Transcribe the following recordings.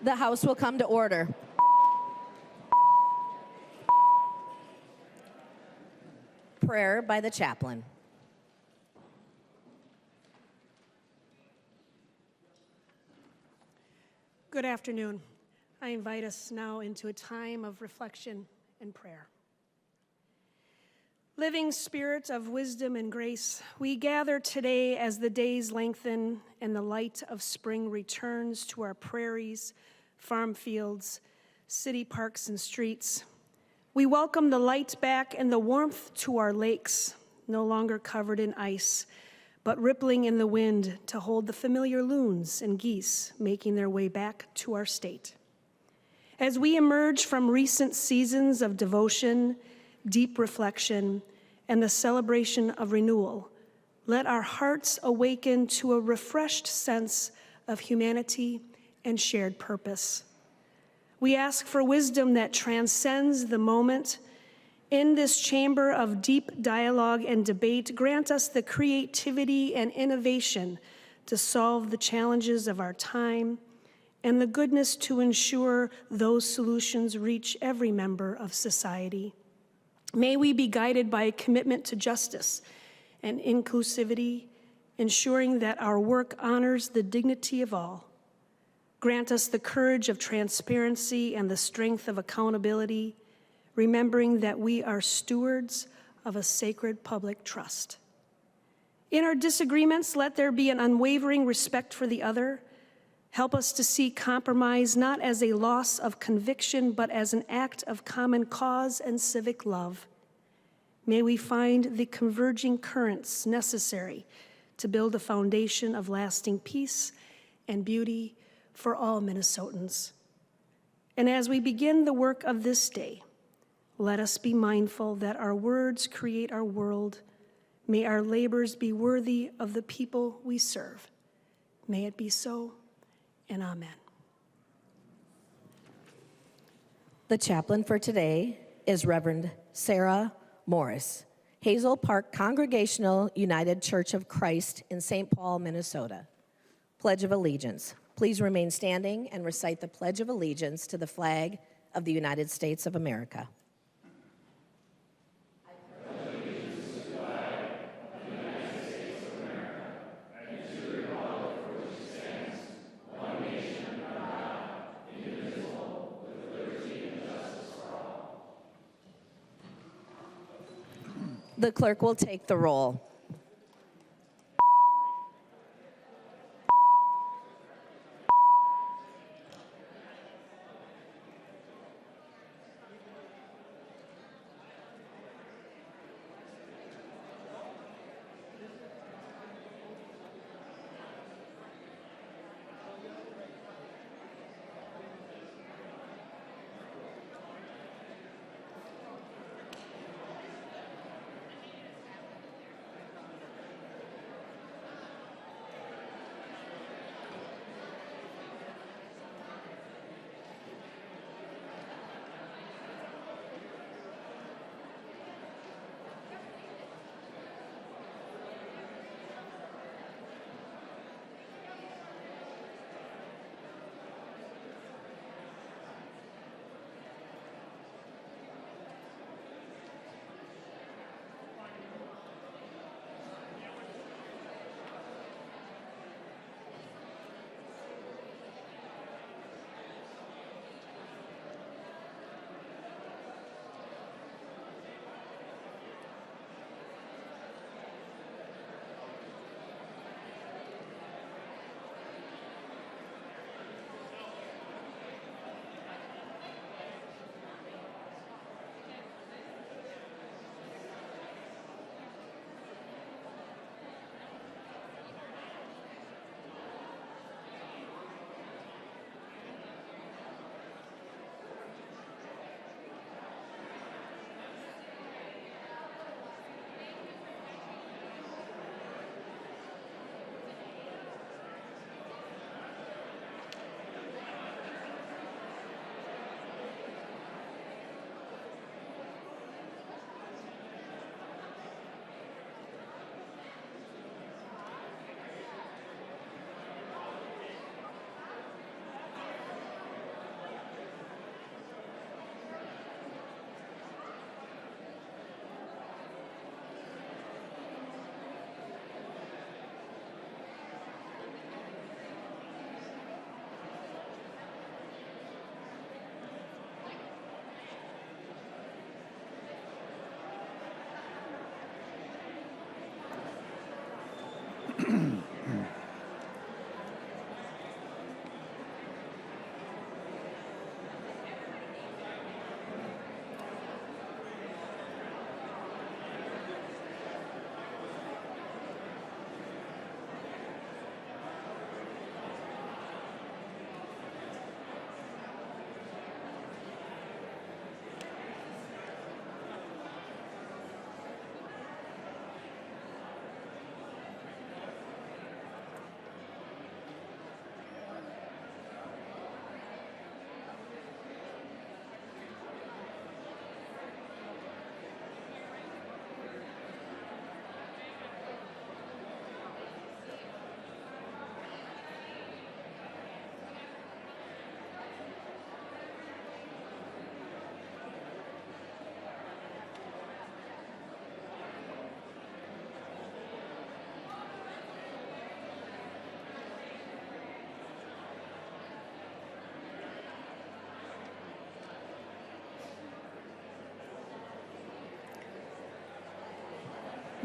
The House will come to order. Prayer by the chaplain. Good afternoon. I invite us now into a time of reflection and prayer. Living Spirit of wisdom and grace, we gather today as the days lengthen and the light of spring returns to our prairies, farm fields, city parks, and streets. We welcome the light back and the warmth to our lakes, no longer covered in ice, but rippling in the wind to hold the familiar loons and geese making their way back to our state. As we emerge from recent seasons of devotion, deep reflection, and the celebration of renewal, let our hearts awaken to a refreshed sense of humanity and shared purpose. We ask for wisdom that transcends the moment. In this chamber of deep dialogue and debate, grant us the creativity and innovation to solve the challenges of our time and the goodness to ensure those solutions reach every member of society. May we be guided by a commitment to justice and inclusivity, ensuring that our work honors the dignity of all. Grant us the courage of transparency and the strength of accountability, remembering that we are stewards of a sacred public trust. In our disagreements, let there be an unwavering respect for the other. Help us to see compromise not as a loss of conviction, but as an act of common cause and civic love. May we find the converging currents necessary to build a foundation of lasting peace and beauty for all Minnesotans. And as we begin the work of this day, let us be mindful that our words create our world. May our labors be worthy of the people we serve. May it be so, and amen. The chaplain for today is Reverend Sarah Morris, Hazel Park Congregational United Church of Christ in St. Paul, Minnesota. Pledge of Allegiance. Please remain standing and recite the Pledge of Allegiance to the flag of the United States of America. The clerk will take the roll.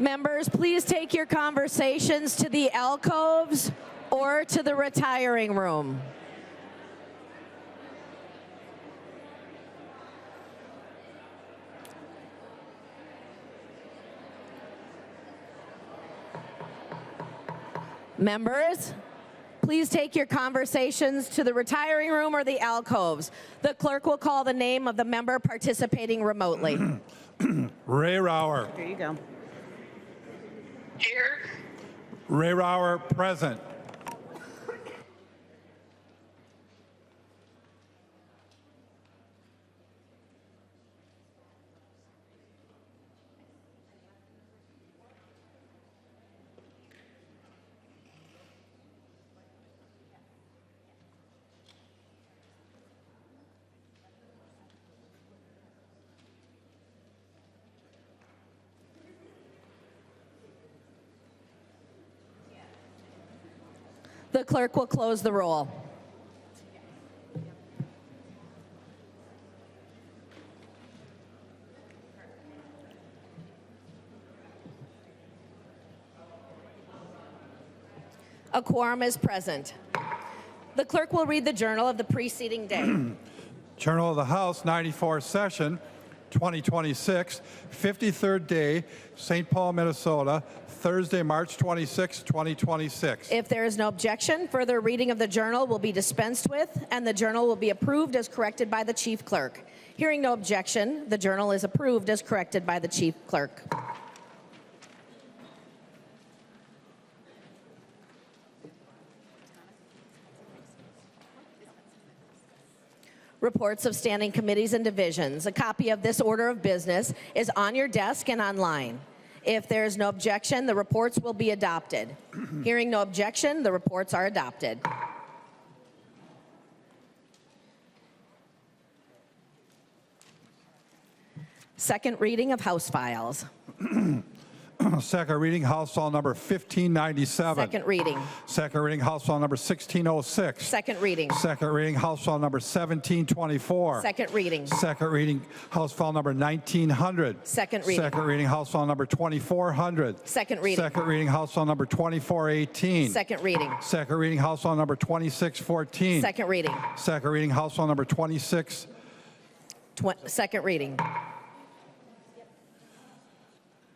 Members, please take your conversations to the alcoves or to the retiring room. Members, please take your conversations to the retiring room or the alcoves. The clerk will call the name of the member participating remotely. Ray Rauer. There you go. Here. Ray Rauer, present. The clerk will close the roll. A quorum is present. The clerk will read the journal of the preceding day. Journal of the House, 94th session, 2026, 53rd day, St. Paul, Minnesota, Thursday, March 26, 2026. If there is no objection, further reading of the journal will be dispensed with, and the journal will be approved as corrected by the chief clerk. Hearing no objection, the journal is approved as corrected by the chief clerk. Reports of standing committees and divisions. A copy of this order of business is on your desk and online. If there is no objection, the reports will be adopted. Hearing no objection, the reports are adopted. Second reading of House files. Second reading, House File number 1597. Second reading. Second reading, House File number 1606. Second reading. Second reading, House File number 1724. Second reading. Second reading, House File number 1900. Second reading. Second reading, House File number 2400. Second reading. Second reading, House File number 2418. Second reading. Second reading, House File number 2614. Second reading. Second reading, House File number 26. Second reading.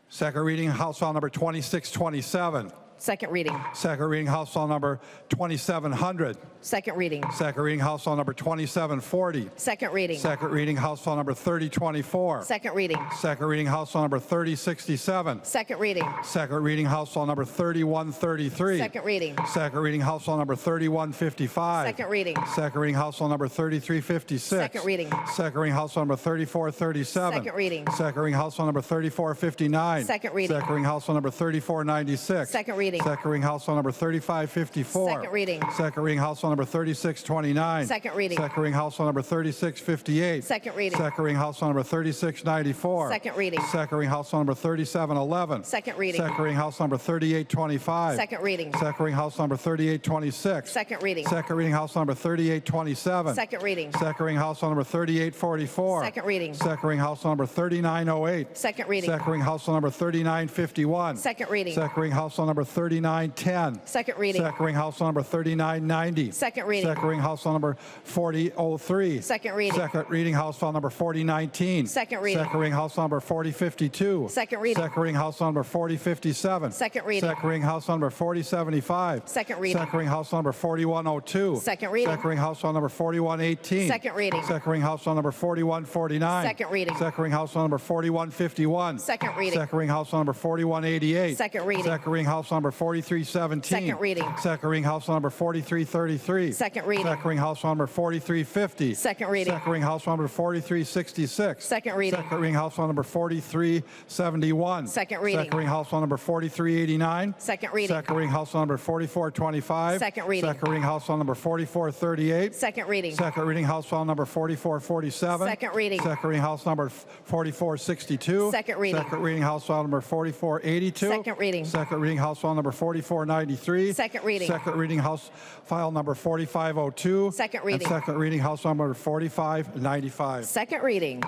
Second reading, House File number 2627. Second reading. Second reading, House File number 2700. Second reading. Second reading, House File number 2740. Second reading. Second reading, House File number 3024. Second reading. Second reading, House File number 3067. Second reading. Second reading, House File number 3133. Second reading. Second reading, House File number 3155. Second reading. Second reading, House File number 3356. Second reading. Second reading, House File number 3437. Second reading. Second reading, House File number 3459. Second reading. Second reading, House File number 3496. Second reading. Second reading, House File number 3554. Second reading. Second reading, House File number 3629. Second reading. Second reading, House File number 3658. Second reading. Second reading, House File number 3694. Second reading. Second reading, House File number 3711. Second reading. Second reading, House number 3825. Second reading. Second reading, House number 3826. Second reading. Second reading, House number 3827. Second reading. Second reading, House number 3844. Second reading. Second reading, House number 3908. Second reading. Second reading, House number 3951. Second reading. Second reading, House number 3910. Second reading. Second reading, House number 3990. Second reading. Second reading, House number 4003. Second reading. Second reading, House File number 4019. Second reading. Second reading, House number 4052. Second reading. Second reading, House number 4057. Second reading. Second reading, House number 4075. Second reading. Second reading, House number 4102. Second reading. Second reading, House File number 4118. Second reading. Second reading, House File number 4149. Second reading. Second reading, House File number 4151. Second reading. Second reading, House File number 4188. Second reading. Second reading, House File number 4317. Second reading. Second reading, House File number 4333. Second reading. Second reading, House File number 4350. Second reading. Second reading, House File number 4366. Second reading. Second reading, House File number 4371. Second reading. Second reading, House File number 4389. Second reading. Second reading, House File number 4425. Second reading. Second reading, House File number 4438. Second reading. Second reading, House File number 4447. Second reading. Second reading, House number 4462. Second reading. Second reading, House File number 4482. Second reading. Second reading, House File number 4493. Second reading. Second reading, House File number 4502. Second reading. And second reading, House number 4595. Second reading.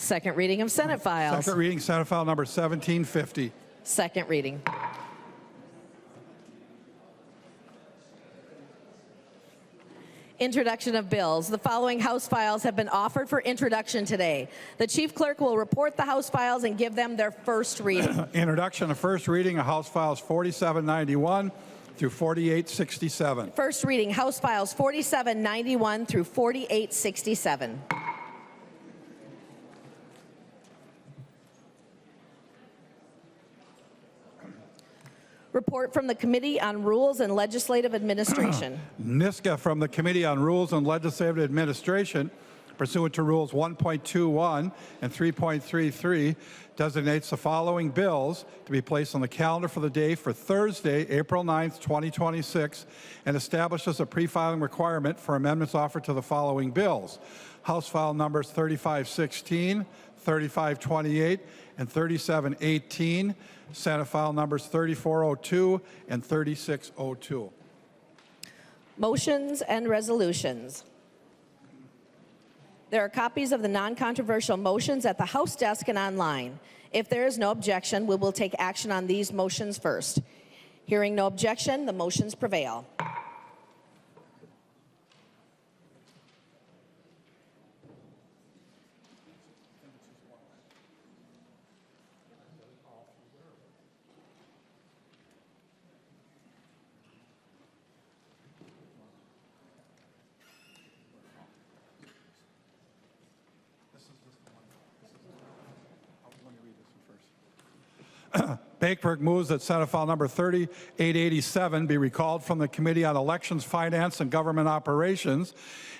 Second reading of Senate files. Second reading, Senate File number 1750. Second reading. Introduction of bills. The following House files have been offered for introduction today. The Chief Clerk will report the House files and give them their first reading. Introduction of first reading of House Files 4791 through 4867. First reading, House Files 4791 through 4867. Report from the Committee on Rules and Legislative Administration. Niska from the Committee on Rules and Legislative Administration, pursuant to Rules 1.21 and 3.33, designates the following bills to be placed on the calendar for the day for Thursday, April 9th, 2026, and establishes a pre-filing requirement for amendments offered to the following bills. House File numbers 3516, 3528, and 3718. Senate File numbers 3402 and 3602. Motions and resolutions. There are copies of the non-controversial motions at the House desk and online. If there is no objection, we will take action on these motions first. Hearing no objection, the motions prevail. Bakeberg moves that Senate File number 3887 be recalled from the Committee on Elections, Finance, and Government Operations,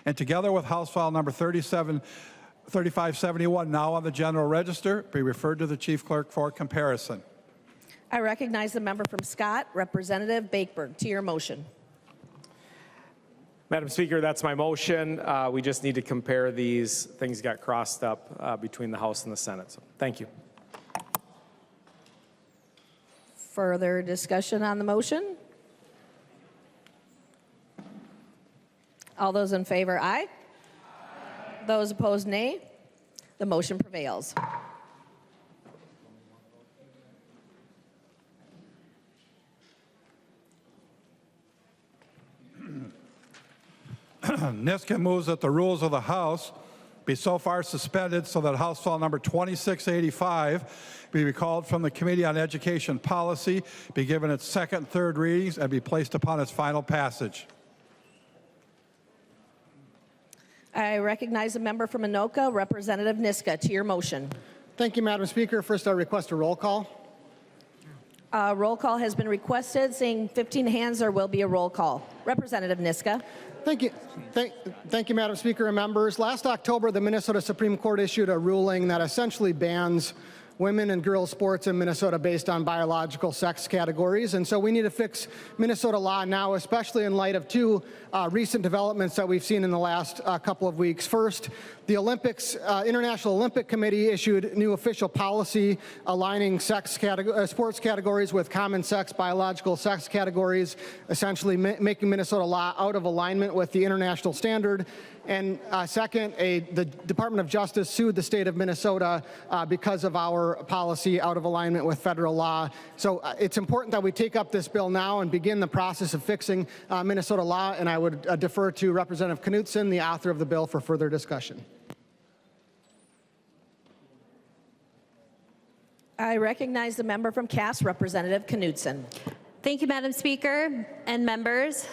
and together with House File number 3571, now on the General Register, be referred to the Chief Clerk for comparison. I recognize the member from Scott, Representative Bakeberg. To your motion. Madam Speaker, that's my motion. We just need to compare these. Things got crossed up between the House and the Senate. So, thank you. Further discussion on the motion? All those in favor, aye. Those opposed, nay. The motion prevails. Niska moves that the rules of the House be so far suspended so that House File number 2685 be recalled from the Committee on Education Policy, be given its second and third readings, and be placed upon its final passage. I recognize the member from Anoka, Representative Niska. To your motion. Thank you, Madam Speaker. First, I request a roll call. Roll call has been requested. Seeing 15 hands, there will be a roll call. Representative Niska. Thank you. Thank you, Madam Speaker and members. Last October, the Minnesota Supreme Court issued a ruling that essentially bans women and girls sports in Minnesota based on biological sex categories. And so we need to fix Minnesota law now, especially in light of two recent developments that we've seen in the last couple of weeks. First, the International Olympic Committee issued new official policy aligning sports categories with common sex, biological sex categories, essentially making Minnesota law out of alignment with the international standard. And second, the Department of Justice sued the state of Minnesota because of our policy out of alignment with federal law. So it's important that we take up this bill now and begin the process of fixing Minnesota law, and I would defer to Representative Knutson, the author of the bill, for further discussion. I recognize the member from Cass, Representative Knutson. Thank you, Madam Speaker and members.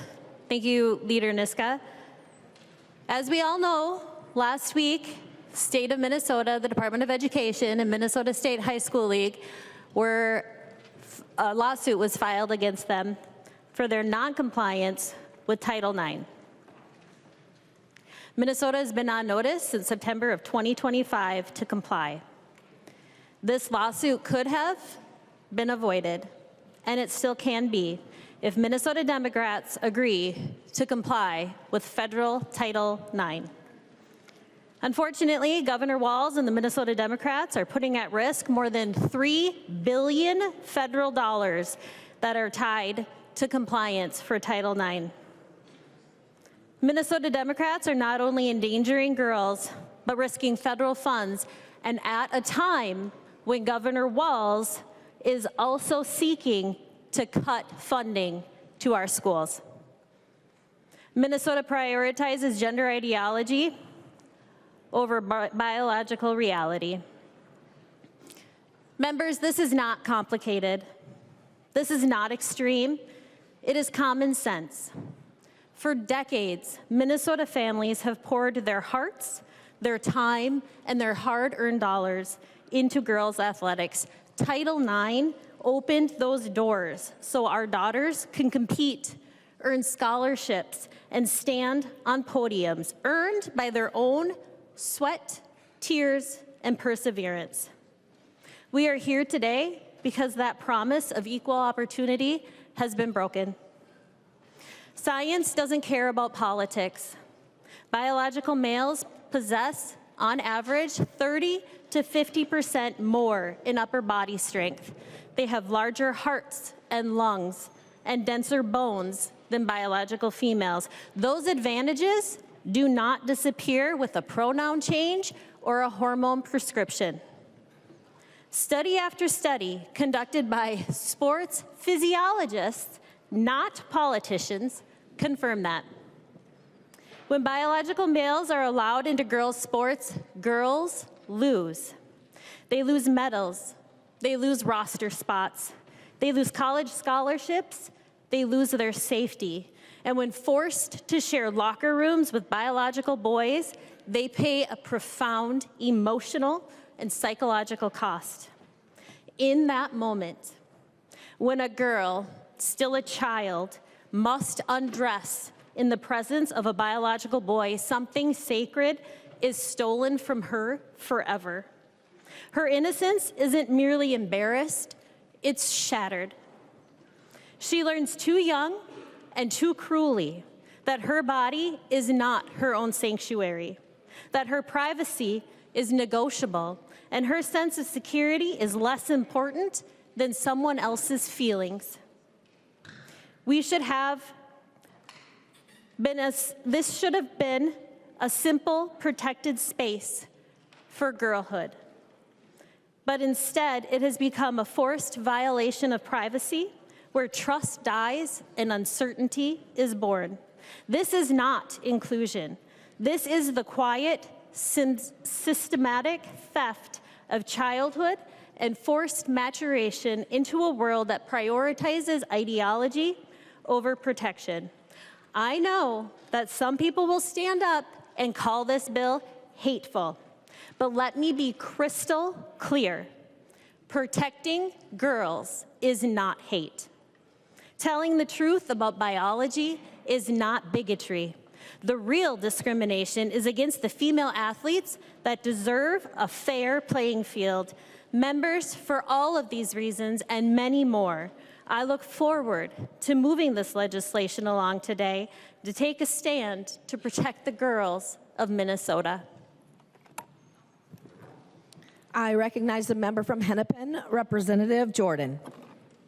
Thank you, Leader Niska. As we all know, last week, the state of Minnesota, the Department of Education, and Minnesota State High School League a lawsuit was filed against them for their noncompliance with Title IX. Minnesota has been on notice since September of 2025 to comply. This lawsuit could have been avoided, and it still can be, if Minnesota Democrats agree to comply with federal Title IX. Unfortunately, Governor Walz and the Minnesota Democrats are putting at risk more than $3 billion federal dollars that are tied to compliance for Title IX. Minnesota Democrats are not only endangering girls, but risking federal funds and at a time when Governor Walz is also seeking to cut funding to our schools. Minnesota prioritizes gender ideology over biological reality. Members, this is not complicated. This is not extreme. It is common sense. For decades, Minnesota families have poured their hearts, their time, and their hard-earned dollars into girls' athletics. Title IX opened those doors so our daughters can compete, earn scholarships, and stand on podiums earned by their own sweat, tears, and perseverance. We are here today because that promise of equal opportunity has been broken. Science doesn't care about politics. Biological males possess, on average, 30 to 50% more in upper body strength. They have larger hearts and lungs and denser bones than biological females. Those advantages do not disappear with a pronoun change or a hormone prescription. Study after study conducted by sports physiologists, not politicians, confirm that. When biological males are allowed into girls' sports, girls lose. They lose medals, they lose roster spots, they lose college scholarships, they lose their safety. And when forced to share locker rooms with biological boys, they pay a profound emotional and psychological cost. In that moment, when a girl, still a child, must undress in the presence of a biological boy, something sacred is stolen from her forever. Her innocence isn't merely embarrassed, it's shattered. She learns too young and too cruelly that her body is not her own sanctuary, that her privacy is negotiable, and her sense of security is less important than someone else's feelings. This should have been a simple, protected space for girlhood. But instead, it has become a forced violation of privacy where trust dies and uncertainty is born. This is not inclusion. This is the quiet, systematic theft of childhood and forced maturation into a world that prioritizes ideology over protection. I know that some people will stand up and call this bill hateful, but let me be crystal clear. Protecting girls is not hate. Telling the truth about biology is not bigotry. The real discrimination is against the female athletes that deserve a fair playing field. Members, for all of these reasons and many more, I look forward to moving this legislation along today to take a stand to protect the girls of Minnesota. I recognize the member from Hennepin, Representative Jordan.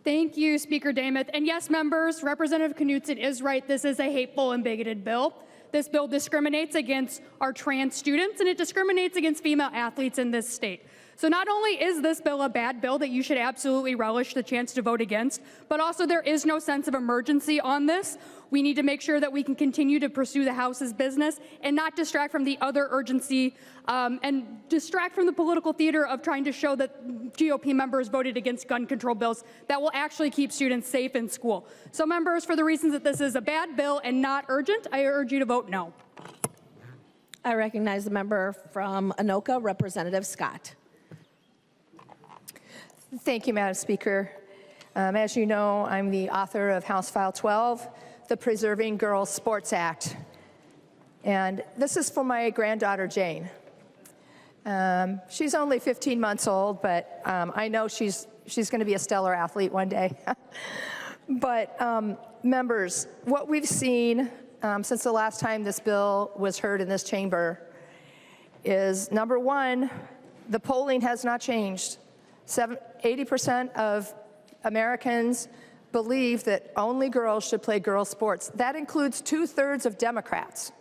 Thank you, Speaker Dameth. And yes, members, Representative Knutson is right. This is a hateful and bigoted bill. This bill discriminates against our trans students, and it discriminates against female athletes in this state. So not only is this bill a bad bill that you should absolutely relish the chance to vote against, but also there is no sense of emergency on this. We need to make sure that we can continue to pursue the House's business and not distract from the other urgency and distract from the political theater of trying to show that GOP members voted against gun control bills that will actually keep students safe in school. So members, for the reasons that this is a bad bill and not urgent, I urge you to vote no. I recognize the member from Anoka, Representative Scott. Thank you, Madam Speaker. As you know, I'm the author of House File 12, the Preserving Girls Sports Act. And this is for my granddaughter, Jane. She's only 15 months old, but I know she's going to be a stellar athlete one day. But members, what we've seen since the last time this bill was heard in this chamber is, number one, the polling has not changed. 80% of Americans believe that only girls should play girls' sports. That includes 2/3 of Democrats.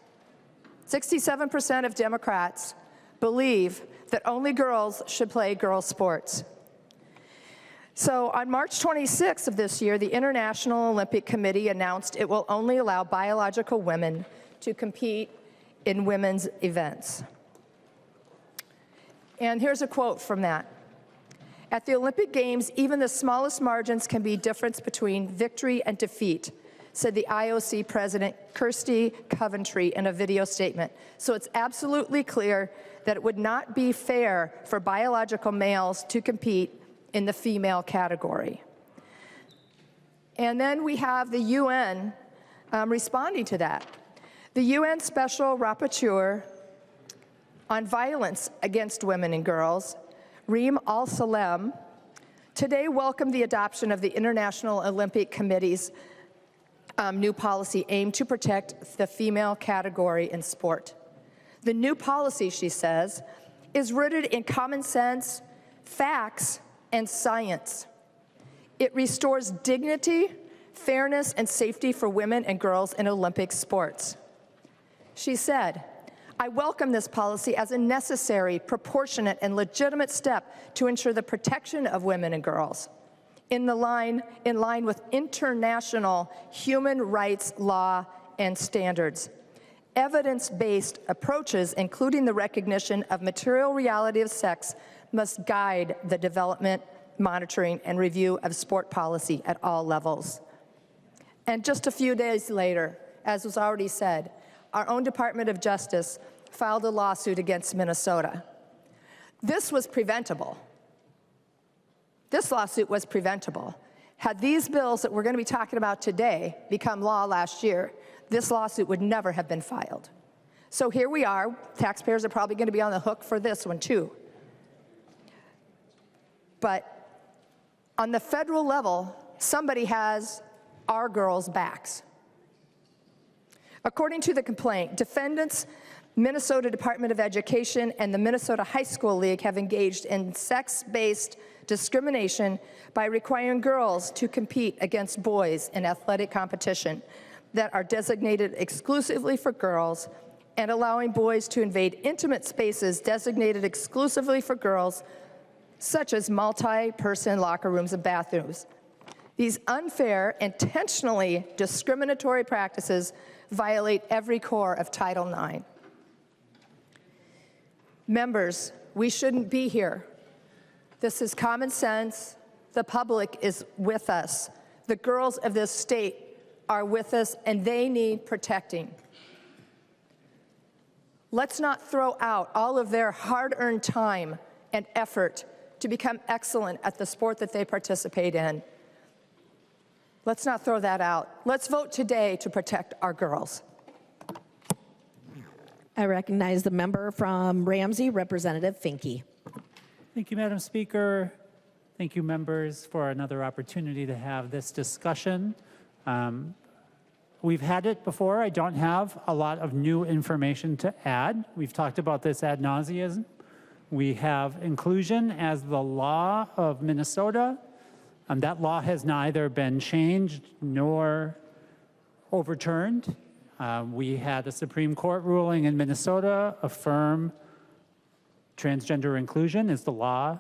67% of Democrats believe that only girls should play girls' sports. So on March 26th of this year, the International Olympic Committee announced it will only allow biological women to compete in women's events. And here's a quote from that. At the Olympic Games, even the smallest margins can be difference between victory and defeat, said the IOC president, Kirsty Coventry, in a video statement. So it's absolutely clear that it would not be fair for biological males to compete in the female category. And then we have the UN responding to that. The UN Special Rapporteur on violence against women and girls, Reem Al-Salem, today welcomed the adoption of the International Olympic Committee's new policy aimed to protect the female category in sport. The new policy, she says, is rooted in common sense, facts, and science. It restores dignity, fairness, and safety for women and girls in Olympic sports. She said, I welcome this policy as a necessary, proportionate, and legitimate step to ensure the protection of women and girls in line with international human rights law and standards. Evidence-based approaches, including the recognition of material reality of sex, must guide the development, monitoring, and review of sport policy at all levels. And just a few days later, as was already said, our own Department of Justice filed a lawsuit against Minnesota. This was preventable. This lawsuit was preventable. Had these bills that we're going to be talking about today become law last year, this lawsuit would never have been filed. So here we are. Taxpayers are probably going to be on the hook for this one too. But on the federal level, somebody has our girls' backs. According to the complaint, defendants, Minnesota Department of Education, and the Minnesota High School League have engaged in sex-based discrimination by requiring girls to compete against boys in athletic competition that are designated exclusively for girls and allowing boys to invade intimate spaces designated exclusively for girls, such as multi-person locker rooms and bathrooms. These unfair, intentionally discriminatory practices violate every core of Title IX. Members, we shouldn't be here. This is common sense. The public is with us. The girls of this state are with us, and they need protecting. Let's not throw out all of their hard-earned time and effort to become excellent at the sport that they participate in. Let's not throw that out. Let's vote today to protect our girls. I recognize the member from Ramsey, Representative Finke. Thank you, Madam Speaker. Thank you, members, for another opportunity to have this discussion. We've had it before. I don't have a lot of new information to add. We've talked about this ad nauseum. We have inclusion as the law of Minnesota. That law has neither been changed nor overturned. We had a Supreme Court ruling in Minnesota affirm transgender inclusion is the law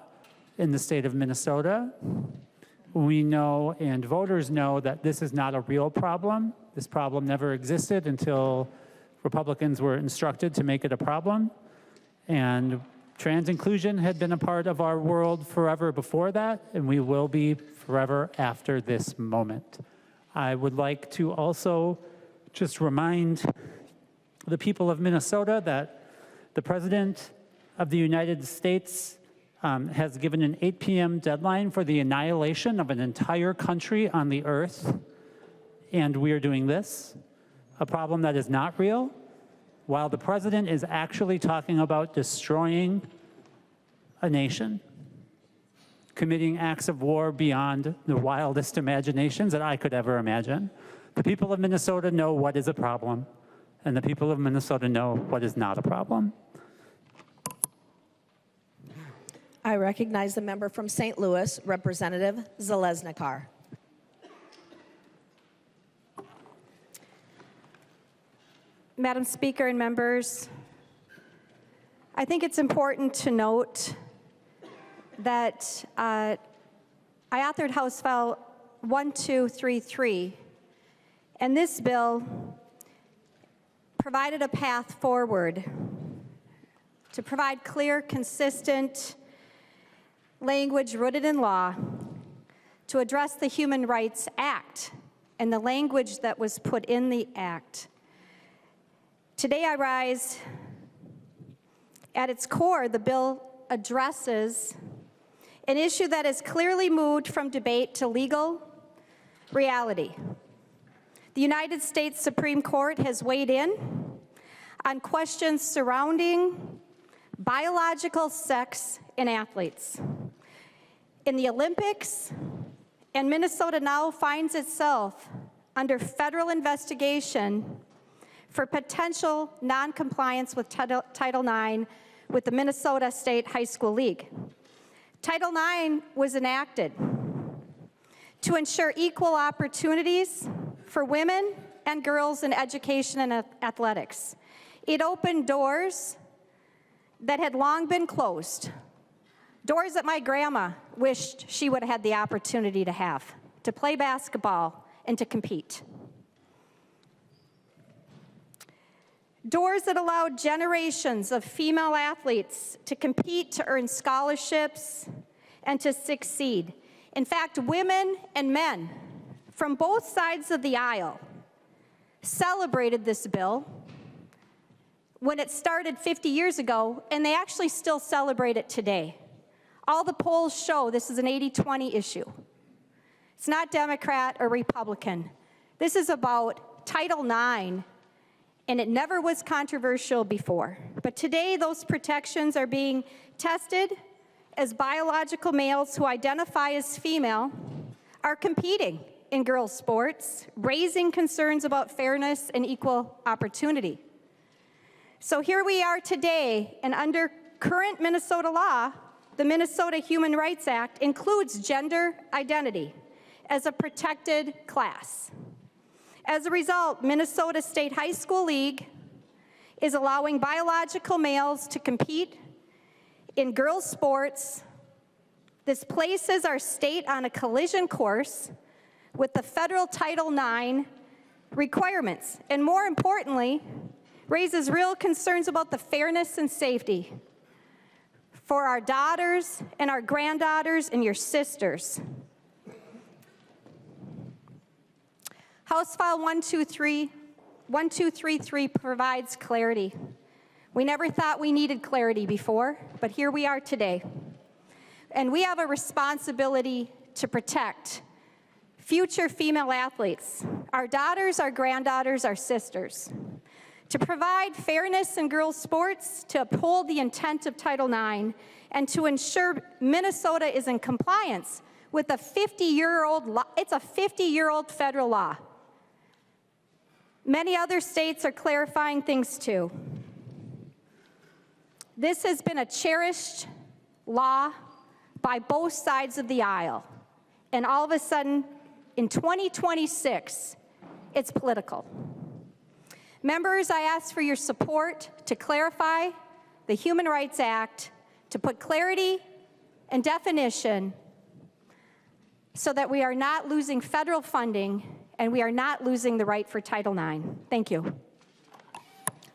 in the state of Minnesota. We know, and voters know, that this is not a real problem. This problem never existed until Republicans were instructed to make it a problem. And trans inclusion had been a part of our world forever before that, and we will be forever after this moment. I would like to also just remind the people of Minnesota that the President of the United States has given an 8 p.m. deadline for the annihilation of an entire country on the earth, and we are doing this, a problem that is not real, while the President is actually talking about destroying a nation, committing acts of war beyond the wildest imaginations that I could ever imagine. The people of Minnesota know what is a problem, and the people of Minnesota know what is not a problem. I recognize the member from St. Louis, Representative Zalesnikar. Madam Speaker and members, I think it's important to note that I authored House File 1233, and this bill provided a path forward to provide clear, consistent language rooted in law to address the Human Rights Act and the language that was put in the act. Today I rise. At its core, the bill addresses an issue that has clearly moved from debate to legal reality. The United States Supreme Court has weighed in on questions surrounding biological sex in athletes. In the Olympics, and Minnesota now finds itself under federal investigation for potential noncompliance with Title IX with the Minnesota State High School League. Title IX was enacted to ensure equal opportunities for women and girls in education and athletics. It opened doors that had long been closed, doors that my grandma wished she would have had the opportunity to have, to play basketball and to compete. Doors that allowed generations of female athletes to compete, to earn scholarships, and to succeed. In fact, women and men from both sides of the aisle celebrated this bill when it started 50 years ago, and they actually still celebrate it today. All the polls show this is an 80-20 issue. It's not Democrat or Republican. This is about Title IX, and it never was controversial before. But today, those protections are being tested as biological males who identify as female are competing in girls' sports, raising concerns about fairness and equal opportunity. So here we are today, and under current Minnesota law, the Minnesota Human Rights Act includes gender identity as a protected class. As a result, Minnesota State High School League is allowing biological males to compete in girls' sports. This places our state on a collision course with the federal Title IX requirements, and more importantly, raises real concerns about the fairness and safety for our daughters and our granddaughters and your sisters. House File 1233 provides clarity. We never thought we needed clarity before, but here we are today. And we have a responsibility to protect future female athletes, our daughters, our granddaughters, our sisters, to provide fairness in girls' sports, to uphold the intent of Title IX, and to ensure Minnesota is in compliance with a 50-year-old law. It's a 50-year-old federal law. Many other states are clarifying things too. This has been a cherished law by both sides of the aisle, and all of a sudden, in 2026, it's political. Members, I ask for your support to clarify the Human Rights Act, to put clarity and definition so that we are not losing federal funding and we are not losing the right for Title IX. Thank you.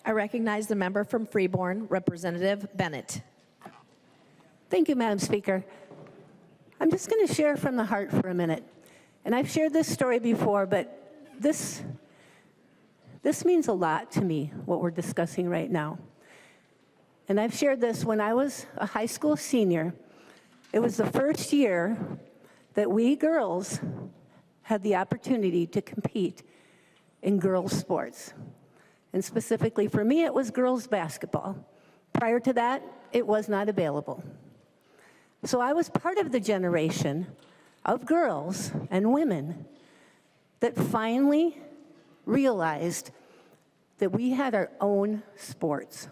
I recognize the member from Freeborn, Representative Bennett. Thank you, Madam Speaker. I'm just going to share from the heart for a minute. And I've shared this story before, but this means a lot to me, what we're discussing right now. And I've shared this when I was a high school senior. It was the first year that we girls had the opportunity to compete in girls' sports. And specifically for me, it was girls' basketball. Prior to that, it was not available. So I was part of the generation of girls and women that finally realized that we had our own sports.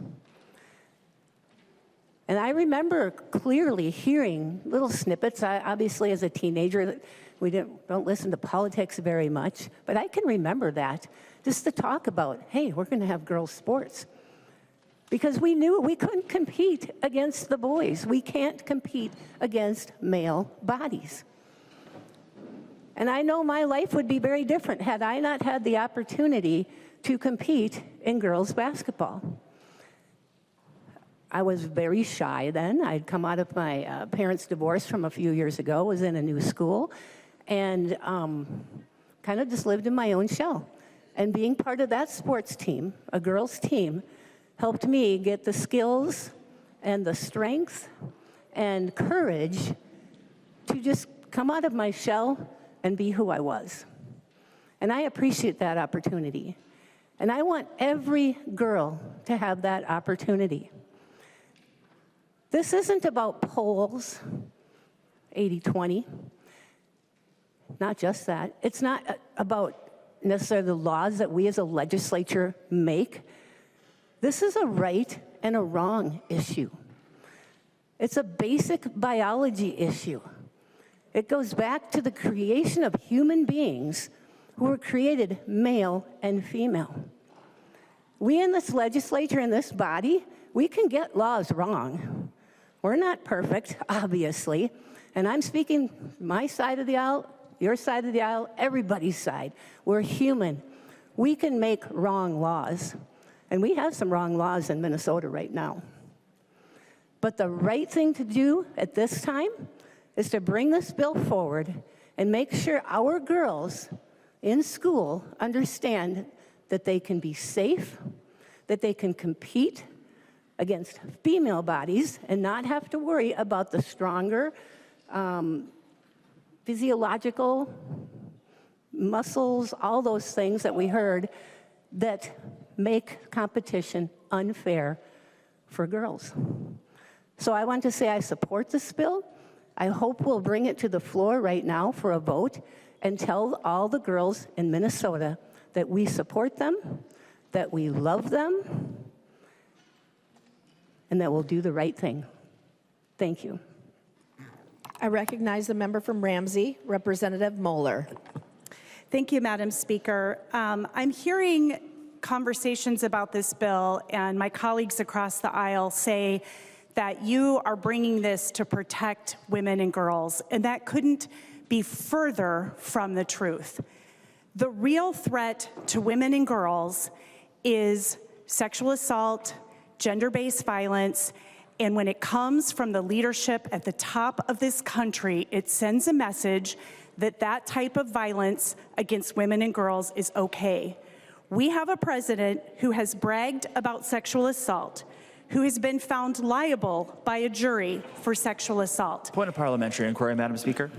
And I remember clearly hearing little snippets. Obviously, as a teenager, we don't listen to politics very much, but I can remember that, just to talk about, hey, we're going to have girls' sports. because we knew we couldn't compete against the boys. We can't compete against male bodies. And I know my life would be very different had I not had the opportunity to compete in girls basketball. I was very shy then. I'd come out of my parents' divorce from a few years ago, was in a new school, and kind of just lived in my own shell. And being part of that sports team, a girls' team, helped me get the skills and the strength and courage to just come out of my shell and be who I was. And I appreciate that opportunity. And I want every girl to have that opportunity. This isn't about polls, 80-20. Not just that. It's not about necessarily the laws that we as a legislature make. This is a right and a wrong issue. It's a basic biology issue. It goes back to the creation of human beings who were created male and female. We in this legislature, in this body, we can get laws wrong. We're not perfect, obviously, and I'm speaking my side of the aisle, your side of the aisle, everybody's side. We're human. We can make wrong laws, and we have some wrong laws in Minnesota right now. But the right thing to do at this time is to bring this bill forward and make sure our girls in school understand that they can be safe, that they can compete against female bodies and not have to worry about the stronger physiological muscles, all those things that we heard that make competition unfair for girls. So I want to say I support this bill. I hope we'll bring it to the floor right now for a vote and tell all the girls in Minnesota that we support them, that we love them, and that we'll do the right thing. Thank you. I recognize the member from Ramsey, Representative Moeller. Thank you, Madam Speaker. I'm hearing conversations about this bill, and my colleagues across the aisle say that you are bringing this to protect women and girls, and that couldn't be further from the truth. The real threat to women and girls is sexual assault, gender-based violence, and when it comes from the leadership at the top of this country, it sends a message that that type of violence against women and girls is okay. We have a president who has bragged about sexual assault, who has been found liable by a jury for sexual assault. Point of parliamentary inquiry, Madam Speaker.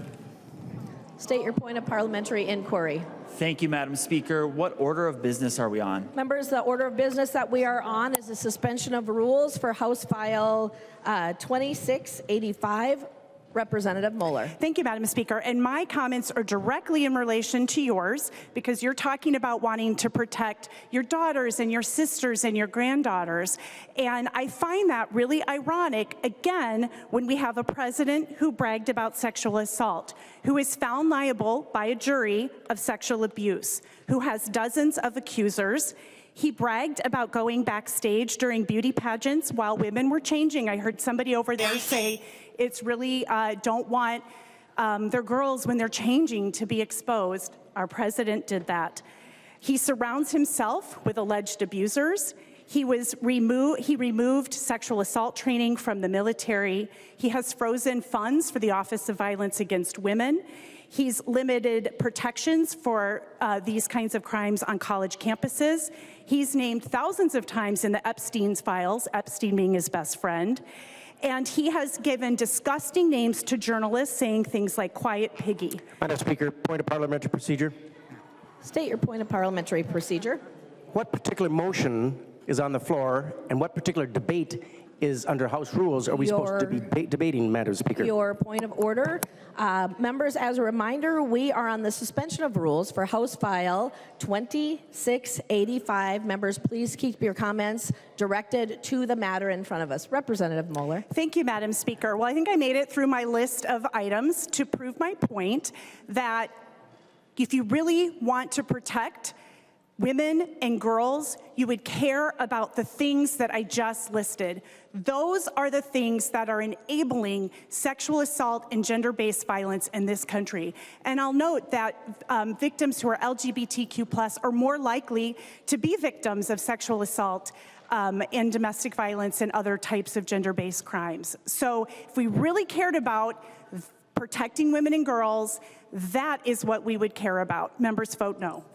State your point of parliamentary inquiry. Thank you, Madam Speaker. What order of business are we on? Members, the order of business that we are on is the suspension of rules for House File 2685. Representative Moeller. Thank you, Madam Speaker. And my comments are directly in relation to yours, because you're talking about wanting to protect your daughters and your sisters and your granddaughters. And I find that really ironic, again, when we have a president who bragged about sexual assault, who is found liable by a jury of sexual abuse, who has dozens of accusers. He bragged about going backstage during beauty pageants while women were changing. I heard somebody over there say it's really don't want their girls when they're changing to be exposed. Our president did that. He surrounds himself with alleged abusers. He removed sexual assault training from the military. He has frozen funds for the Office of Violence Against Women. He's limited protections for these kinds of crimes on college campuses. He's named thousands of times in the Epstein's files, Epstein being his best friend. And he has given disgusting names to journalists, saying things like Quiet Piggy. Madam Speaker, point of parliamentary procedure. State your point of parliamentary procedure. What particular motion is on the floor, and what particular debate is under House rules are we supposed to be debating, Madam Speaker? Your point of order. Members, as a reminder, we are on the suspension of rules for House File 2685. Members, please keep your comments directed to the matter in front of us. Representative Moeller. Thank you, Madam Speaker. Well, I think I made it through my list of items to prove my point that if you really want to protect women and girls, you would care about the things that I just listed. Those are the things that are enabling sexual assault and gender-based violence in this country. And I'll note that victims who are LGBTQ+ are more likely to be victims of sexual assault and domestic violence and other types of gender-based crimes. So if we really cared about protecting women and girls, that is what we would care about. Members vote no.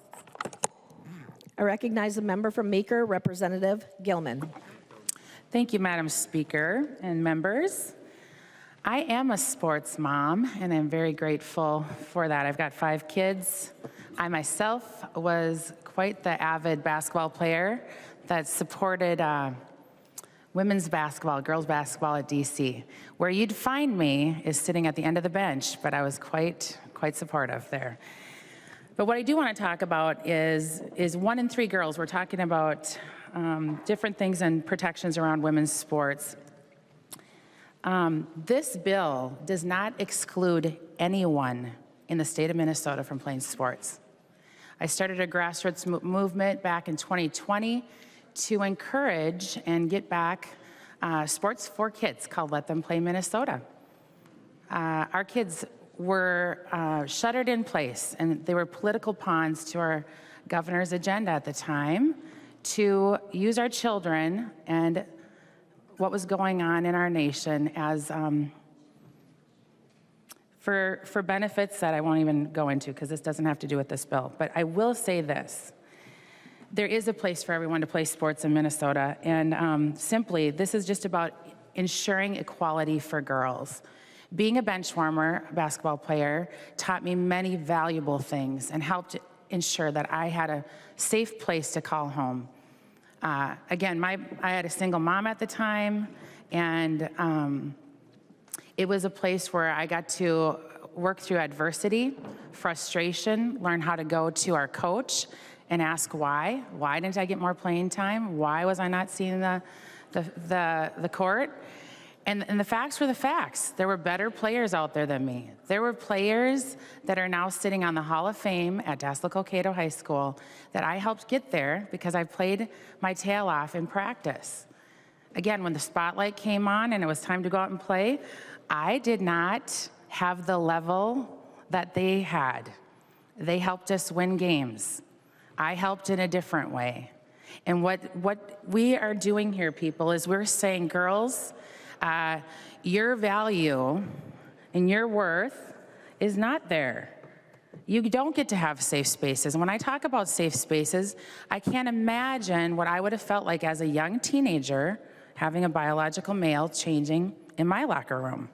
I recognize the member from Meeker, Representative Gilman. Thank you, Madam Speaker and members. I am a sports mom, and I'm very grateful for that. I've got 5 kids. I myself was quite the avid basketball player that supported women's basketball, girls basketball at DC. Where you'd find me is sitting at the end of the bench, but I was quite supportive there. But what I do want to talk about is 1 in 3 girls. We're talking about different things and protections around women's sports. This bill does not exclude anyone in the state of Minnesota from playing sports. I started a grassroots movement back in 2020 to encourage and get back sports for kids called Let Them Play Minnesota. Our kids were shuttered in place, and they were political pawns to our governor's agenda at the time to use our children and what was going on in our nation as for benefits that I won't even go into because this doesn't have to do with this bill. But I will say this. There is a place for everyone to play sports in Minnesota, and simply, this is just about ensuring equality for girls. Being a bench warmer basketball player taught me many valuable things and helped ensure that I had a safe place to call home. Again, I had a single mom at the time, and it was a place where I got to work through adversity, frustration, learn how to go to our coach and ask why. Why didn't I get more playing time? Why was I not seeing the court? And the facts were the facts. There were better players out there than me. There were players that are now sitting on the Hall of Fame at Dassel-Cokato High School that I helped get there because I played my tail off in practice. Again, when the spotlight came on and it was time to go out and play, I did not have the level that they had. They helped us win games. I helped in a different way. And what we are doing here, people, is we're saying, girls, your value and your worth is not there. You don't get to have safe spaces. And when I talk about safe spaces, I can't imagine what I would have felt like as a young teenager having a biological male changing in my locker room.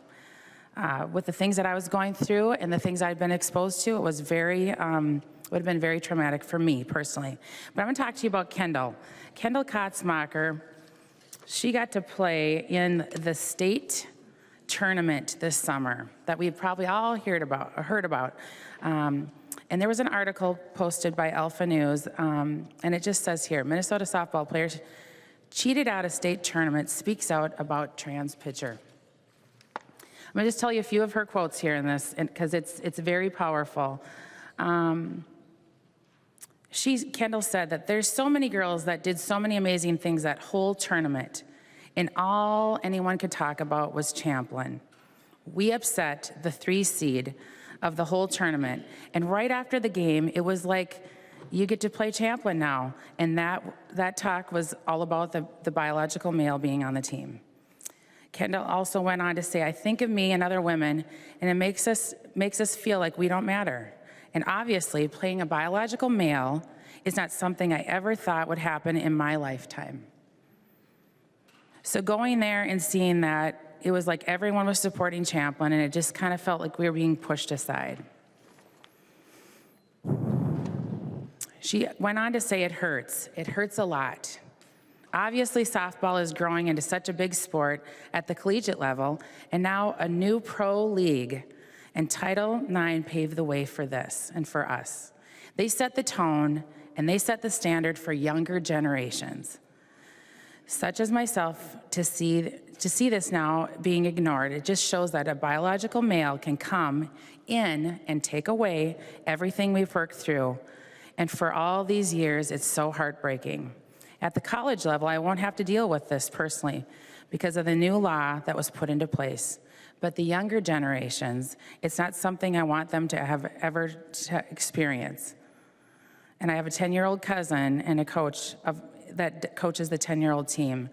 With the things that I was going through and the things I'd been exposed to, it was would have been very traumatic for me personally. But I'm gonna talk to you about Kendall. Kendall Kotzmacher. She got to play in the state tournament this summer that we probably all heard about. And there was an article posted by Alpha News, and it just says here, Minnesota softball players cheated out of state tournament, speaks out about trans pitcher. I'm gonna just tell you a few of her quotes here in this, because it's very powerful. Kendall said that there's so many girls that did so many amazing things that whole tournament, and all anyone could talk about was Champlin. We upset the 3 seed of the whole tournament, and right after the game, it was like, you get to play Champlin now, and that talk was all about the biological male being on the team. Kendall also went on to say, I think of me and other women, and it makes us feel like we don't matter. And obviously, playing a biological male is not something I ever thought would happen in my lifetime. So going there and seeing that, it was like everyone was supporting Champlin, and it just kind of felt like we were being pushed aside. She went on to say it hurts a lot. Obviously, softball is growing into such a big sport at the collegiate level, and now a new pro league. And Title IX paved the way for this and for us. They set the tone and they set the standard for younger generations, such as myself, to see this now being ignored. It just shows that a biological male can come in and take away everything we've worked through And for all these years, it's so heartbreaking. At the college level, I won't have to deal with this personally because of the new law that was put into place. But the younger generations, it's not something I want them to have ever to experience. And I have a 10-year-old cousin and a coach that coaches the 10-year-old team.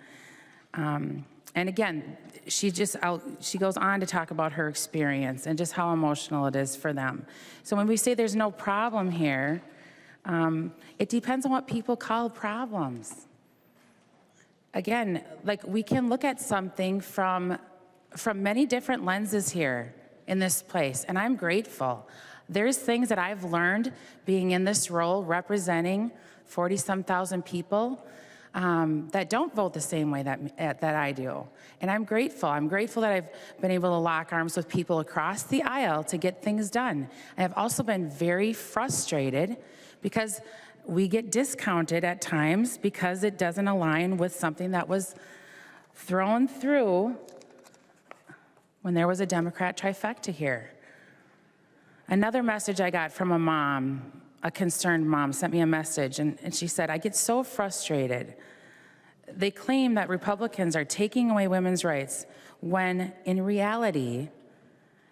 And again, she goes on to talk about her experience and just how emotional it is for them. So when we say there's no problem here, it depends on what people call problems. Again, like we can look at something from many different lenses here in this place, and I'm grateful. There's things that I've learned being in this role, representing 40-some thousand people that don't vote the same way that I do. And I'm grateful. I'm grateful that I've been able to lock arms with people across the aisle to get things done. I've also been very frustrated because we get discounted at times because it doesn't align with something that was thrown through when there was a Democrat trifecta here. Another message I got from a mom, a concerned mom, sent me a message, and she said, I get so frustrated. They claim that Republicans are taking away women's rights when in reality,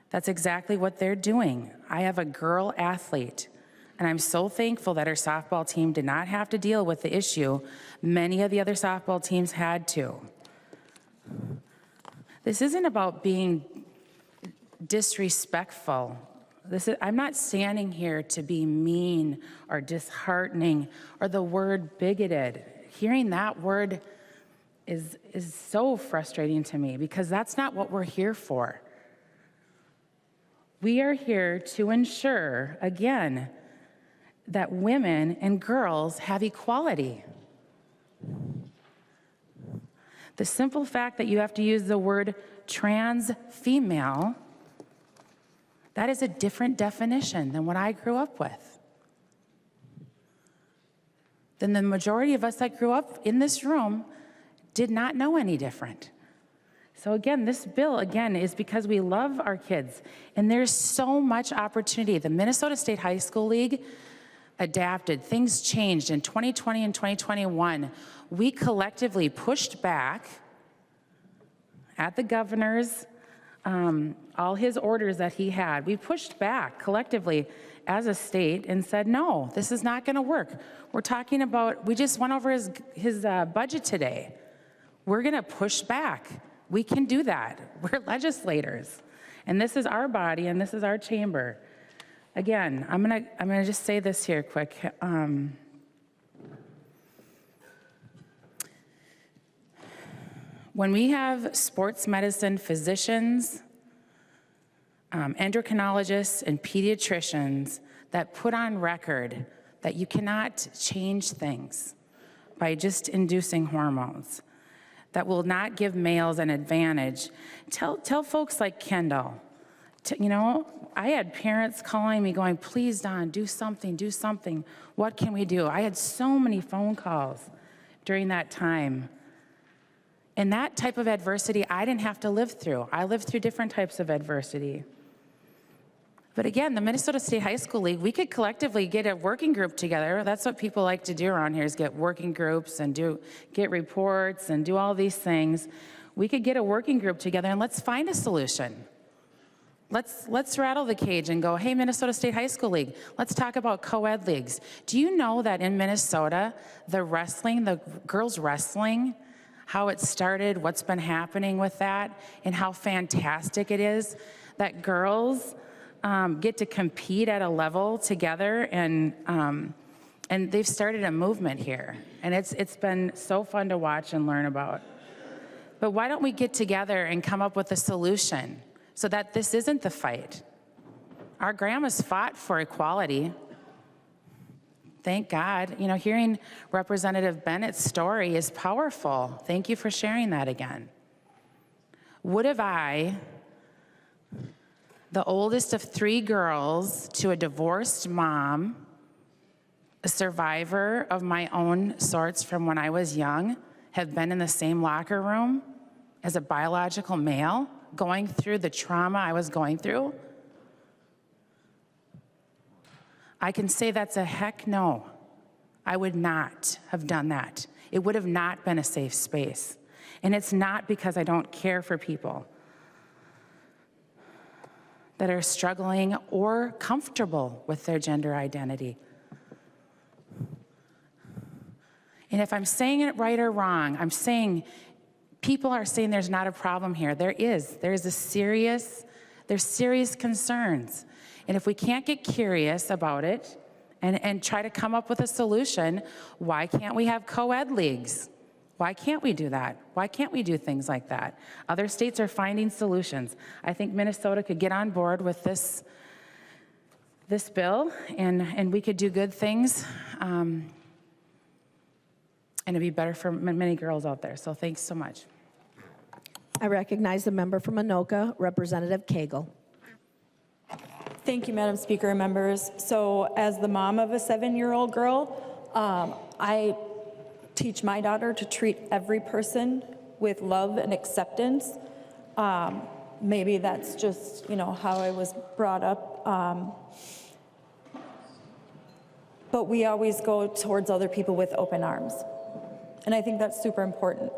that's exactly what they're doing. I have a girl athlete, and I'm so thankful that her softball team did not have to deal with the issue many of the other softball teams had to. This isn't about being disrespectful. I'm not standing here to be mean or disheartening or the word bigoted. Hearing that word is so frustrating to me because that's not what we're here for. We are here to ensure, again, that women and girls have equality. The simple fact that you have to use the word trans female, that is a different definition than what I grew up with. Then the majority of us that grew up in this room did not know any different. So again, this bill, again, is because we love our kids, and there's so much opportunity. The Minnesota State High School League adapted. Things changed in 2020 and 2021. We collectively pushed back at the governor's, all his orders that he had. We pushed back collectively as a state and said, no, this is not going to work. We're talking about, we just went over his budget today. We're going to push back. We can do that. We're legislators. And this is our body and this is our chamber. Again, I'm gonna just say this here quick. When we have sports medicine physicians, endocrinologists, and pediatricians that put on record that you cannot change things by just inducing hormones, that will not give males an advantage, tell folks like Kendall, I had parents calling me going, please, Dawn, do something, do something. What can we do? I had so many phone calls during that time. And that type of adversity I didn't have to live through. I lived through different types of adversity. But again, the Minnesota State High School League, we could collectively get a working group together. That's what people like to do around here, is get working groups and get reports and do all these things. We could get a working group together and let's find a solution. Let's rattle the cage and go, hey, Minnesota State High School League, let's talk about co-ed leagues. Do you know that in Minnesota, the girls wrestling, how it started, what's been happening with that, and how fantastic it is that girls get to compete at a level together, and they've started a movement here, and it's been so fun to watch and learn about. But why don't we get together and come up with a solution so that this isn't the fight? Our grandmas fought for equality. Thank God. Hearing Representative Bennett's story is powerful. Thank you for sharing that again. What have I, the oldest of 3 girls to a divorced mom, a survivor of my own sorts from when I was young, have been in the same locker room as a biological male, going through the trauma I was going through? I can say that's a heck no. I would not have done that. It would have not been a safe space. And it's not because I don't care for people that are struggling or comfortable with their gender identity. And if I'm saying it right or wrong, I'm saying people are saying there's not a problem here. There's serious concerns. And if we can't get curious about it and try to come up with a solution, why can't we have co-ed leagues? Why can't we do that? Why can't we do things like that? Other states are finding solutions. I think Minnesota could get on board with this bill, and we could do good things, and it'd be better for many girls out there. So thanks so much. I recognize the member from Anoka, Representative Cagle. Thank you, Madam Speaker and members. So as the mom of a 7-year-old girl, I teach my daughter to treat every person with love and acceptance. Maybe that's just, how I was brought up. But we always go towards other people with open arms. And I think that's super important.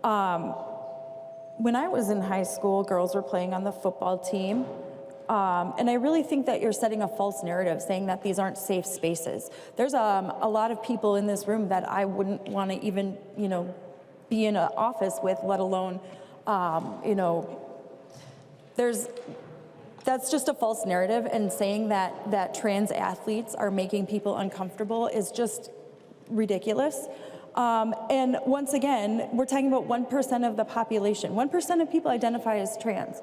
When I was in high school, girls were playing on the football team. And I really think that you're setting a false narrative saying that these aren't safe spaces. There's a lot of people in this room that I wouldn't want to even, be in an office with, let alone, that's just a false narrative, and saying that trans athletes are making people uncomfortable is just ridiculous. And once again, we're talking about 1% of the population. 1% of people identify as trans.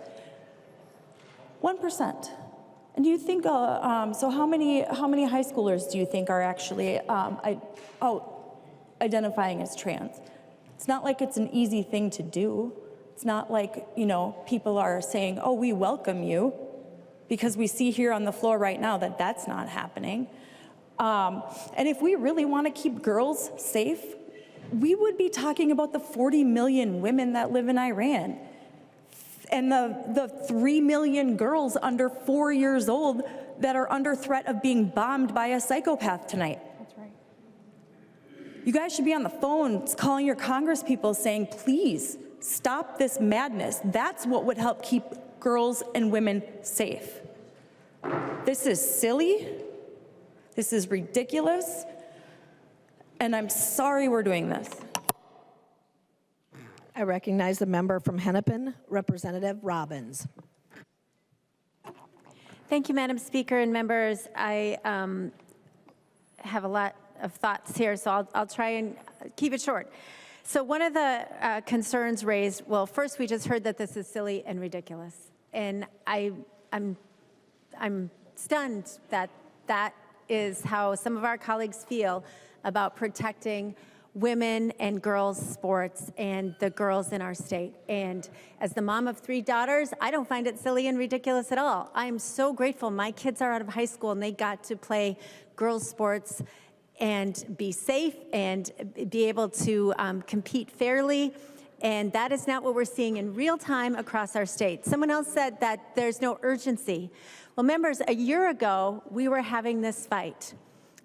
1%. And do you think, so how many high schoolers do you think are actually identifying as trans? It's not like it's an easy thing to do. It's not like, people are saying, oh, we welcome you, because we see here on the floor right now that that's not happening. And if we really want to keep girls safe, we would be talking about the 40 million women that live in Iran, and the 3 million girls under 4 years old that are under threat of being bombed by a psychopath tonight. That's right. You guys should be on the phone calling your Congress people saying, please stop this madness. That's what would help keep girls and women safe. This is silly. This is ridiculous. And I'm sorry we're doing this. I recognize the member from Hennepin, Representative Robbins. Thank you, Madam Speaker and members. I have a lot of thoughts here, so I'll try and keep it short. So one of the concerns raised, well, first we just heard that this is silly and ridiculous. And I'm stunned that that is how some of our colleagues feel about protecting women and girls sports and the girls in our state. And as the mom of 3 daughters, I don't find it silly and ridiculous at all. I'm so grateful my kids are out of high school and they got to play girls sports and be safe and be able to compete fairly. And that is not what we're seeing in real time across our state. Someone else said that there's no urgency. Well, members, a year ago, we were having this fight.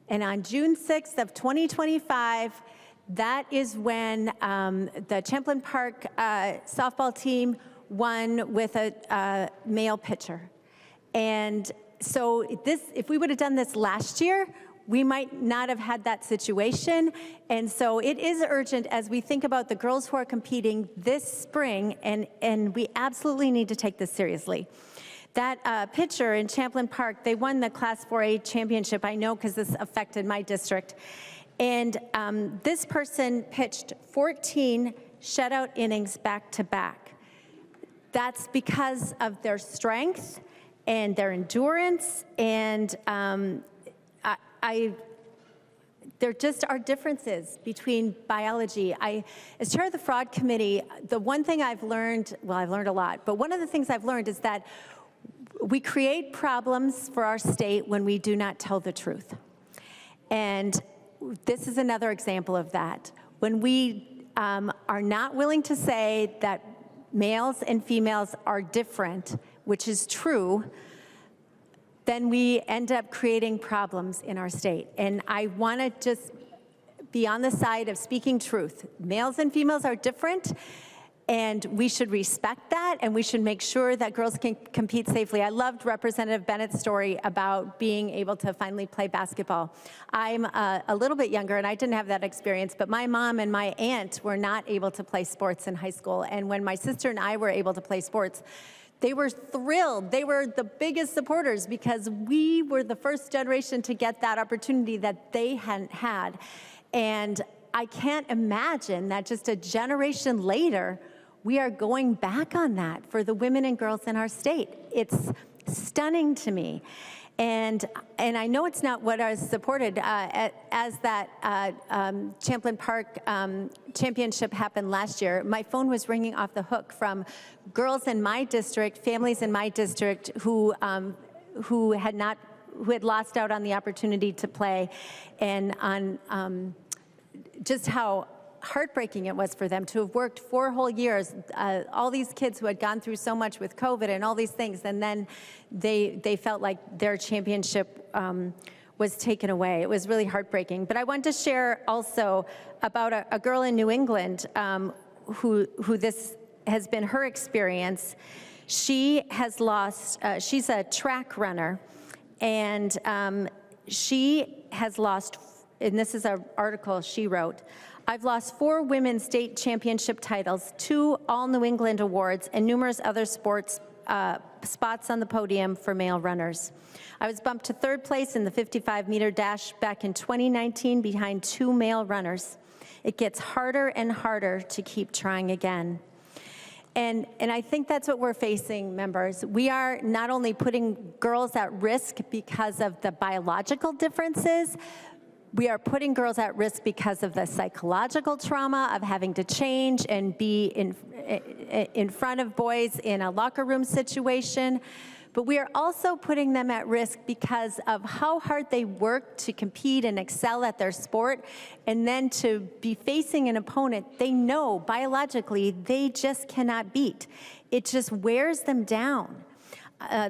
And on June 6th of 2025, that is when the Champlain Park softball team won with a male pitcher. And so if we would have done this last year, we might not have had that situation. And so it is urgent as we think about the girls who are competing this spring, and we absolutely need to take this seriously. That pitcher in Champlain Park, they won the Class 4A championship. I know because this affected my district. And this person pitched 14 shutout innings back to back. That's because of their strength and their endurance, and there just are differences between biology. As chair of the fraud committee, the one thing I've learned, well, I've learned a lot, but one of the things I've learned is that we create problems for our state when we do not tell the truth. And this is another example of that. When we are not willing to say that males and females are different, which is true, then we end up creating problems in our state. And I want to just be on the side of speaking truth. Males and females are different, and we should respect that, and we should make sure that girls can compete safely. I loved Representative Bennett's story about being able to finally play basketball. I'm a little bit younger, and I didn't have that experience, but my mom and my aunt were not able to play sports in high school. And when my sister and I were able to play sports, they were thrilled. They were the biggest supporters because we were the first generation to get that opportunity that they hadn't had. And I can't imagine that just a generation later, we are going back on that for the women and girls in our state. It's stunning to me. And I know it's not what I supported as that Champlain Park championship happened last year. My phone was ringing off the hook from girls in my district, families in my district who had lost out on the opportunity to play, and on just how heartbreaking it was for them to have worked 4 whole years, all these kids who had gone through so much with COVID and all these things, and then they felt like their championship was taken away. It was really heartbreaking. But I wanted to share also about a girl in New England who this has been her experience. She has lost, she's a track runner, and she has lost, and this is an article she wrote, "I've lost 4 women's state championship titles, 2 All-New England awards, and numerous other sports spots on the podium for male runners. I was bumped to 3rd place in the 55-meter dash back in 2019 behind 2 male runners. It gets harder and harder to keep trying again." And I think that's what we're facing, members. We are not only putting girls at risk because of the biological differences, we are putting girls at risk because of the psychological trauma of having to change and be in front of boys in a locker room situation. But we are also putting them at risk because of how hard they work to compete and excel at their sport, and then to be facing an opponent they know biologically they just cannot beat. It just wears them down.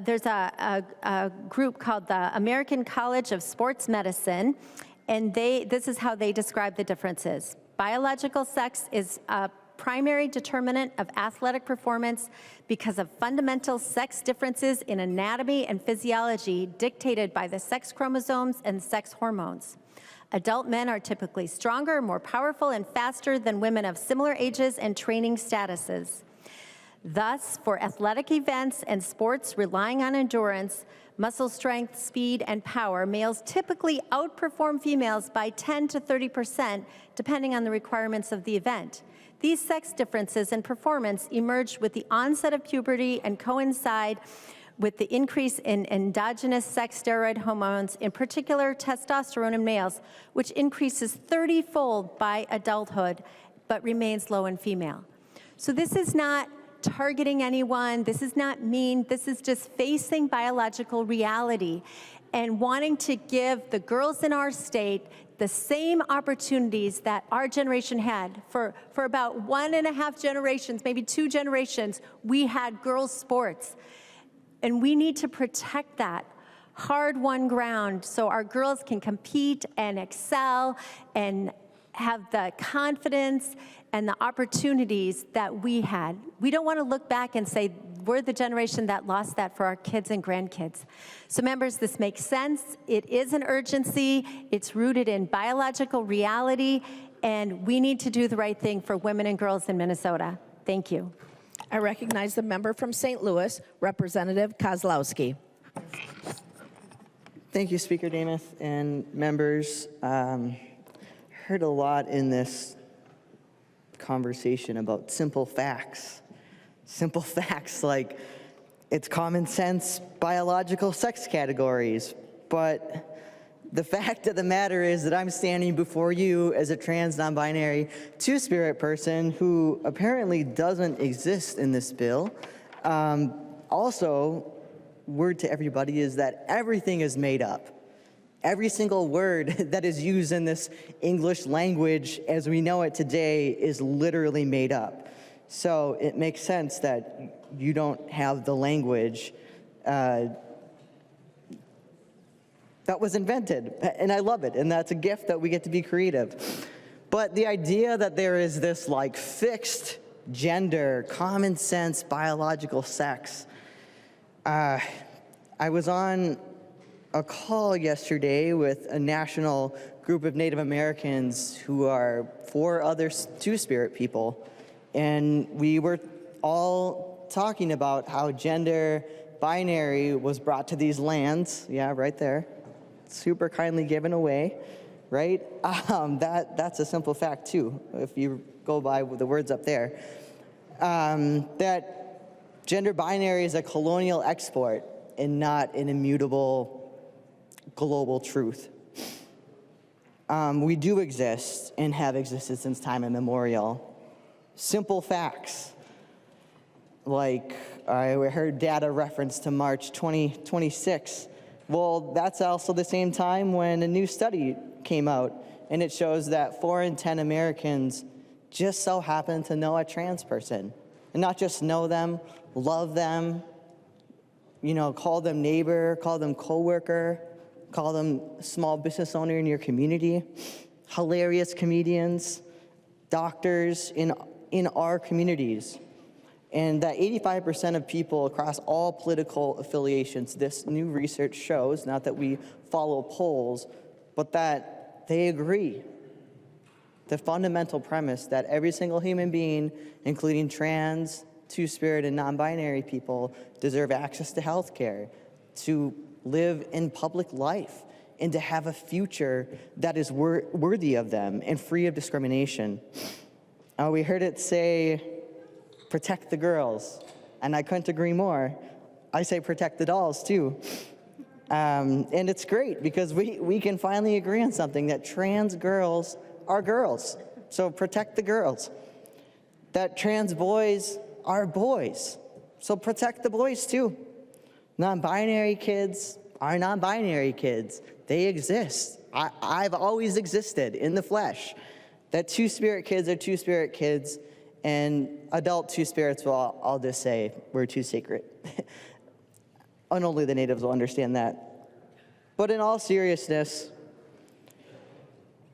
There's a group called the American College of Sports Medicine, and this is how they describe the differences. Biological sex is a primary determinant of athletic performance because of fundamental sex differences in anatomy and physiology dictated by the sex chromosomes and sex hormones. Adult men are typically stronger, more powerful, and faster than women of similar ages and training statuses. Thus, for athletic events and sports relying on endurance, muscle strength, speed, and power, males typically outperform females by 10 to 30%, depending on the requirements of the event. These sex differences in performance emerge with the onset of puberty and coincide with the increase in endogenous sex steroid hormones, in particular testosterone in males, which increases 30-fold by adulthood, but remains low in female. So this is not targeting anyone, this is not mean, this is just facing biological reality and wanting to give the girls in our state the same opportunities that our generation had. For about 1.5 generations, maybe 2 generations, we had girls' sports. And we need to protect that hard-won ground so our girls can compete and excel and have the confidence and the opportunities that we had. We don't want to look back and say, we're the generation that lost that for our kids and grandkids. So members, this makes sense. It is an urgency. It's rooted in biological reality, and we need to do the right thing for women and girls in Minnesota. Thank you. I recognize the member from St. Louis, Representative Kozlowski. Thank you, Speaker Demuth and members. Heard a lot in this conversation about simple facts. Simple facts like it's common sense biological sex categories. But the fact of the matter is that I'm standing before you as a trans, non-binary, two-spirit person who apparently doesn't exist in this bill. Also, word to everybody is that everything is made up. Every single word that is used in this English language as we know it today is literally made up. So it makes sense that you don't have the language that was invented, and I love it, and that's a gift that we get to be creative. But the idea that there is this like fixed gender, common sense, biological sex. I was on a call yesterday with a national group of Native Americans who are 4 other Two-Spirit people, and we were all talking about how gender binary was brought to these lands. Yeah, right there. Super kindly given away, right? That's a simple fact too, if you go by the words up there. That gender binary is a colonial export and not an immutable global truth. We do exist and have existed since time immemorial. Simple facts, like I heard data reference to March 2026. Well, that's also the same time when a new study came out, and it shows that 4 in 10 Americans just so happen to know a trans person. And not just know them, love them, you know, call them neighbor, call them coworker, call them small business owner in your community, hilarious comedians, doctors in our communities. And that 85% of people across all political affiliations, this new research shows, not that we follow polls, but that they agree. The fundamental premise that every single human being, including trans, Two-Spirit, and non-binary people, deserve access to health care, to live in public life, and to have a future that is worthy of them and free of discrimination. We heard it say, protect the girls, and I couldn't agree more. I say protect the dolls too. And it's great because we can finally agree on something, that trans girls are girls, so protect the girls. That trans boys are boys, so protect the boys too. Non-binary kids are non-binary kids. They exist. I've always existed in the flesh. That Two-Spirit kids are Two-Spirit kids, and adult Two-Spirits, well, I'll just say we're too sacred. And only the natives will understand that. But in all seriousness,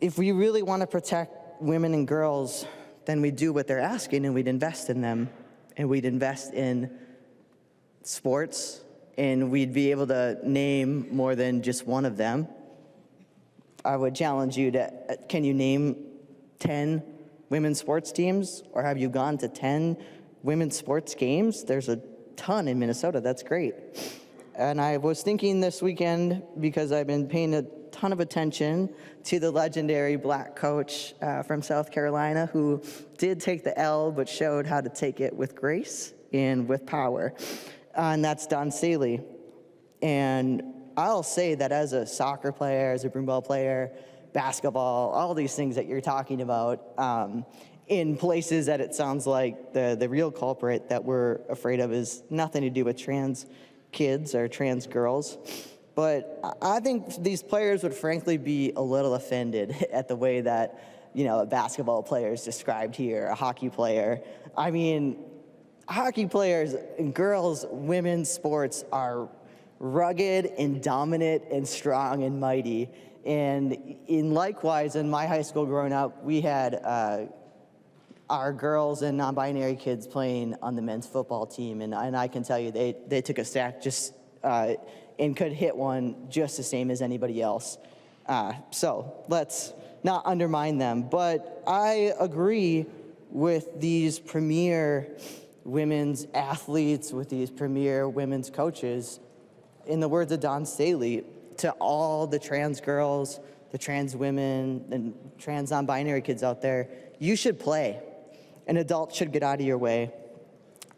if we really want to protect women and girls, then we'd do what they're asking, and we'd invest in them, and we'd invest in sports, and we'd be able to name more than just one of them. I would challenge you to, can you name 10 women's sports teams, or have you gone to 10 women's sports games? There's a ton in Minnesota, that's great. And I was thinking this weekend, because I've been paying a ton of attention to the legendary black coach from South Carolina who did take the L but showed how to take it with grace and with power. And that's Don Staley. And I'll say that as a soccer player, as a broomball player, basketball, all these things that you're talking about, in places that it sounds like the real culprit that we're afraid of is nothing to do with trans kids or trans girls. But I think these players would frankly be a little offended at the way that, you know, a basketball player is described here, a hockey player. I mean, hockey players, girls, women's sports are rugged and dominant and strong and mighty. And likewise, in my high school growing up, we had our girls and non-binary kids playing on the men's football team. And I can tell you, they took a sack just and could hit one just the same as anybody else. So let's not undermine them. But I agree with these premier women's athletes, with these premier women's coaches. In the words of Don Staley, to all the trans girls, the trans women, and trans non-binary kids out there, you should play. An adult should get out of your way.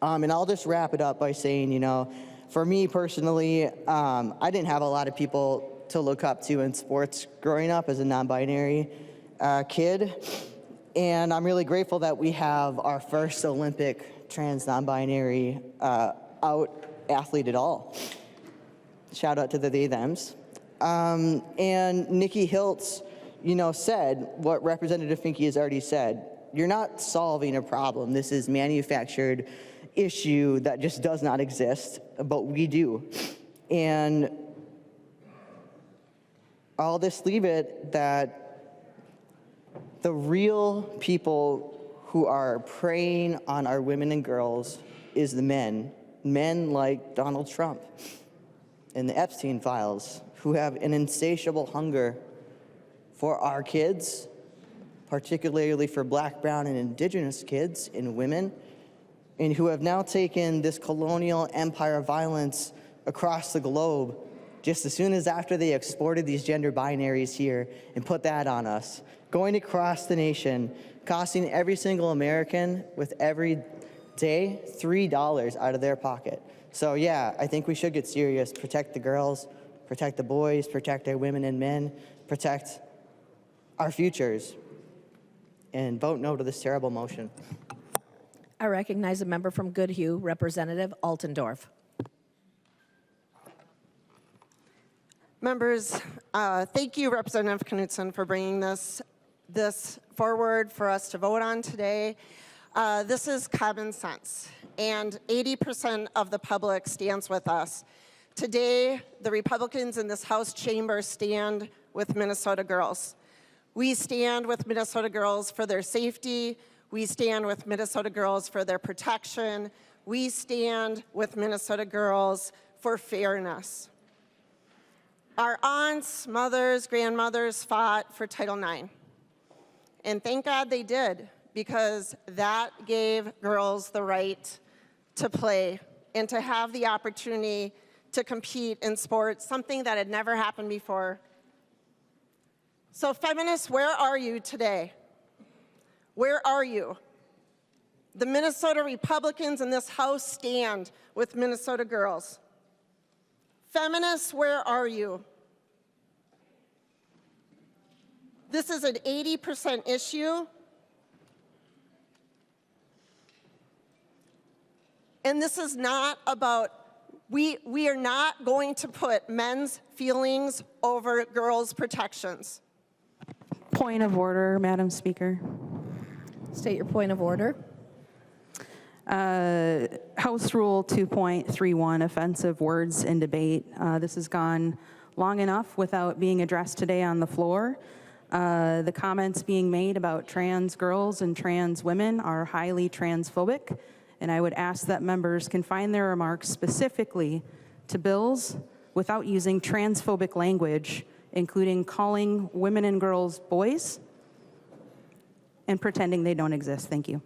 And I'll just wrap it up by saying, you know, for me personally, I didn't have a lot of people to look up to in sports growing up as a non-binary kid. And I'm really grateful that we have our first Olympic trans non-binary out athlete at all. Shout out to the they thems. And Nikki Hiltz, you know, said what Representative Finke has already said. You're not solving a problem. This is manufactured issue that just does not exist, but we do. And I'll just leave it that the real people who are preying on our women and girls is the men like Donald Trump and the Epstein files, who have an insatiable hunger for our kids, particularly for Black, brown, and indigenous kids and women, and who have now taken this colonial empire of violence across the globe just as soon as after they exported these gender binaries here and put that on us, going across the nation, costing every single American with every day $3 out of their pocket. So yeah, I think we should get serious, protect the girls, protect the boys, protect our women and men, protect our futures, and vote no to this terrible motion. I recognize a member from Goodhue, Representative Altendorf. Members, thank you, Representative Knutson, for bringing this forward for us to vote on today. This is common sense, and 80% of the public stands with us. Today, the Republicans in this House chamber stand with Minnesota girls. We stand with Minnesota girls for their safety. We stand with Minnesota girls for their protection. We stand with Minnesota girls for fairness. Our aunts, mothers, grandmothers fought for Title IX. And thank God they did, because that gave girls the right to play and to have the opportunity to compete in sports, something that had never happened before. So feminists, where are you today? Where are you? The Minnesota Republicans in this House stand with Minnesota girls. Feminists, where are you? This is an 80% issue. And this is not about, we are not going to put men's feelings over girls' protections. Point of order, Madam Speaker. State your point of order. House Rule 2.31, offensive words in debate. This has gone long enough without being addressed today on the floor. The comments being made about trans girls and trans women are highly transphobic, and I would ask that members confine their remarks specifically to bills without using transphobic language, including calling women and girls boys and pretending they don't exist. Thank you.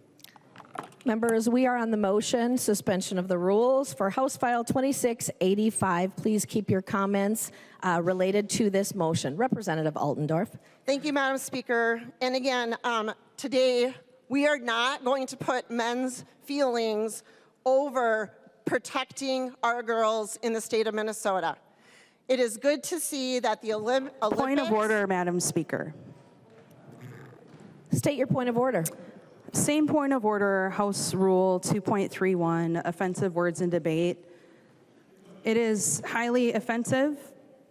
Members, we are on the motion, suspension of the rules for House File 2685. Please keep your comments related to this motion. Representative Altendorf. Thank you, Madam Speaker. And again, today we are not going to put men's feelings over protecting our girls in the state of Minnesota. It is good to see that the Olympics... Point of order, Madam Speaker. State your point of order. Same point of order, House Rule 2.31, offensive words in debate. It is highly offensive.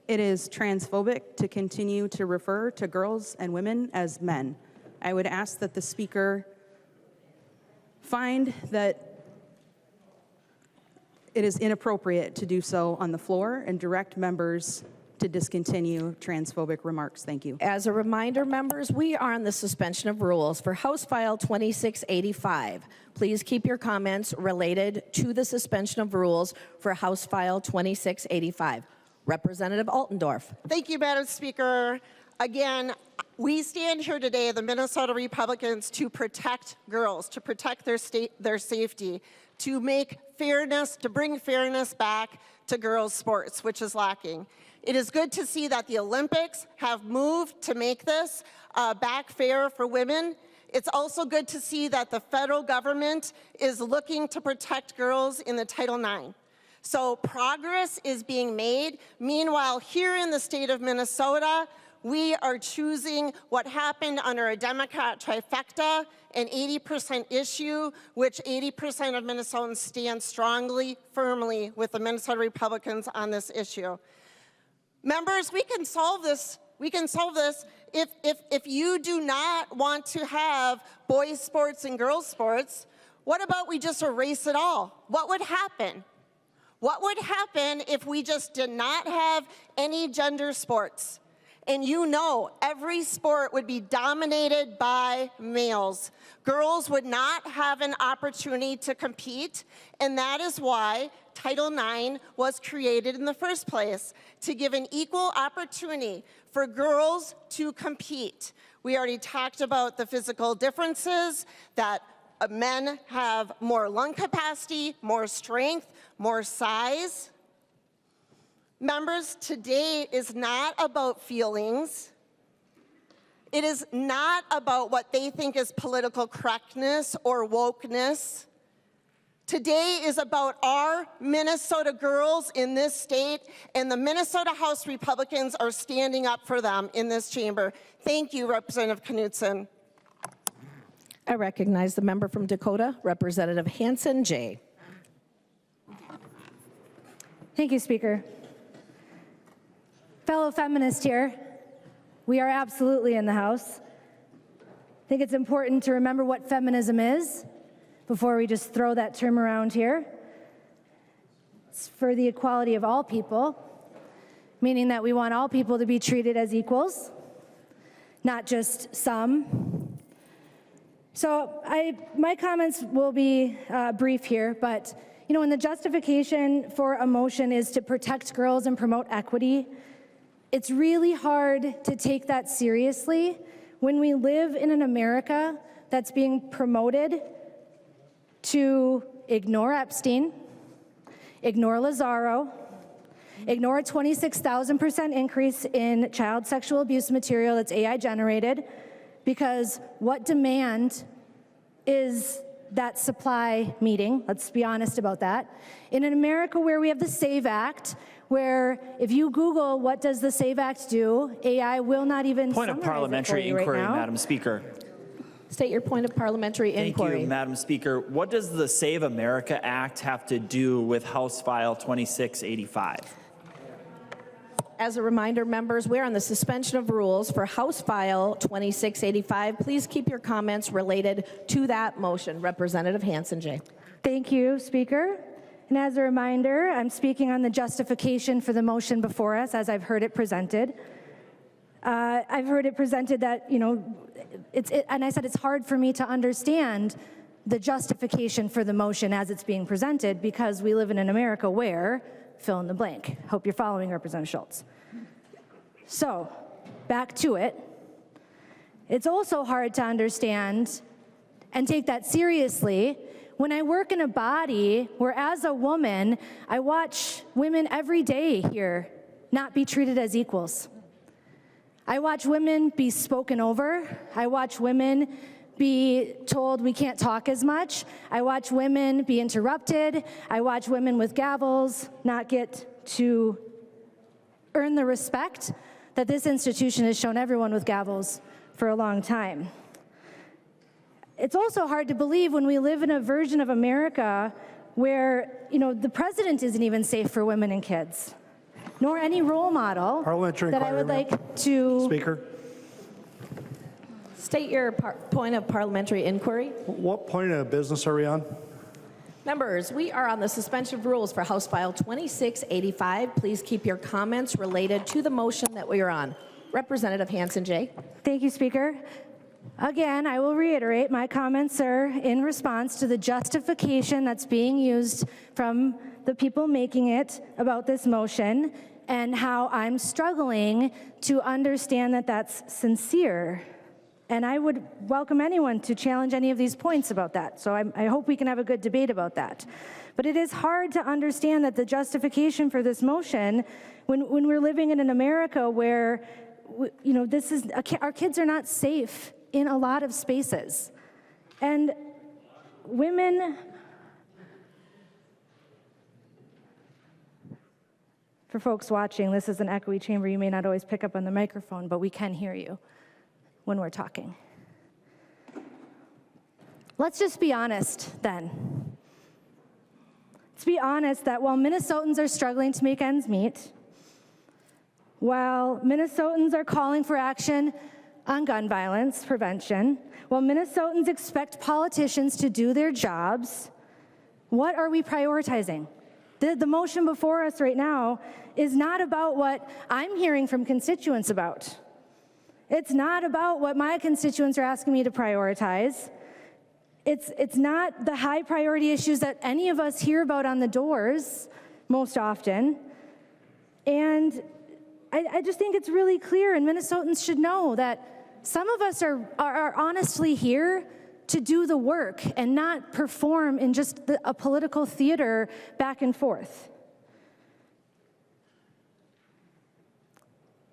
It is transphobic to continue to refer to girls and women as men. I would ask that the Speaker find that it is inappropriate to do so on the floor and direct members to discontinue transphobic remarks. Thank you. As a reminder, members, we are on the suspension of rules for House File 2685. Please keep your comments related to the suspension of rules for House File 2685. Representative Altendorf. Thank you, Madam Speaker. Again, we stand here today, the Minnesota Republicans, to protect girls, to protect their safety, to make fairness, to bring fairness back to girls' sports, which is lacking. It is good to see that the Olympics have moved to make this back fair for women. It's also good to see that the federal government is looking to protect girls in the Title IX. So progress is being made. Meanwhile, here in the state of Minnesota, we are choosing what happened under a Democrat trifecta, an 80% issue, which 80% of Minnesotans stand strongly, firmly with the Minnesota Republicans on this issue. Members, we can solve this. We can solve this if you do not want to have boys' sports and girls' sports. What about we just erase it all? What would happen? What would happen if we just did not have any gender sports? And you know every sport would be dominated by males. Girls would not have an opportunity to compete, and that is why Title IX was created in the first place, to give an equal opportunity for girls to compete. We already talked about the physical differences, that men have more lung capacity, more strength, more size. Members, today is not about feelings. It is not about what they think is political correctness or wokeness. Today is about our Minnesota girls in this state, and the Minnesota House Republicans are standing up for them in this chamber. Thank you, Representative Knudsen. I recognize the member from Dakota, Representative Hanson J. Thank you, Speaker. Fellow feminists here, we are absolutely in the House. I think it's important to remember what feminism is before we just throw that term around here. It's for the equality of all people, meaning that we want all people to be treated as equals, not just some. So my comments will be brief here, but when the justification for a motion is to protect girls and promote equity, it's really hard to take that seriously when we live in an America that's being promoted to ignore Epstein, ignore Lazaro, ignore a 26,000% increase in child sexual abuse material that's AI generated, because what demand is that supply meeting? Let's be honest about that. In an America where we have the SAVE Act, where if you Google what does the SAVE Act do, AI will not even Point of parliamentary inquiry, Madam Speaker. State your point of parliamentary inquiry. Thank you, Madam Speaker. What does the Save America Act have to do with House File 2685? As a reminder, members, we're on the suspension of rules for House File 2685. Please keep your comments related to that motion. Representative Hanson J. Thank you, Speaker. And as a reminder, I'm speaking on the justification for the motion before us as I've heard it presented. I've heard it presented that, and I said it's hard for me to understand the justification for the motion as it's being presented because we live in an America where, fill in the blank. Hope you're following, Representative Schultz. So, back to it. It's also hard to understand and take that seriously when I work in a body where, as a woman, I watch women every day here not be treated as equals. I watch women be spoken over. I watch women be told we can't talk as much. I watch women be interrupted. I watch women with gavels not get to earn the respect that this institution has shown everyone with gavels for a long time. It's also hard to believe when we live in a version of America where, the president isn't even safe for women and kids, nor any role model that I would like to... Speaker. State your point of parliamentary inquiry. What point of business are we on? Members, we are on the suspension of rules for House File 2685. Please keep your comments related to the motion that we are on. Representative Hanson J. Thank you, Speaker. Again, I will reiterate my comments are in response to the justification that's being used from the people making it about this motion and how I'm struggling to understand that that's sincere. And I would welcome anyone to challenge any of these points about that. So I hope we can have a good debate about that. But it is hard to understand that the justification for this motion, when we're living in an America where, our kids are not safe in a lot of spaces. And women, for folks watching, this is an echoey chamber. You may not always pick up on the microphone, but we can hear you when we're talking. Let's just be honest then. Let's be honest that while Minnesotans are struggling to make ends meet, while Minnesotans are calling for action on gun violence prevention, while Minnesotans expect politicians to do their jobs, what are we prioritizing? The motion before us right now is not about what I'm hearing from constituents about. It's not about what my constituents are asking me to prioritize. It's not the high priority issues that any of us hear about on the doors most often. And I just think it's really clear, and Minnesotans should know that some of us are honestly here to do the work and not perform in just a political theater back and forth.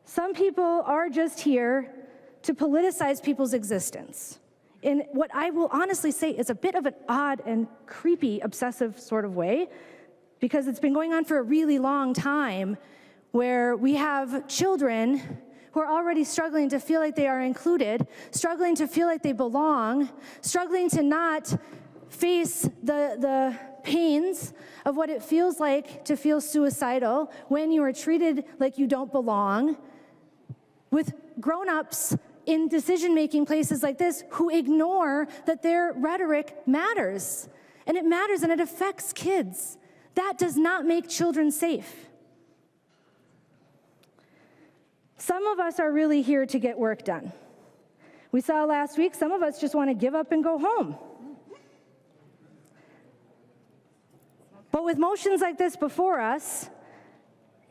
Some people are just here to politicize people's existence in what I will honestly say is a bit of an odd and creepy, obsessive sort of way, because it's been going on for a really long time, where we have children who are already struggling to feel like they are included, struggling to feel like they belong, struggling to not face the pains of what it feels like to feel suicidal when you are treated like you don't belong, with grown-ups in decision-making places like this who ignore that their rhetoric matters. And it matters and it affects kids. That does not make children safe. Some of us are really here to get work done. We saw last week, some of us just want to give up and go home. But with motions like this before us,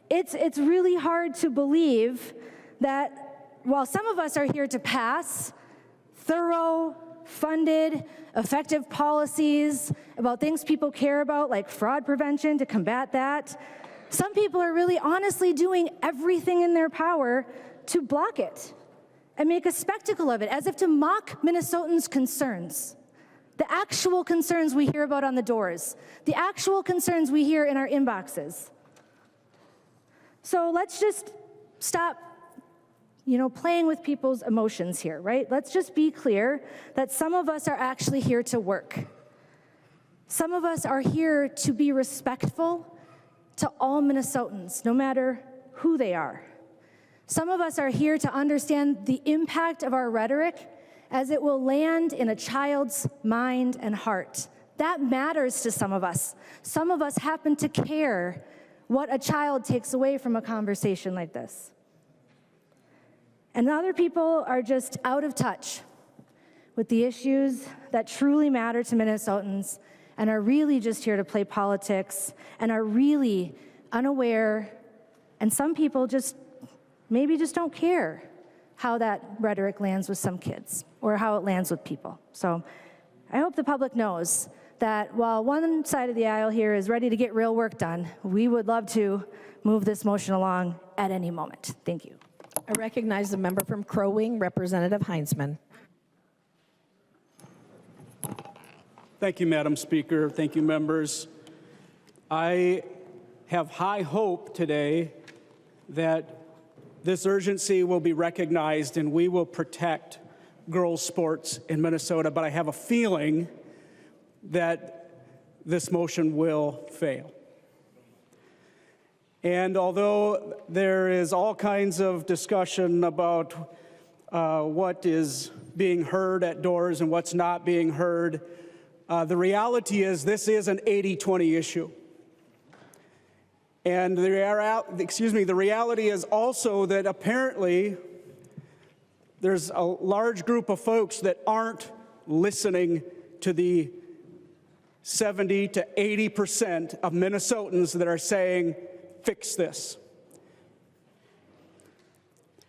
it's really hard to believe that while some of us are here to pass thorough, funded, effective policies about things people care about, like fraud prevention, to combat that, some people are really honestly doing everything in their power to block it and make a spectacle of it, as if to mock Minnesotans' concerns. The actual concerns we hear about on the doors, the actual concerns we hear in our inboxes. So let's just stop playing with people's emotions here, right? Let's just be clear that some of us are actually here to work. Some of us are here to be respectful to all Minnesotans, no matter who they are. Some of us are here to understand the impact of our rhetoric as it will land in a child's mind and heart. That matters to some of us. Some of us happen to care what a child takes away from a conversation like this. And other people are just out of touch with the issues that truly matter to Minnesotans and are really just here to play politics and are really unaware, and some people maybe just don't care how that rhetoric lands with some kids or how it lands with people. So I hope the public knows that while one side of the aisle here is ready to get real work done, we would love to move this motion along at any moment. Thank you. I recognize the member from Crow Wing, Representative Heinzman. Thank you, Madam Speaker. Thank you, members. I have high hope today that this urgency will be recognized and we will protect girls' sports in Minnesota, but I have a feeling that this motion will fail. And although there is all kinds of discussion about what is being heard at doors and what's not being heard, the reality is this is an 80-20 issue. And the reality is also that apparently there's a large group of folks that aren't listening to the 70 to 80% of Minnesotans that are saying, fix this.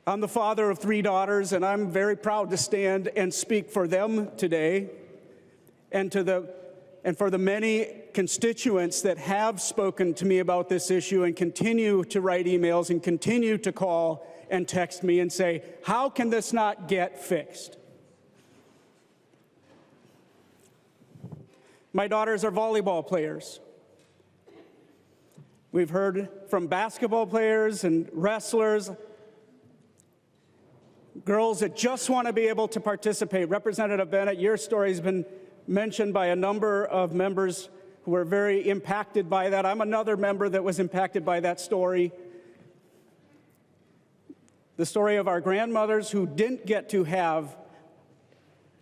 I'm the father of 3 daughters, and I'm very proud to stand and speak for them today, and for the many constituents that have spoken to me about this issue and continue to write emails and continue to call and text me and say, how can this not get fixed? My daughters are volleyball players. We've heard from basketball players and wrestlers, girls that just want to be able to participate. Representative Bennett, your story has been mentioned by a number of members who were very impacted by that. I'm another member that was impacted by that story. The story of our grandmothers who didn't get to have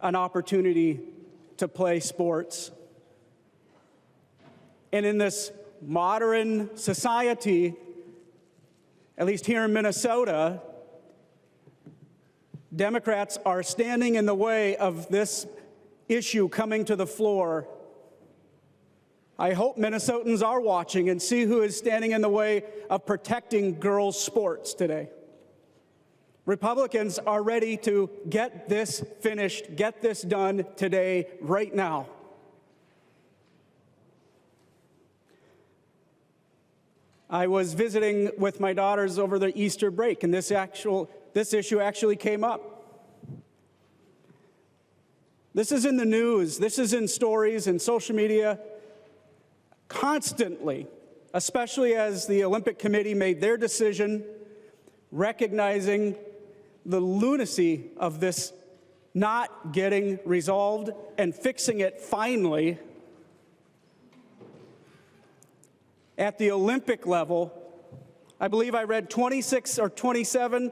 an opportunity to play sports. And in this modern society, at least here in Minnesota, Democrats are standing in the way of this issue coming to the floor. I hope Minnesotans are watching and see who is standing in the way of protecting girls' sports today. Republicans are ready to get this finished, get this done today, right now. I was visiting with my daughters over the Easter break, and this issue actually came up. This is in the news, this is in stories and social media constantly, especially as the Olympic Committee made their decision recognizing the lunacy of this not getting resolved and fixing it finally. At the Olympic level, I believe I read 26 or 27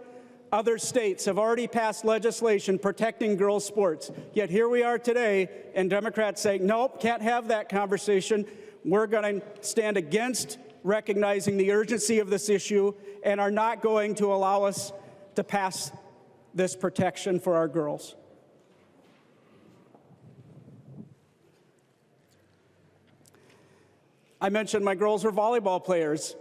other states have already passed legislation protecting girls' sports. Yet here we are today, and Democrats say, nope, can't have that conversation. We're going to stand against recognizing the urgency of this issue and are not going to allow us to pass this protection for our girls. I mentioned my girls were volleyball players.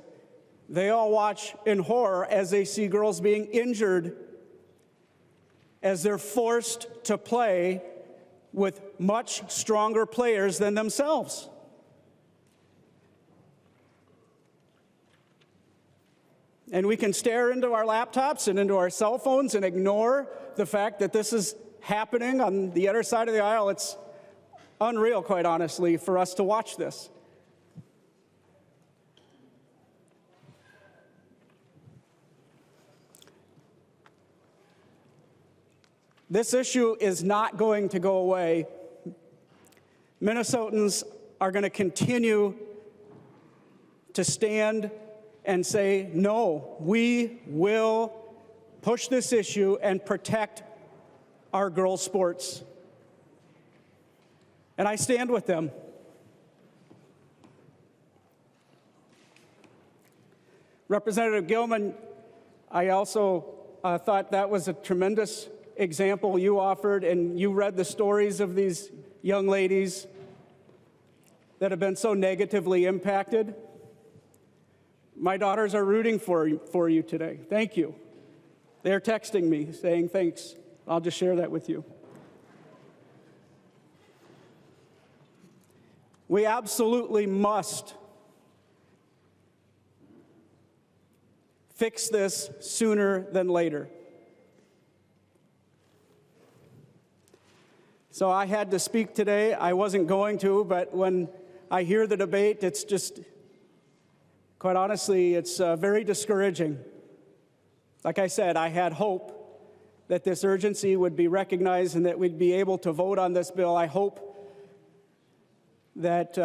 They all watch in horror as they see girls being injured as they're forced to play with much stronger players than themselves. And we can stare into our laptops and into our cell phones and ignore the fact that this is happening on the other side of the aisle. It's unreal, quite honestly, for us to watch this. This issue is not going to go away. Minnesotans are going to continue to stand and say, no, we will push this issue and protect our girls' sports. And I stand with them. Representative Gilman, I also thought that was a tremendous example you offered, and you read the stories of these young ladies that have been so negatively impacted. My daughters are rooting for you today. Thank you. They're texting me saying thanks. I'll just share that with you. We absolutely must fix this sooner than later. So I had to speak today. I wasn't going to, but when I hear the debate, it's just, quite honestly, it's very discouraging. Like I said, I had hope that this urgency would be recognized and that we'd be able to vote on this bill. I hope that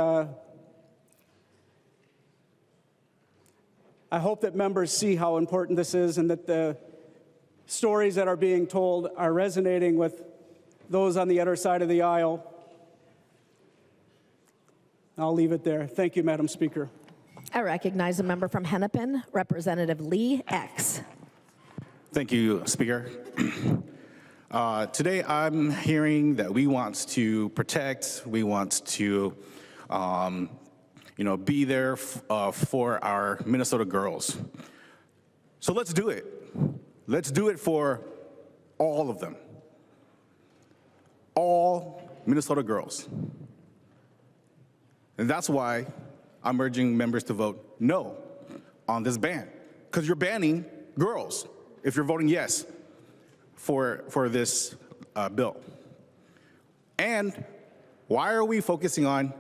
members see how important this is and that the stories that are being told are resonating with those on the other side of the aisle. I'll leave it there. Thank you, Madam Speaker. I recognize a member from Hennepin, Representative Lee X. Thank you, Speaker. Today I'm hearing that we want to protect, we want to be there for our Minnesota girls. So let's do it. Let's do it for all of them. All Minnesota girls. And that's why I'm urging members to vote no on this ban, because you're banning girls if you're voting yes for this bill. And why are we focusing on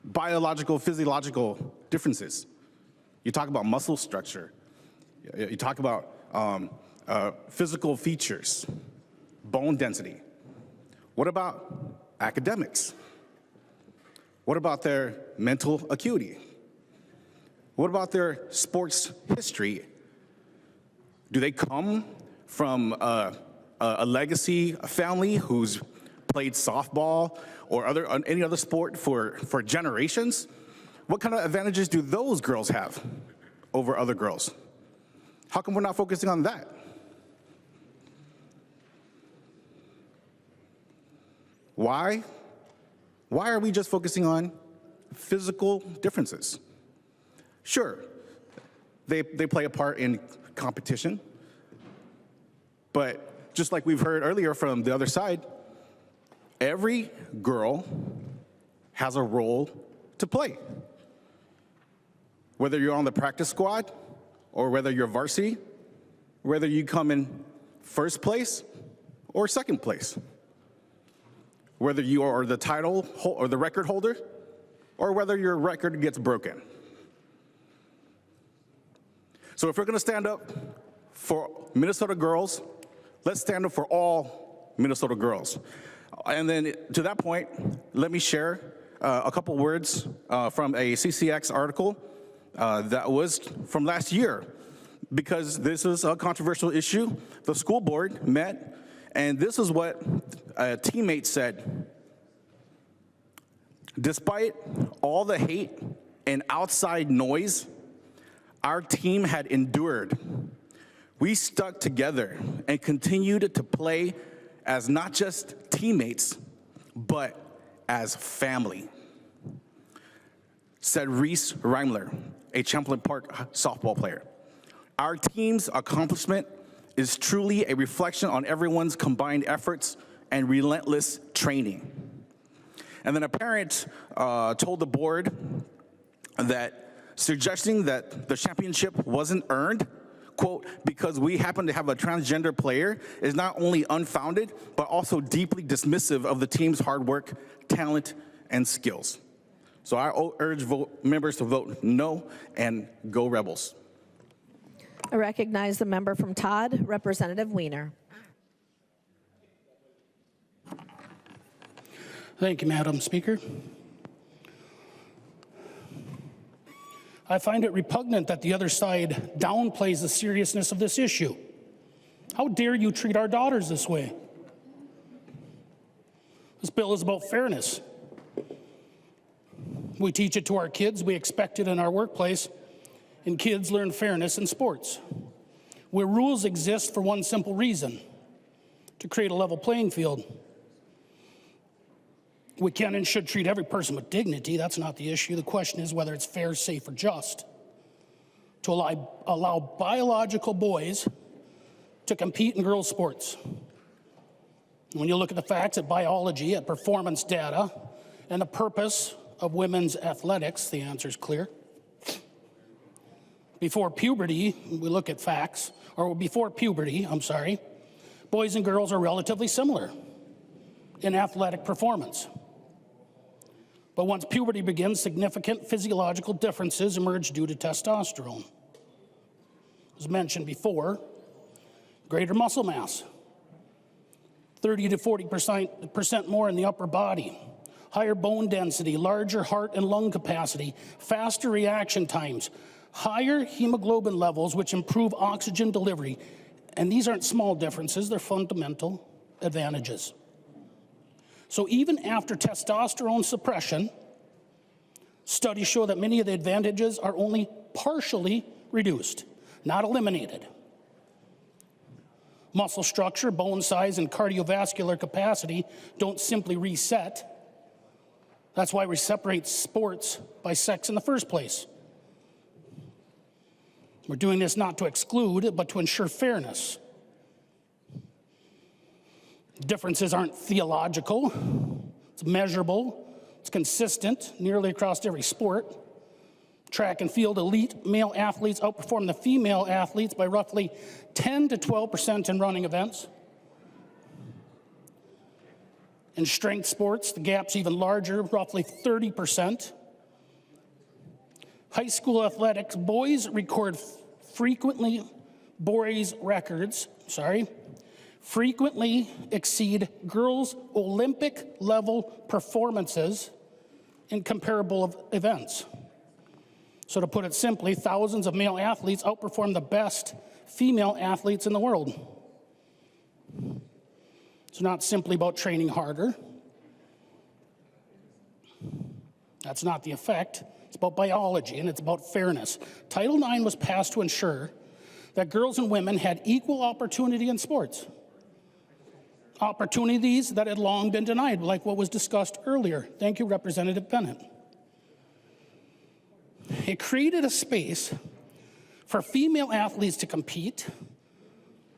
biological, physiological differences? You talk about muscle structure. You talk about physical features, bone density. What about academics? What about their mental acuity? What about their sports history? Do they come from a legacy, a family who's played softball or any other sport for generations? What kind of advantages do those girls have over other girls? How come we're not focusing on that? Why? Why are we just focusing on physical differences? Sure, they play a part in competition, but just like we've heard earlier from the other side, every girl has a role to play. Whether you're on the practice squad, or whether you're varsity, whether you come in first place or second place, whether you are the title or the record holder, or whether your record gets broken. So if we're gonna stand up for Minnesota girls, let's stand up for all Minnesota girls. And then to that point, let me share a couple words from a CCX article that was from last year, because this is a controversial issue. The school board met, and this is what a teammate said. Despite all the hate and outside noise our team had endured, we stuck together and continued to play as not just teammates, but as family, said Reese Reimler, a Champlain Park softball player. Our team's accomplishment is truly a reflection on everyone's combined efforts and relentless training. And then a parent told the board that suggesting that the championship wasn't earned, quote, because we happen to have a transgender player, is not only unfounded, but also deeply dismissive of the team's hard work, talent, and skills. So I urge members to vote no and go Rebels. I recognize the member from Todd, Representative Wiener. Thank you, Madam Speaker. I find it repugnant that the other side downplays the seriousness of this issue. How dare you treat our daughters this way? This bill is about fairness. We teach it to our kids, we expect it in our workplace, and kids learn fairness in sports, where rules exist for one simple reason: to create a level playing field. We can and should treat every person with dignity. That's not the issue. The question is whether it's fair, safe, or just to allow biological boys to compete in girls' sports. When you look at the facts, at biology, at performance data, and the purpose of women's athletics, the answer is clear. Before puberty, we look at facts, or before puberty, boys and girls are relatively similar in athletic performance. But once puberty begins, significant physiological differences emerge due to testosterone. As mentioned before, greater muscle mass, 30 to 40% more in the upper body, higher bone density, larger heart and lung capacity, faster reaction times, higher hemoglobin levels, which improve oxygen delivery. And these aren't small differences, they're fundamental advantages. So even after testosterone suppression, studies show that many of the advantages are only partially reduced, not eliminated. Muscle structure, bone size, and cardiovascular capacity don't simply reset. That's why we separate sports by sex in the first place. We're doing this not to exclude, but to ensure fairness. Differences aren't theological, it's measurable, it's consistent nearly across every sport. Track and field elite male athletes outperform the female athletes by roughly 10 to 12% in running events. In strength sports, the gap's even larger, roughly 30%. High school athletics, boys record frequently exceed girls' Olympic level performances in comparable events. So to put it simply, thousands of male athletes outperform the best female athletes in the world. It's not simply about training harder. That's not the effect. It's about biology, and it's about fairness. Title IX was passed to ensure that girls and women had equal opportunity in sports. Opportunities that had long been denied, like what was discussed earlier. Thank you, Representative Bennett. It created a space for female athletes to compete,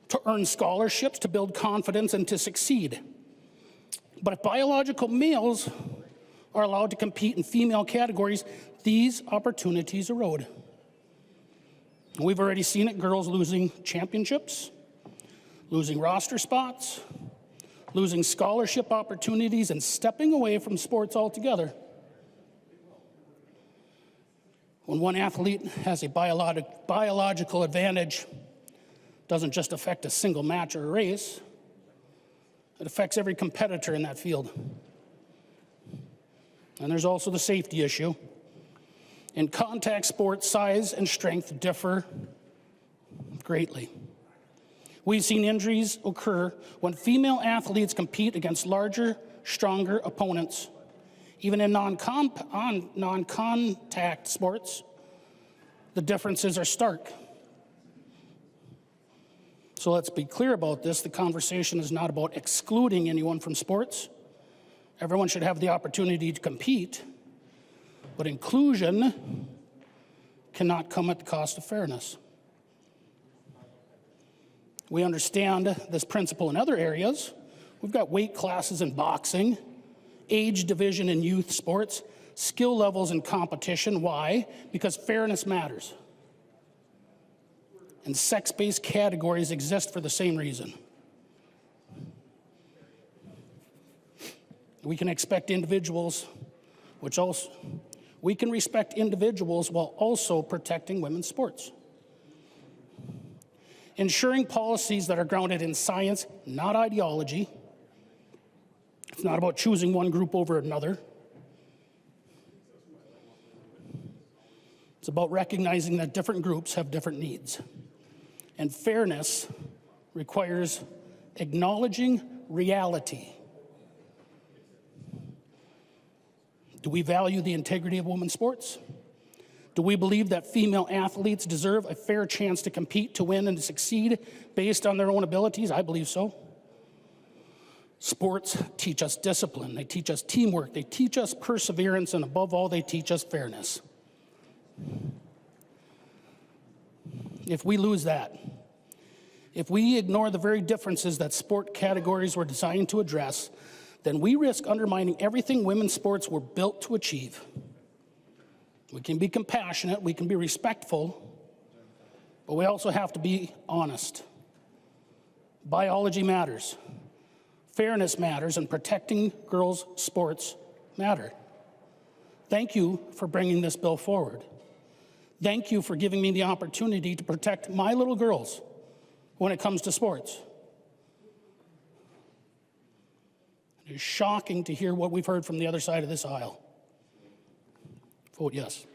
to earn scholarships, to build confidence, and to succeed. But if biological males are allowed to compete in female categories, these opportunities erode. We've already seen it, girls losing championships, losing roster spots, losing scholarship opportunities, and stepping away from sports altogether. When one athlete has a biological advantage, it doesn't just affect a single match or a race, it affects every competitor in that field. And there's also the safety issue. In contact sports, size and strength differ greatly. We've seen injuries occur when female athletes compete against larger, stronger opponents. Even in non-contact sports, the differences are stark. So let's be clear about this. The conversation is not about excluding anyone from sports. Everyone should have the opportunity to compete, but inclusion cannot come at the cost of fairness. We understand this principle in other areas. We've got weight classes in boxing, age division in youth sports, skill levels in competition. Why? Because fairness matters. And sex-based categories exist for the same reason. We can respect individuals while also protecting women's sports. Ensuring policies that are grounded in science, not ideology. It's not about choosing one group over another. It's about recognizing that different groups have different needs. And fairness requires acknowledging reality. Do we value the integrity of women's sports? Do we believe that female athletes deserve a fair chance to compete, to win, and to succeed based on their own abilities? I believe so. Sports teach us discipline, they teach us teamwork, they teach us perseverance, and above all, they teach us fairness. If we lose that, if we ignore the very differences that sport categories were designed to address, then we risk undermining everything women's sports were built to achieve. We can be compassionate, we can be respectful, but we also have to be honest. Biology matters, fairness matters, and protecting girls' sports matter. Thank you for bringing this bill forward. Thank you for giving me the opportunity to protect my little girls when it comes to sports. It is shocking to hear what we've heard from the other side of this aisle. Vote yes.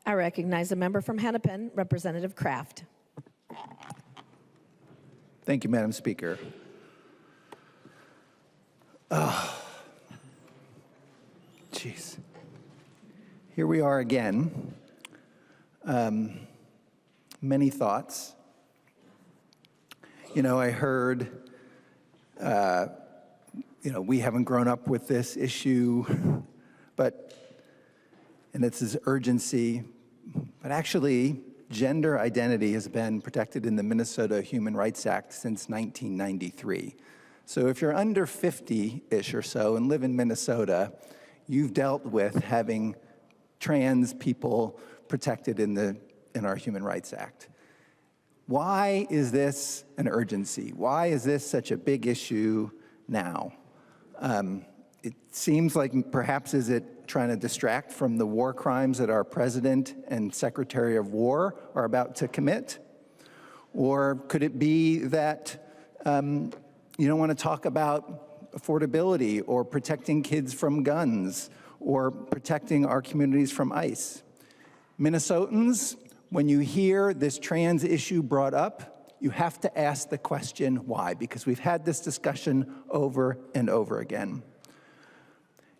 I recognize a member from Hennepin, Representative Kraft. Thank you, Madam Speaker. Jeez. Here we are again. Many thoughts. You know, I heard, we haven't grown up with this issue, and it's this urgency, but actually, gender identity has been protected in the Minnesota Human Rights Act since 1993. So if you're under 50-ish or so and live in Minnesota, you've dealt with having trans people protected in our Human Rights Act. Why is this an urgency? Why is this such a big issue now? It seems like perhaps is it trying to distract from the war crimes that our President and Secretary of War are about to commit? Or could it be that you don't want to talk about affordability or protecting kids from guns or protecting our communities from ICE? Minnesotans, when you hear this trans issue brought up, you have to ask the question why, because we've had this discussion over and over again.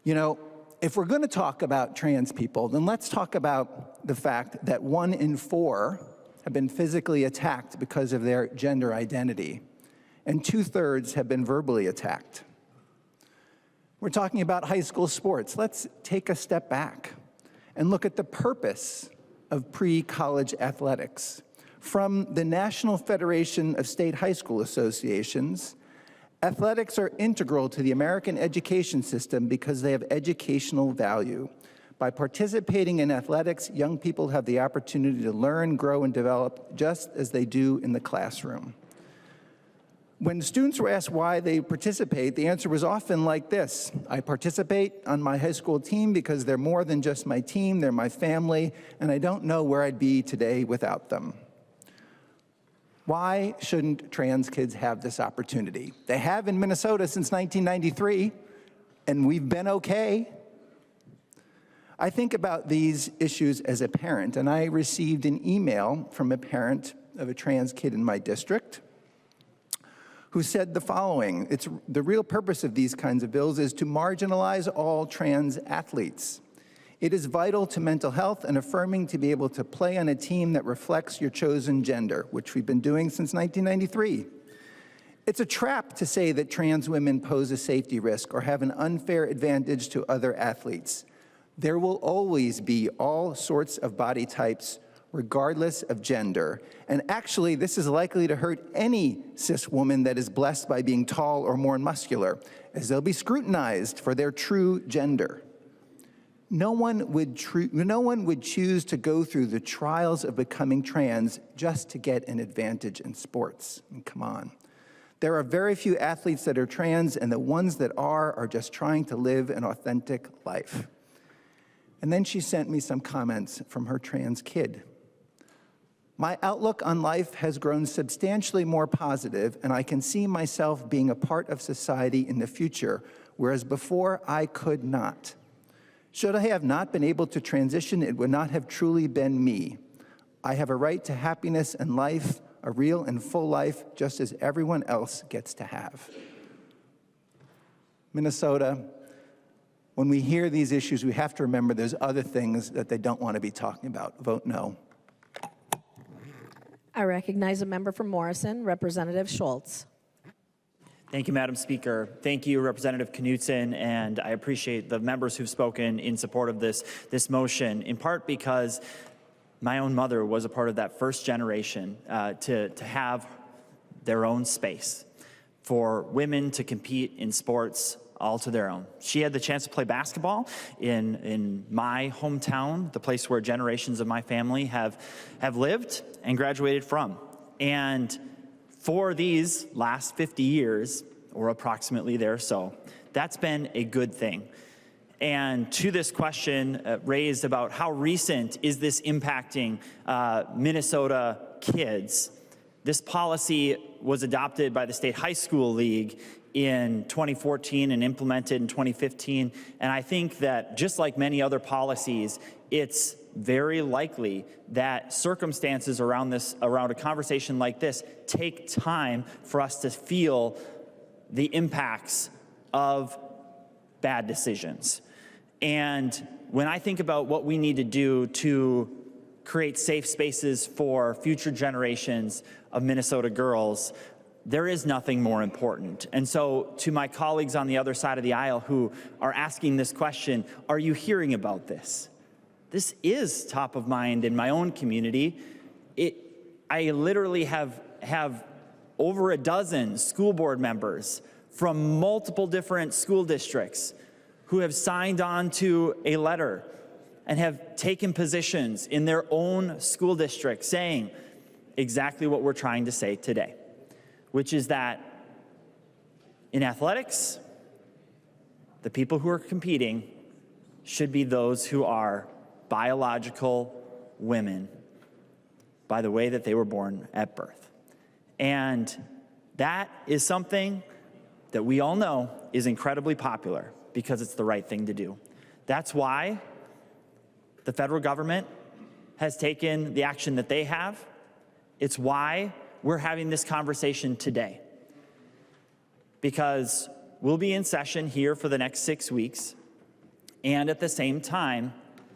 You know, if we're going to talk about trans people, then let's talk about the fact that 1 in 4 have been physically attacked because of their gender identity, and 2/3 have been verbally attacked. We're talking about high school sports. Let's take a step back and look at the purpose of pre-college athletics. From the National Federation of State High School Associations, athletics are integral to the American education system because they have educational value. By participating in athletics, young people have the opportunity to learn, grow, and develop just as they do in the classroom. When students were asked why they participate, the answer was often like this: I participate on my high school team because they're more than just my team, they're my family, and I don't know where I'd be today without them. Why shouldn't trans kids have this opportunity? They have in Minnesota since 1993, and we've been okay. I think about these issues as a parent, and I received an email from a parent of a trans kid in my district who said the following: the real purpose of these kinds of bills is to marginalize all trans athletes. It is vital to mental health and affirming to be able to play on a team that reflects your chosen gender, which we've been doing since 1993. It's a trap to say that trans women pose a safety risk or have an unfair advantage to other athletes. There will always be all sorts of body types, regardless of gender. And actually, this is likely to hurt any cis woman that is blessed by being tall or more muscular, as they'll be scrutinized for their true gender. No one would choose to go through the trials of becoming trans just to get an advantage in sports. I mean, come on. There are very few athletes that are trans, and the ones that are just trying to live an authentic life. And then she sent me some comments from her trans kid. My outlook on life has grown substantially more positive, and I can see myself being a part of society in the future, whereas before I could not. Should I have not been able to transition, it would not have truly been me. I have a right to happiness and life, a real and full life, just as everyone else gets to have. Minnesota, when we hear these issues, we have to remember there's other things that they don't want to be talking about. Vote no. I recognize a member from Morrison, Representative Schultz. Thank you, Madam Speaker. Thank you, Representative Knutson, and I appreciate the members who've spoken in support of this motion, in part because my own mother was a part of that first generation to have their own space, for women to compete in sports all to their own. She had the chance to play basketball in my hometown, the place where generations of my family have lived and graduated from. And for these last 50 years, or approximately there, so that's been a good thing. And to this question raised about how recent is this impacting Minnesota kids, this policy was adopted by the State High School League in 2014 and implemented in 2015. And I think that just like many other policies, it's very likely that circumstances around a conversation like this take time for us to feel the impacts of bad decisions. And when I think about what we need to do to create safe spaces for future generations of Minnesota girls, there is nothing more important. And so to my colleagues on the other side of the aisle who are asking this question, are you hearing about this? This is top of mind in my own community. I literally have over a dozen school board members from multiple different school districts who have signed on to a letter and have taken positions in their own school district saying exactly what we're trying to say today, which is that in athletics, the people who are competing should be those who are biological women by the way that they were born at birth. And that is something that we all know is incredibly popular because it's the right thing to do. That's why the federal government has taken the action that they have. It's why we're having this conversation today. Because we'll be in session here for the next 6 weeks, And at the same time,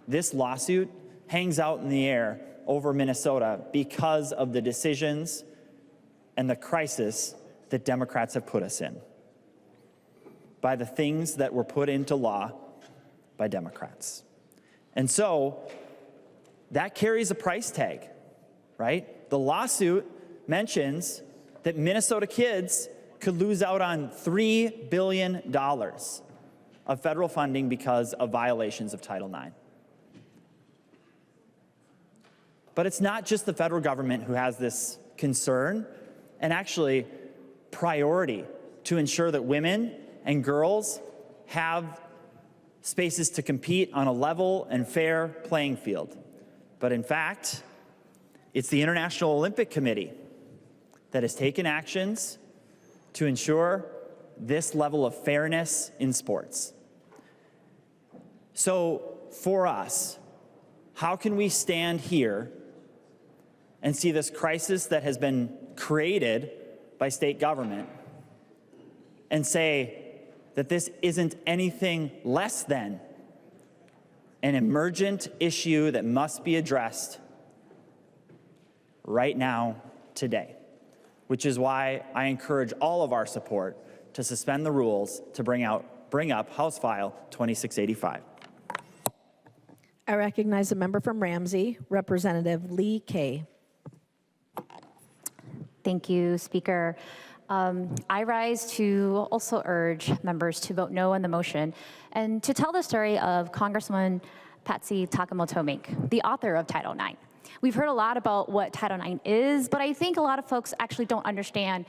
this lawsuit hangs out in the air over Minnesota because of the decisions and the crisis that Democrats have put us in, by the things that were put into law by Democrats. And so that carries a price tag, right? The lawsuit mentions that Minnesota kids could lose out on $3 billion of federal funding because of violations of Title IX. But it's not just the federal government who has this concern and actually priority to ensure that women and girls have spaces to compete on a level and fair playing field. But in fact, it's the International Olympic Committee that has taken actions to ensure this level of fairness in sports. So for us, how can we stand here and see this crisis that has been created by state government and say that this isn't anything less than an emergent issue that must be addressed right now, today, which is why I encourage all of our support to suspend the rules to bring up House File 2685. I recognize a member from Ramsey, Representative Lee Kay. Thank you, Speaker. I rise to also urge members to vote no on the motion and to tell the story of Congresswoman Patsy Takemoto-Mink, the author of Title IX. We've heard a lot about what Title IX is, but I think a lot of folks actually don't understand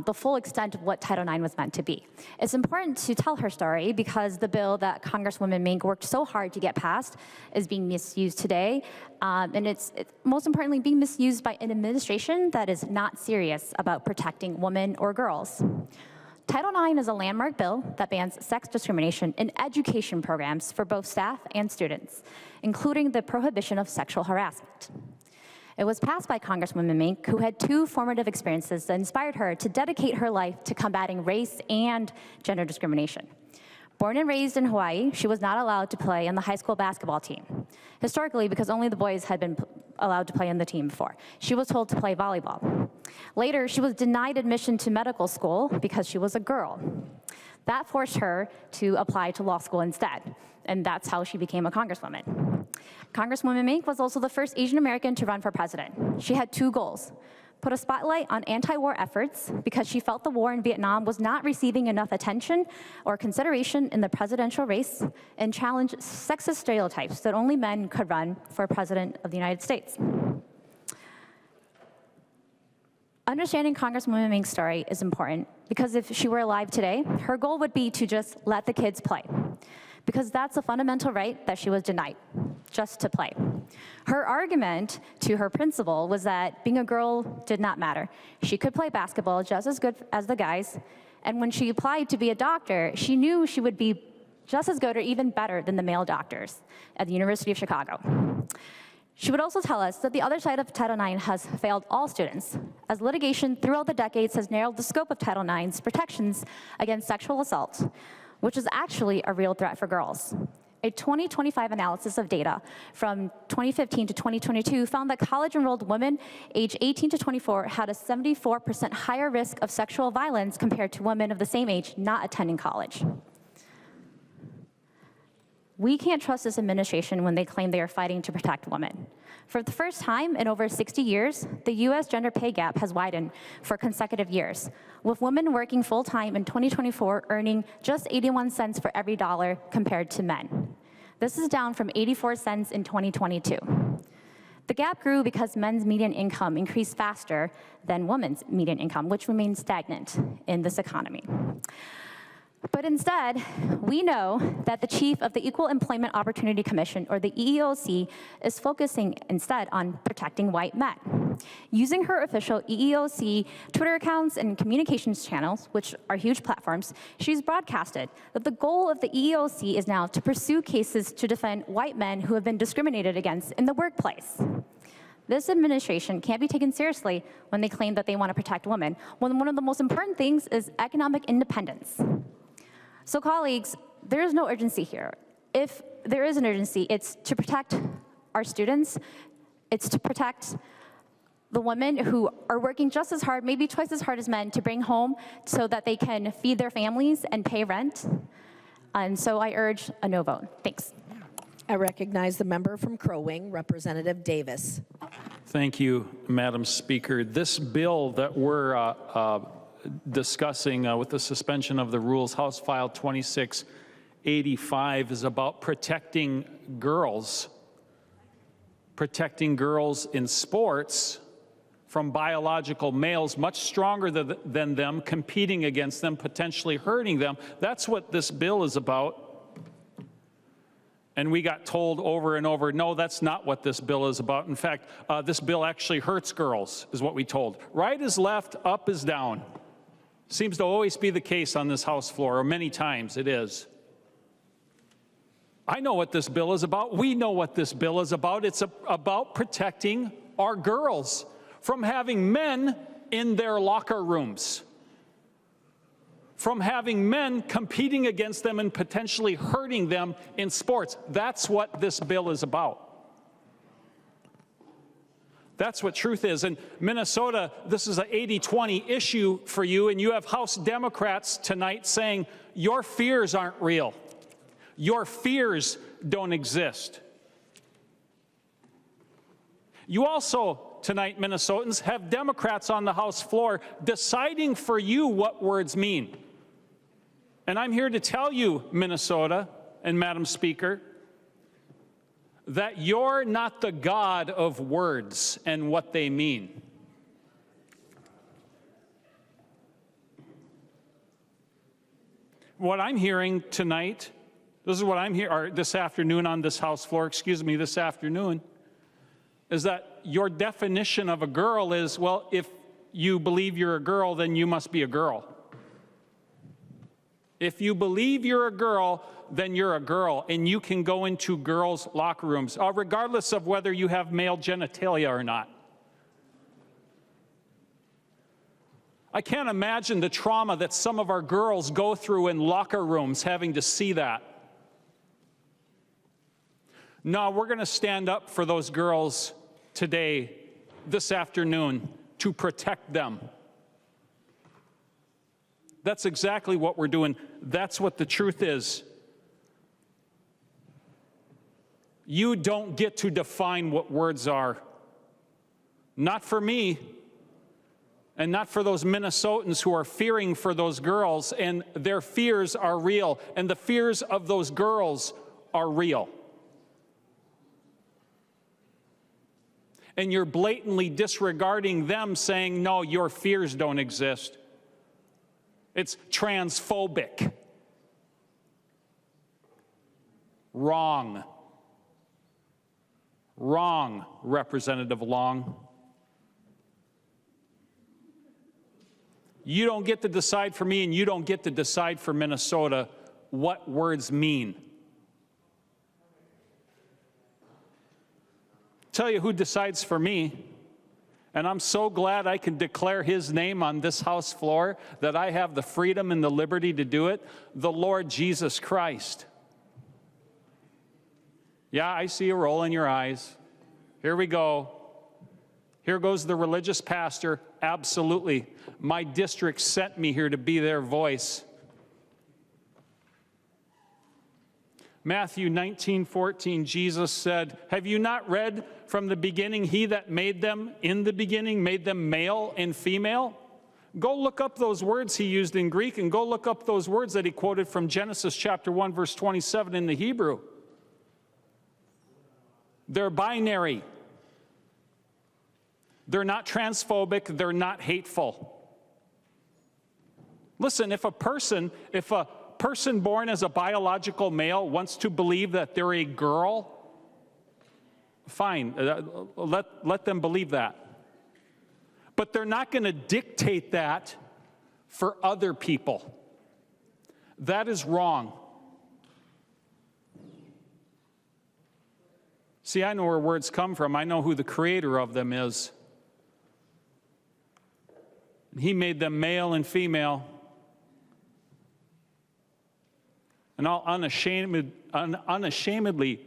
the full extent of what Title IX was meant to be. It's important to tell her story because the bill that Congresswoman Mink worked so hard to get passed is being misused today, and it's most importantly being misused by an administration that is not serious about protecting women or girls. Title IX is a landmark bill that bans sex discrimination in education programs for both staff and students, including the prohibition of sexual harassment. It was passed by Congresswoman Mink, who had two formative experiences that inspired her to dedicate her life to combating race and gender discrimination. Born and raised in Hawaii, she was not allowed to play on the high school basketball team, historically because only the boys had been allowed to play on the team before. She was told to play volleyball. Later, she was denied admission to medical school because she was a girl. That forced her to apply to law school instead, and that's how she became a congresswoman. Congresswoman Mink was also the first Asian American to run for president. She had two goals: put a spotlight on anti-war efforts because she felt the war in Vietnam was not receiving enough attention or consideration in the presidential race, and challenge sexist stereotypes that only men could run for president of the United States. Understanding Congresswoman Mink's story is important because if she were alive today, her goal would be to just let the kids play, because that's a fundamental right that she was denied, just to play. Her argument to her principal was that being a girl did not matter. She could play basketball just as good as the guys, and when she applied to be a doctor, she knew she would be just as good or even better than the male doctors at the University of Chicago. She would also tell us that the other side of Title IX has failed all students, as litigation throughout the decades has narrowed the scope of Title IX's protections against sexual assault, which is actually a real threat for girls. A 2025 analysis of data from 2015 to 2022 found that college-enrolled women aged 18 to 24 had a 74% higher risk of sexual violence compared to women of the same age not attending college. We can't trust this administration when they claim they are fighting to protect women. For the first time in over 60 years, the U.S. gender pay gap has widened for consecutive years, with women working full-time in 2024 earning just 81 cents for every dollar compared to men. This is down from 84 cents in 2022. The gap grew because men's median income increased faster than women's median income, which remains stagnant in this economy. But instead, we know that the chief of the Equal Employment Opportunity Commission, or the EEOC, is focusing instead on protecting white men. Using her official EEOC Twitter accounts and communications channels, which are huge platforms, she's broadcasted that the goal of the EEOC is now to pursue cases to defend white men who have been discriminated against in the workplace. This administration can't be taken seriously when they claim that they want to protect women, when one of the most important things is economic independence. So colleagues, there is no urgency here. if there is an urgency, it's to protect our students, it's to protect the women who are working just as hard, maybe twice as hard as men, to bring home so that they can feed their families and pay rent. And so I urge a no vote. Thanks. I recognize the member from Crow Wing, Representative Davis. Thank you, Madam Speaker. This bill that we're discussing with the suspension of the rules, House File 2685, is about protecting girls in sports from biological males, much stronger than them, competing against them, potentially hurting them. That's what this bill is about. And we got told over and over, no, that's not what this bill is about. In fact, this bill actually hurts girls, is what we told. Right is left, up is down. Seems to always be the case on this House floor, or many times it is. I know what this bill is about. We know what this bill is about. It's about protecting our girls from having men in their locker rooms, from having men competing against them and potentially hurting them in sports. That's what this bill is about. That's what truth is. In Minnesota, this is an 80-20 issue for you, and you have House Democrats tonight saying your fears aren't real. Your fears don't exist. You also, tonight, Minnesotans, have Democrats on the House floor deciding for you what words mean. And I'm here to tell you, Minnesota and Madam Speaker, that you're not the God of words and what they mean. What I'm hearing tonight, this is what I'm hearing, or this afternoon on this House floor, this afternoon, is that your definition of a girl is, well, if you believe you're a girl, then you must be a girl. If you believe you're a girl, then you're a girl, and you can go into girls' locker rooms, regardless of whether you have male genitalia or not. I can't imagine the trauma that some of our girls go through in locker rooms having to see that. No, we're going to stand up for those girls today, this afternoon, to protect them. That's exactly what we're doing. That's what the truth is. You don't get to define what words are. Not for me, and not for those Minnesotans who are fearing for those girls, and their fears are real, and the fears of those girls are real. And you're blatantly disregarding them, saying, no, your fears don't exist. It's transphobic. Wrong. Wrong, Representative Long. You don't get to decide for me, and you don't get to decide for Minnesota what words mean. Tell you who decides for me, and I'm so glad I can declare his name on this House floor, that I have the freedom and the liberty to do it, the Lord Jesus Christ. Yeah, I see a roll in your eyes. Here we go. Here goes the religious pastor. Absolutely. My district sent me here to be their voice. Matthew 19:14, Jesus said, have you not read from the beginning, he that made them in the beginning made them male and female? Go look up those words he used in Greek, and go look up those words that he quoted from Genesis chapter 1, verse 27 in the Hebrew. They're binary. They're not transphobic. They're not hateful. Listen, if a person born as a biological male wants to believe that they're a girl, fine, let them believe that. But they're not going to dictate that for other people. That is wrong. See, I know where words come from. I know who the creator of them is. He made them male and female. And I'll unashamedly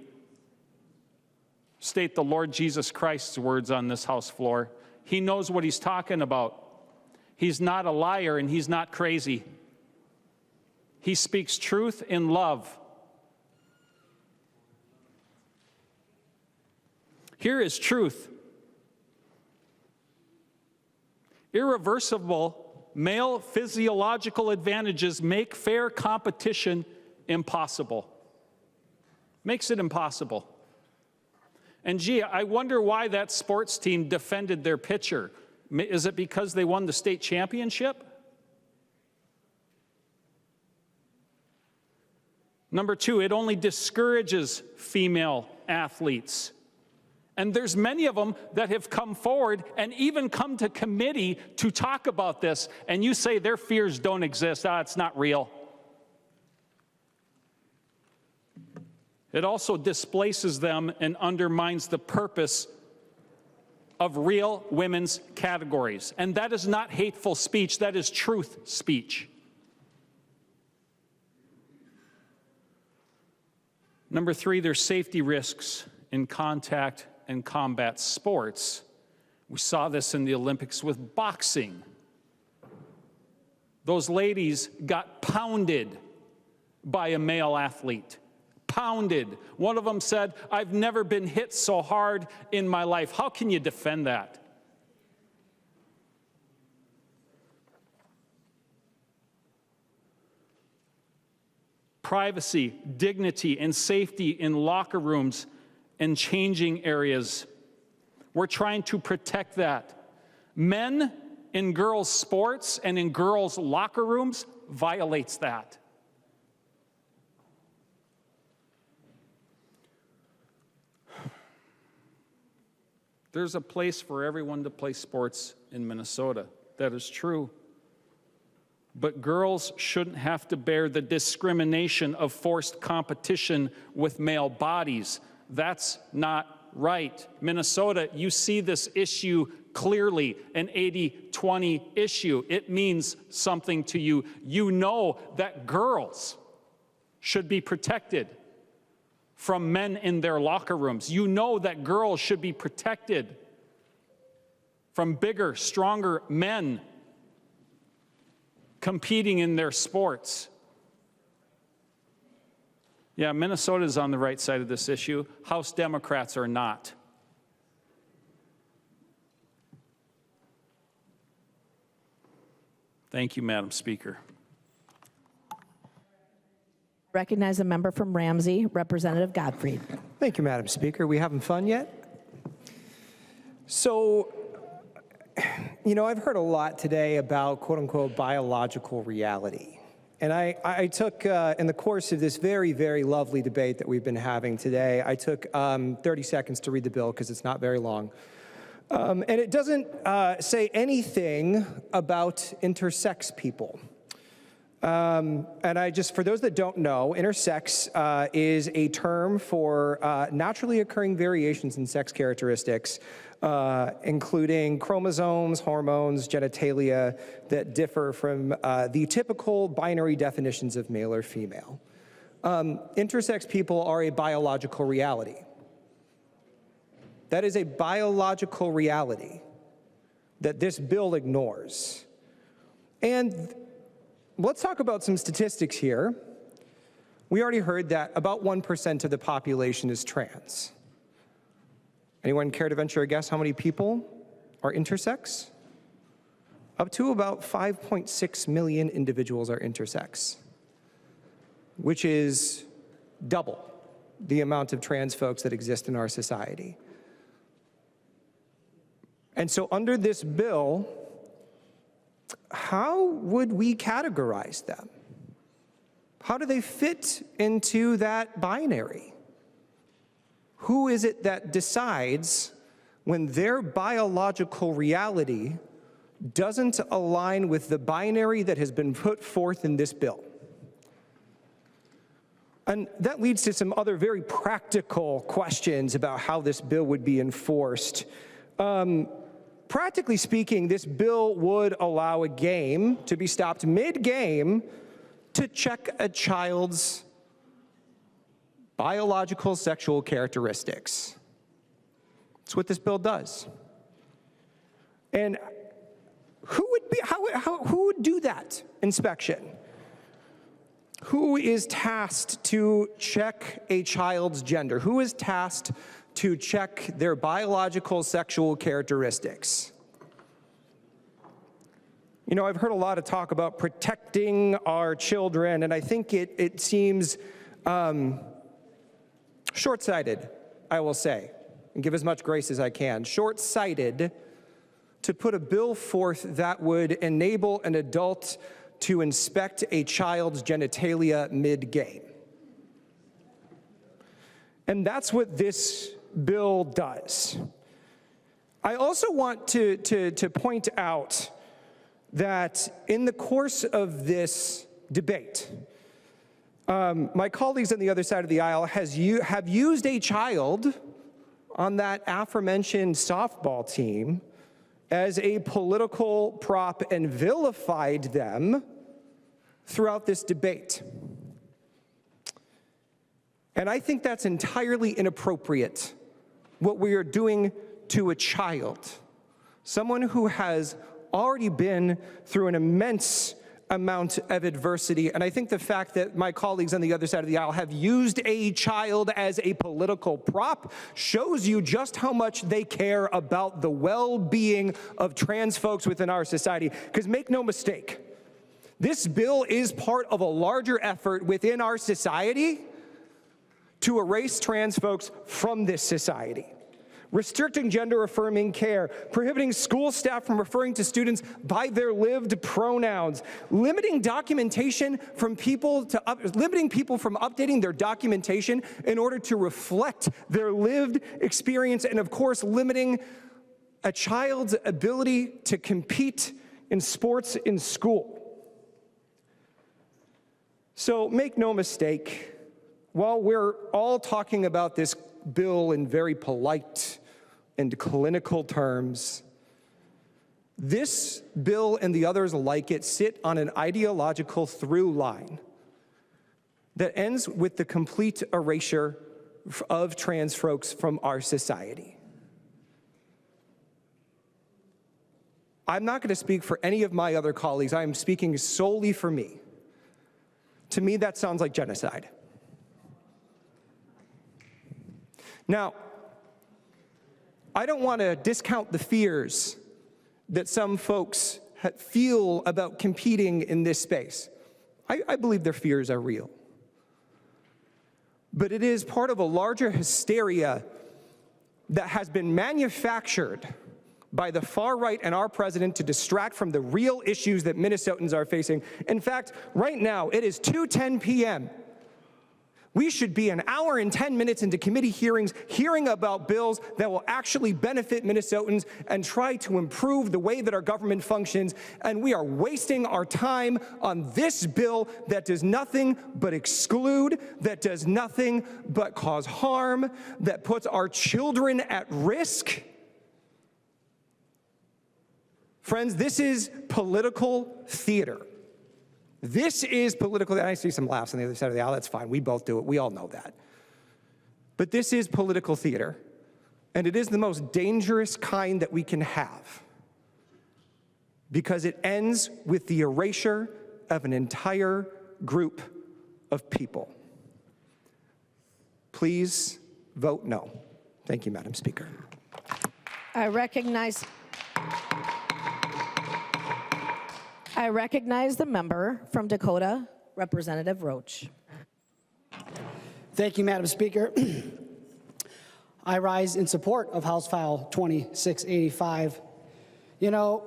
state the Lord Jesus Christ's words on this House floor. He knows what he's talking about. He's not a liar and he's not crazy. He speaks truth in love. Here is truth. Irreversible male physiological advantages make fair competition impossible. Makes it impossible. And gee, I wonder why that sports team defended their pitcher. Is it because they won the state championship? Number two, it only discourages female athletes. And there's many of them that have come forward and even come to committee to talk about this, and you say their fears don't exist. It's not real. It also displaces them and undermines the purpose of real women's categories. And that is not hateful speech, that is truth speech. Number three, there's safety risks in contact and combat sports. We saw this in the Olympics with boxing. Those ladies got pounded by a male athlete. Pounded. One of them said, "I've never been hit so hard in my life." How can you defend that? Privacy, dignity, and safety in locker rooms and changing areas. We're trying to protect that. Men in girls' sports and in girls' locker rooms violates that. There's a place for everyone to play sports in Minnesota. That is true. But girls shouldn't have to bear the discrimination of forced competition with male bodies. That's not right. Minnesota, you see this issue clearly, an 80-20 issue. It means something to you. You know that girls should be protected from men in their locker rooms. You know that girls should be protected from bigger, stronger men competing in their sports. Yeah, Minnesota is on the right side of this issue. House Democrats are not. Thank you, Madam Speaker. Recognize a member from Ramsey, Representative Gottfried. Thank you, Madam Speaker. We having fun yet? So, you know, I've heard a lot today about quote-unquote biological reality. And I took, in the course of this very, very lovely debate that we've been having today, I took 30 seconds to read the bill because it's not very long. And it doesn't say anything about intersex people. And I just, for those that don't know, intersex is a term for naturally occurring variations in sex characteristics, including chromosomes, hormones, genitalia that differ from the typical binary definitions of male or female. Intersex people are a biological reality. That is a biological reality that this bill ignores. And let's talk about some statistics here. We already heard that about 1% of the population is trans. Anyone care to venture a guess how many people are intersex? Up to about 5.6 million individuals are intersex, which is double the amount of trans folks that exist in our society. And so under this bill, how would we categorize them? How do they fit into that binary? Who is it that decides when their biological reality doesn't align with the binary that has been put forth in this bill? And that leads to some other very practical questions about how this bill would be enforced. Practically speaking, this bill would allow a game to be stopped mid-game to check a child's biological sexual characteristics. That's what this bill does. And who would do that inspection? Who is tasked to check a child's gender? Who is tasked to check their biological sexual characteristics? You know, I've heard a lot of talk about protecting our children, and I think it seems short-sighted, I will say, and give as much grace as I can. Short-sighted to put a bill forth that would enable an adult to inspect a child's genitalia mid-game. And that's what this bill does. I also want to point out that in the course of this debate, my colleagues on the other side of the aisle have used a child on that aforementioned softball team as a political prop and vilified them throughout this debate. And I think that's entirely inappropriate, what we are doing to a child, someone who has already been through an immense amount of adversity. And I think the fact that my colleagues on the other side of the aisle have used a child as a political prop shows you just how much they care about the well-being of trans folks within our society. Because make no mistake, this bill is part of a larger effort within our society to erase trans folks from this society. Restricting gender-affirming care, prohibiting school staff from referring to students by their lived pronouns, limiting documentation from limiting people from updating their documentation in order to reflect their lived experience, and of course, limiting a child's ability to compete in sports in school. So make no mistake, while we're all talking about this bill in very polite and clinical terms, this bill and the others like it sit on an ideological through line that ends with the complete erasure of trans folks from our society. I'm not going to speak for any of my other colleagues. I am speaking solely for me. To me, that sounds like genocide. Now, I don't want to discount the fears that some folks feel about competing in this space. I believe their fears are real. But it is part of a larger hysteria that has been manufactured by the far right and our president to distract from the real issues that Minnesotans are facing. In fact, right now, it is 2:10 p.m. We should be an hour and 10 minutes into committee hearings hearing about bills that will actually benefit Minnesotans and try to improve the way that our government functions. And we are wasting our time on this bill that does nothing but exclude, that does nothing but cause harm, that puts our children at risk. Friends, this is political theater. This is political, and I see some laughs on the other side of the aisle, that's fine, we both do it, we all know that. But this is political theater, and it is the most dangerous kind that we can have, because it ends with the erasure of an entire group of people. Please vote no. Thank you, Madam Speaker. I recognize the member from Dakota, Representative Roach. Thank you, Madam Speaker. I rise in support of House File 2685. You know,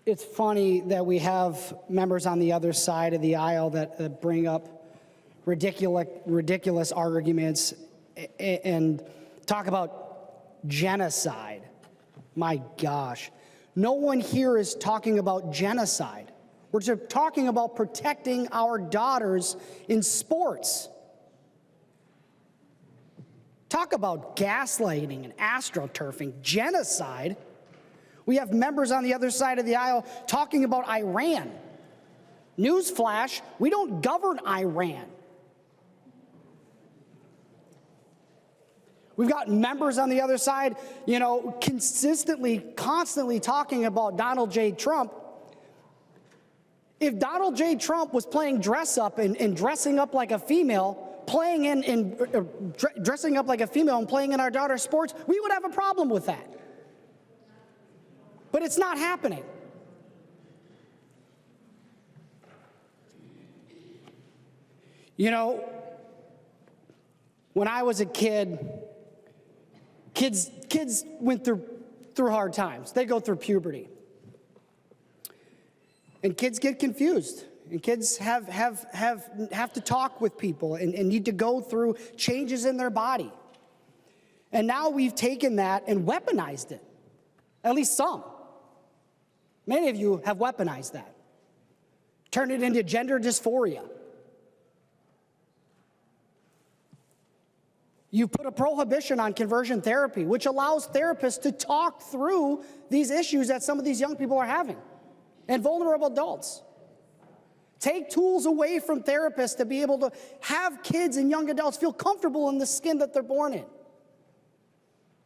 it's funny that we have members on the other side of the aisle that bring up ridiculous arguments and talk about genocide. My gosh. No one here is talking about genocide. We're just talking about protecting our daughters in sports. Talk about gaslighting and astroturfing, genocide. We have members on the other side of the aisle talking about Iran. Newsflash, we don't govern Iran. We've got members on the other side, consistently, constantly talking about Donald J. Trump. If Donald J. Trump was playing dress up and dressing up like a female, dressing up like a female and playing in our daughter's sports, we would have a problem with that. But it's not happening. When I was a kid, kids went through hard times. They go through puberty. And kids get confused. And kids have to talk with people and need to go through changes in their body. And now we've taken that and weaponized it. At least some. Many of you have weaponized that. Turned it into gender dysphoria. You put a prohibition on conversion therapy, which allows therapists to talk through these issues that some of these young people are having, and vulnerable adults. Take tools away from therapists to be able to have kids and young adults feel comfortable in the skin that they're born in.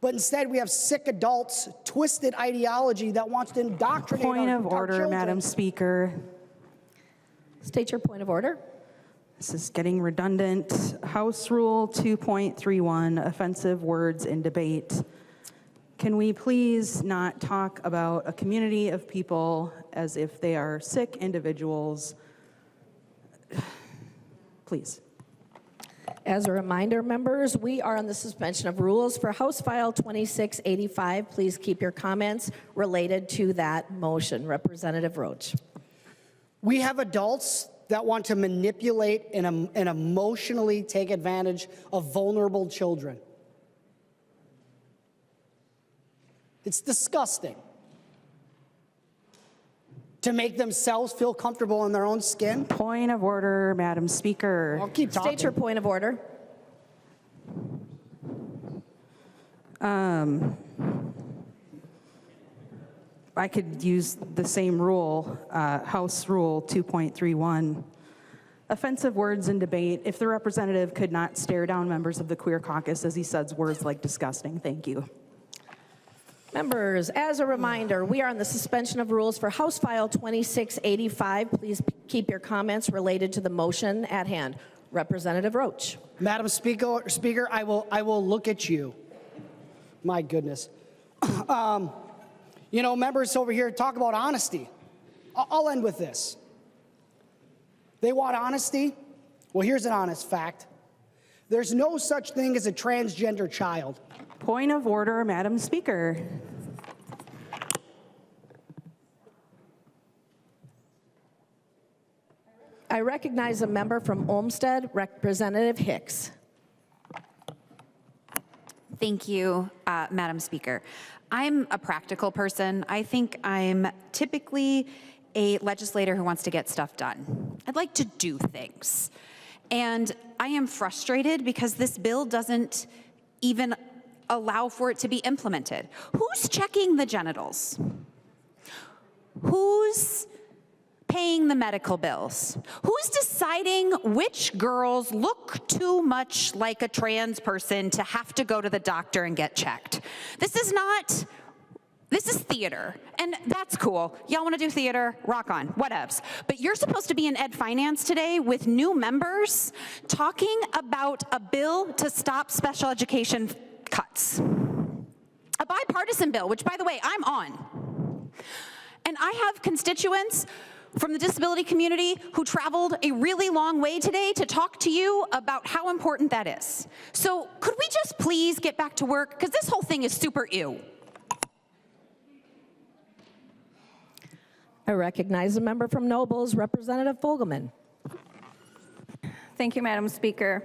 But instead, we have sick adults, twisted ideology that wants to indoctrinate Point our of order, children. Madam Speaker. State your point of order. This is getting redundant. House Rule 2.31, offensive words in debate. Can we please not talk about a community of people as if they are sick individuals? Please. As a reminder, members, we are on the suspension of rules for House File 2685. Please keep your comments related to that motion. Representative Roach. We have adults that want to manipulate and emotionally take advantage of vulnerable children. It's disgusting. To make themselves feel comfortable in their own skin. Point of order, Madam Speaker. I'll keep talking. State your point of order. I could use the same rule, House Rule 2.31. Offensive words in debate. If the representative could not stare down members of the Queer Caucus as he says words like disgusting. Thank you. Members, as a reminder, we are on the suspension of rules for House File 2685. Please keep your comments related to the motion at hand. Representative Roach. Madam Speaker, I will look at you. My goodness. Members over here talk about honesty. I'll end with this. They want honesty? Well, here's an honest fact. There's no such thing as a transgender child. Point of order, Madam Speaker. I recognize a member from Olmsted, Representative Hicks. Thank you, Madam Speaker. I'm a practical person. I think I'm typically a legislator who wants to get stuff done. I'd like to do things. And I am frustrated because this bill doesn't even allow for it to be implemented. Who's checking the genitals? Who's paying the medical bills? Who's deciding which girls look too much like a trans person to have to go to the doctor and get checked? This is theater, and that's cool. Y'all want to do theater? Rock on, whatevs. But you're supposed to be in Ed Finance today with new members talking about a bill to stop special education cuts. A bipartisan bill, which, by the way, I'm on. And I have constituents from the disability community who traveled a really long way today to talk to you about how important that is. So could we just please get back to work? Because this whole thing is super ew. I recognize a member from Nobles, Representative Fogelman. Thank you, Madam Speaker.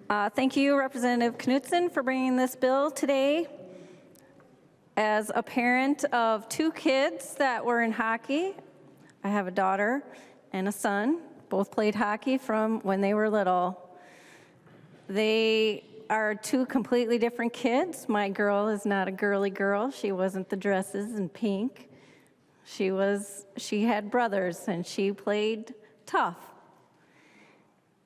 Thank you, Representative Knudsen, for bringing this bill today. As a parent of 2 kids that were in hockey, I have a daughter and a son, both played hockey from when they were little. They are 2 completely different kids. My girl is not a girly girl. She wasn't the dresses in pink. She had brothers and she played tough.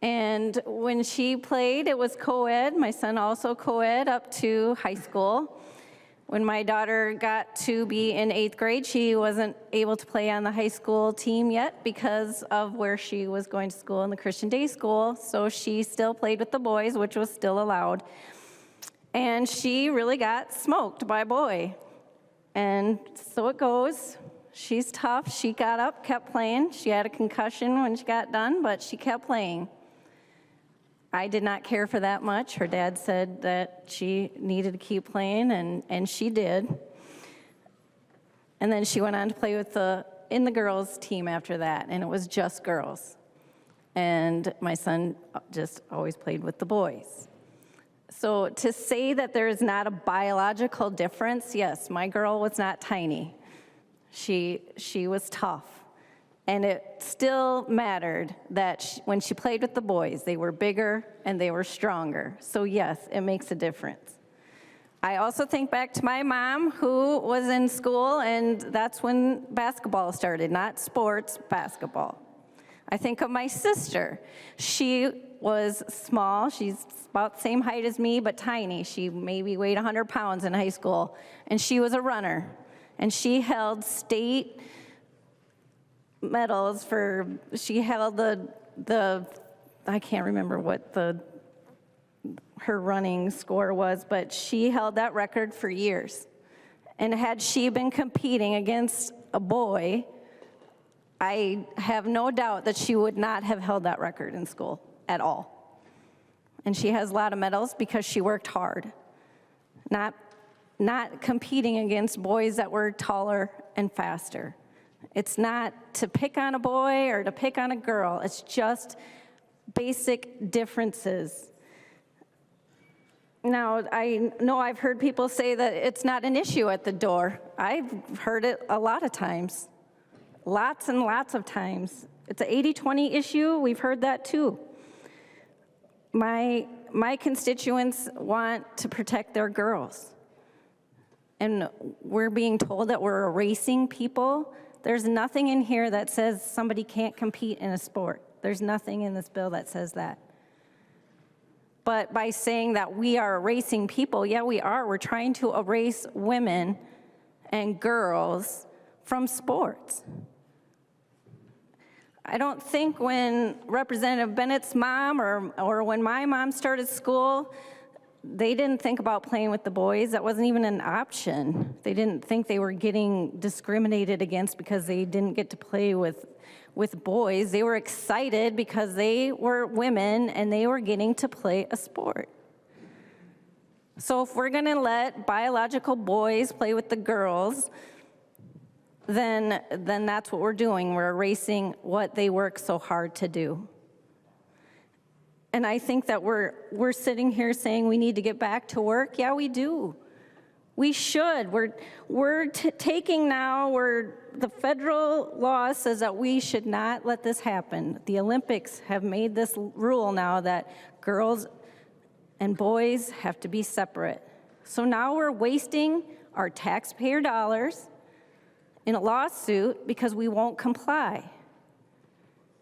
And when she played, it was co-ed. My son also co-ed up to high school. When my daughter got to be in 8th grade, she wasn't able to play on the high school team yet because of where she was going to school in the Christian day school. So she still played with the boys, which was still allowed. And she really got smoked by a boy. And so it goes. She's tough. She got up, kept playing. She had a concussion when she got done, but she kept playing. I did not care for that much. Her dad said that she needed to keep playing, and she did. And then she went on to play in the girls' team after that, and it was just girls. And my son just always played with the boys. So to say that there is not a biological difference, yes, my girl was not tiny. She was tough. And it still mattered that when she played with the boys, they were bigger and they were stronger. So yes, it makes a difference. I also think back to my mom, who was in school, and that's when basketball started, not sports, basketball. I think of my sister. She was small. She's about the same height as me, but tiny. She maybe weighed 100 pounds in high school, and she was a runner. And she held state medals she held the I can't remember what her running score was, but she held that record for years. And had she been competing against a boy, I have no doubt that she would not have held that record in school at all. And she has a lot of medals because she worked hard, not competing against boys that were taller and faster. It's not to pick on a boy or to pick on a girl. It's just basic differences. Now, I know I've heard people say that it's not an issue at the door. I've heard it a lot of times, lots and lots of times. It's an 80-20 issue. We've heard that too. My constituents want to protect their girls. And we're being told that we're erasing people. There's nothing in here that says somebody can't compete in a sport. There's nothing in this bill that says that. But by saying that we are erasing people, yeah, we are. We're trying to erase women and girls from sports. I don't think when Representative Bennett's mom or when my mom started school, they didn't think about playing with the boys. That wasn't even an option. They didn't think they were getting discriminated against because they didn't get to play with boys. They were excited because they were women and they were getting to play a sport. So if we're gonna let biological boys play with the girls, then that's what we're doing. We're erasing what they work so hard to do. And I think that we're sitting here saying we need to get back to work. Yeah, we do. We should. We're taking now, the federal law says that we should not let this happen. The Olympics have made this rule now that girls and boys have to be separate. So now we're wasting our taxpayer dollars in a lawsuit because we won't comply.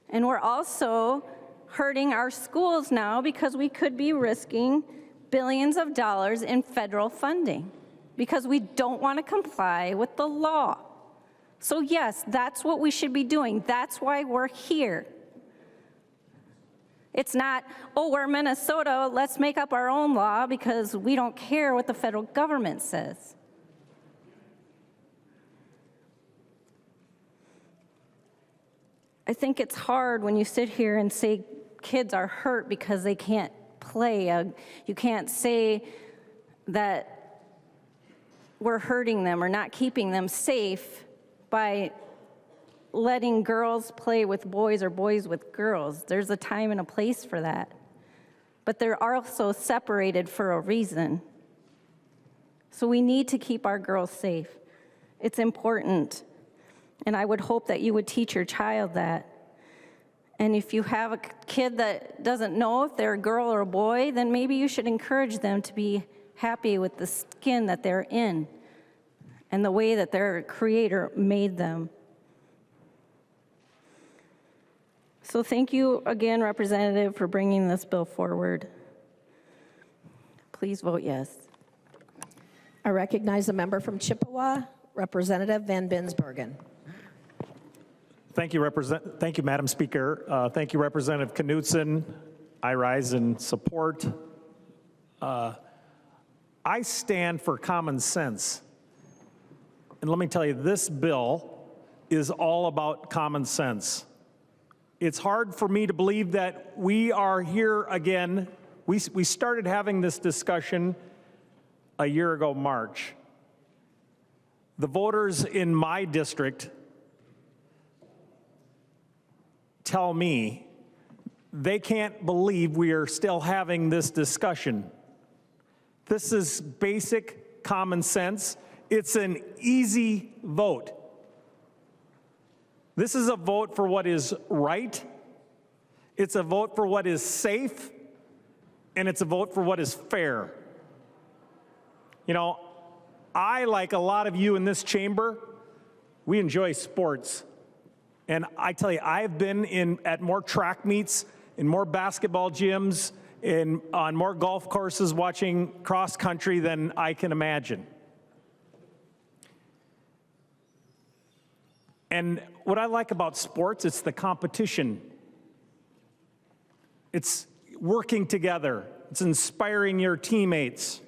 And we're also hurting our schools now because we could be risking billions of dollars in federal funding because we don't want to comply with the law. So yes, that's what we should be doing. That's why we're here. It's not, oh, we're Minnesota, let's make up our own law because we don't care what the federal government says. I think it's hard when you sit here and say kids are hurt because they can't play. You can't say that we're hurting them or not keeping them safe by letting girls play with boys or boys with girls. There's a time and a place for that. But they're also separated for a reason. So we need to keep our girls safe. It's important. And I would hope that you would teach your child that. And if you have a kid that doesn't know if they're a girl or a boy, then maybe you should encourage them to be happy with the skin that they're in and the way that their Creator made them. So thank you again, Representative, for bringing this bill forward. Please vote yes. I recognize the member from Chippewa, Representative Van Binsbergen. Thank you, Madam Speaker. Thank you, Representative Knudsen. I rise in support. I stand for common sense. And let me tell you, this bill is all about common sense. It's hard for me to believe that we are here again. We started having this discussion a year ago, March. The voters in my district tell me they can't believe we are still having this discussion. This is basic common sense. It's an easy vote. This is a vote for what is right. It's a vote for what is safe. And it's a vote for what is fair. You know, I, like a lot of you in this chamber, we enjoy sports. And I tell you, I've been at more track meets, in more basketball gyms, on more golf courses watching cross country than I can imagine. And what I like about sports, it's the competition. It's working together. It's inspiring your teammates.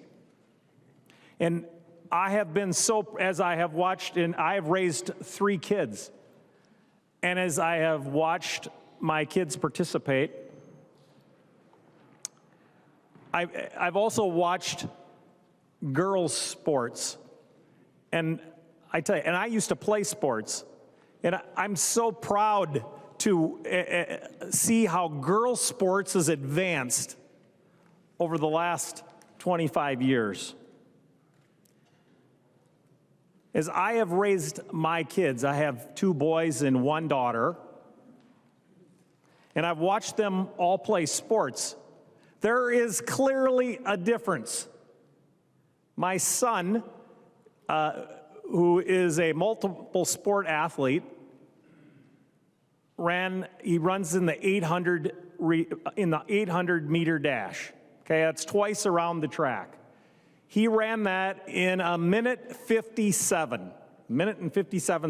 And I have been as I have watched, and I have raised 3 kids. And as I have watched my kids participate, I've also watched girls' sports. And I tell you, and I used to play sports. And I'm so proud to see how girls' sports has advanced over the last 25 years. As I have raised my kids, I have 2 boys and 1 daughter, and I've watched them all play sports. There is clearly a difference. My son, who is a multiple sport athlete, he runs in the 800 meter dash. Okay, that's twice around the track. He ran that in a minute 57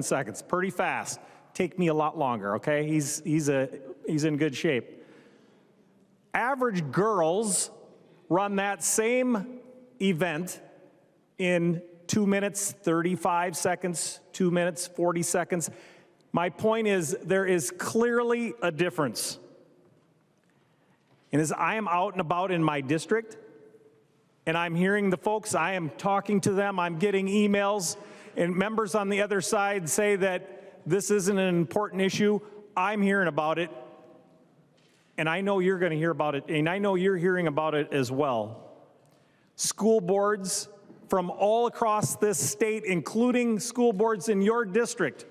seconds, pretty fast. Take me a lot longer, okay? He's in good shape. Average girls run that same event in 2 minutes 35 seconds, 2 minutes 40 seconds. My point is, there is clearly a difference. And as I am out and about in my district, and I'm hearing the folks, I am talking to them, I'm getting emails, and members on the other side say that this isn't an important issue. I'm hearing about it, and I know you're going to hear about it, and I know you're hearing about it as well. School boards from all across this state, including school boards in your district,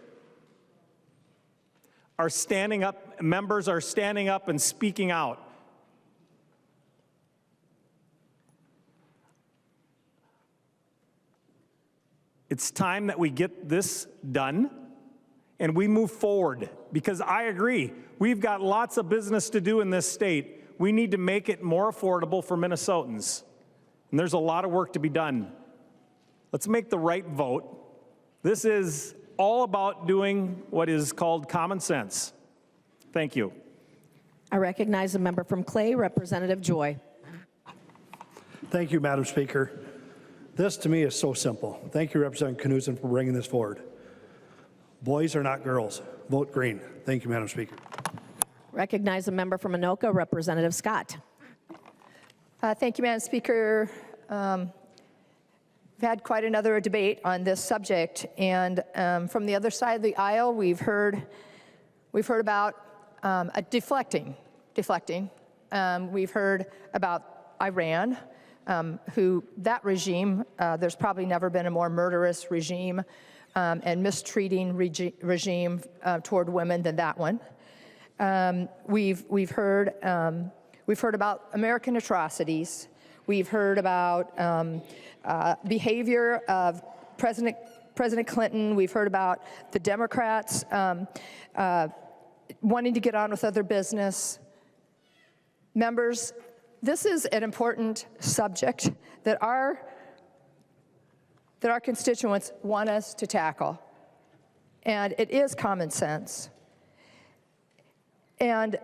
are standing up, members are standing up and speaking out. It's time that we get this done and we move forward, because I agree, we've got lots of business to do in this state. We need to make it more affordable for Minnesotans, and there's a lot of work to be done. Let's make the right vote. This is all about doing what is called common sense. Thank you. I recognize the member from Clay, Representative Joy. Thank you, Madam Speaker. This, to me, is so simple. Thank you, Representative Knudsen, for bringing this forward. Boys are not girls. Vote green. Thank you, Madam Speaker. Recognize the member from Anoka, Representative Scott. Thank you, Madam Speaker. We've had quite another debate on this subject, and from the other side of the aisle, we've heard about deflecting. We've heard about Iran, who that regime, there's probably never been a more murderous regime and mistreating regime toward women than that one. We've heard about American atrocities. We've heard about behavior of President Clinton. We've heard about the Democrats wanting to get on with other business. Members, this is an important subject that our constituents want us to tackle, and it is common sense. And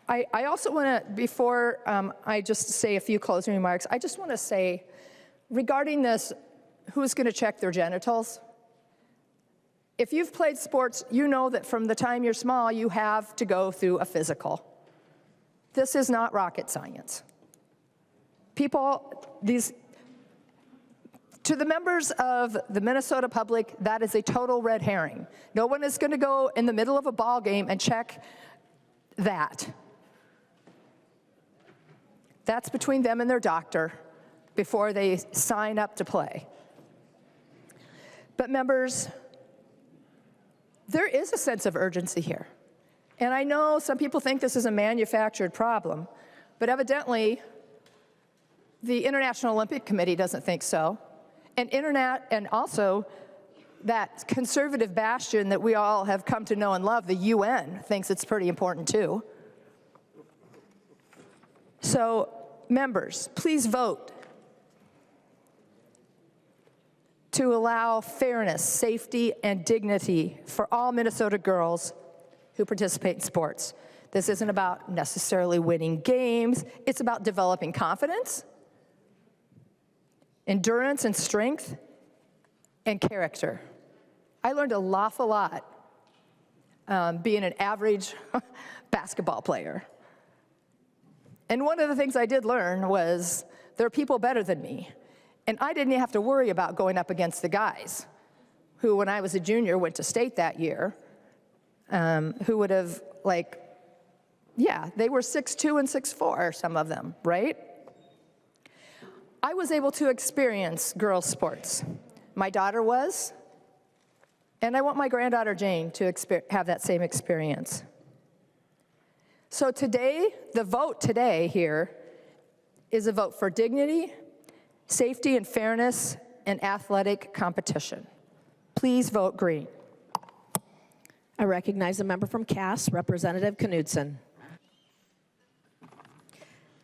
I also want to, before I just say a few closing remarks, I just want to say, regarding this, who's going to check their genitals? If you've played sports, you know that from the time you're small, you have to go through a physical. This is not rocket science. People, to the members of the Minnesota public, that is a total red herring. No one is going to go in the middle of a ball game and check that. That's between them and their doctor before they sign up to play. But members, there is a sense of urgency here. And I know some people think this is a manufactured problem, but evidently the International Olympic Committee doesn't think so. And also that conservative bastion that we all have come to know and love, the UN, thinks it's pretty important too. So, members, please vote to allow fairness, safety, and dignity for all Minnesota girls who participate in sports. This isn't about necessarily winning games. It's about developing confidence, endurance and strength, and character. I learned an awful lot being an average basketball player. And one of the things I did learn was there are people better than me. And I didn't have to worry about going up against the guys who, when I was a junior, went to state that year, who would have, they were 6'2" and 6'4", some of them, right? I was able to experience girls' sports. My daughter was, and I want my granddaughter Jane to have that same experience. So today, the vote today here is a vote for dignity, safety and fairness, and athletic competition. Please vote green. I recognize a member from Cass, Representative Knudsen.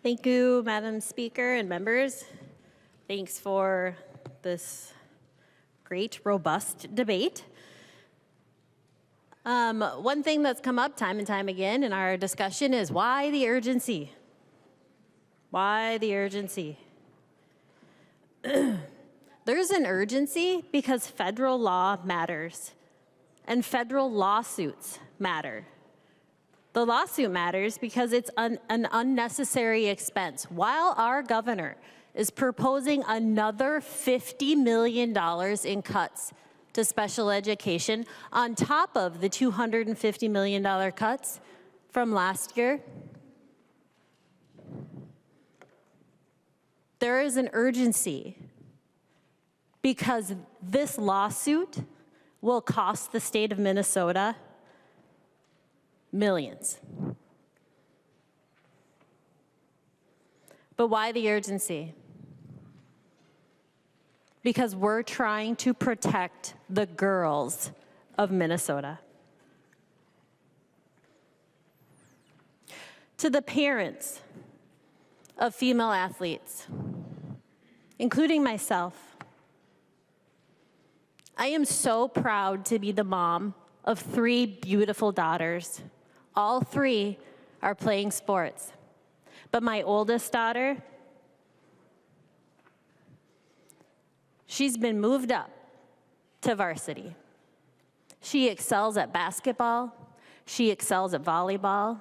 Thank you, Madam Speaker and members. Thanks for this great, robust debate. One thing that's come up time and time again in our discussion is why the urgency? Why the urgency? There's an urgency because federal law matters and federal lawsuits matter. The lawsuit matters because it's an unnecessary expense. While our governor is proposing another $50 million in cuts to special education on top of the $250 million cuts from last year, there is an urgency because this lawsuit will cost the state of Minnesota millions. But why the urgency? Because we're trying to protect the girls of Minnesota. To the parents of female athletes, including myself, I am so proud to be the mom of 3 beautiful daughters. All 3 are playing sports. But my oldest daughter, she's been moved up to varsity. She excels at basketball, she excels at volleyball,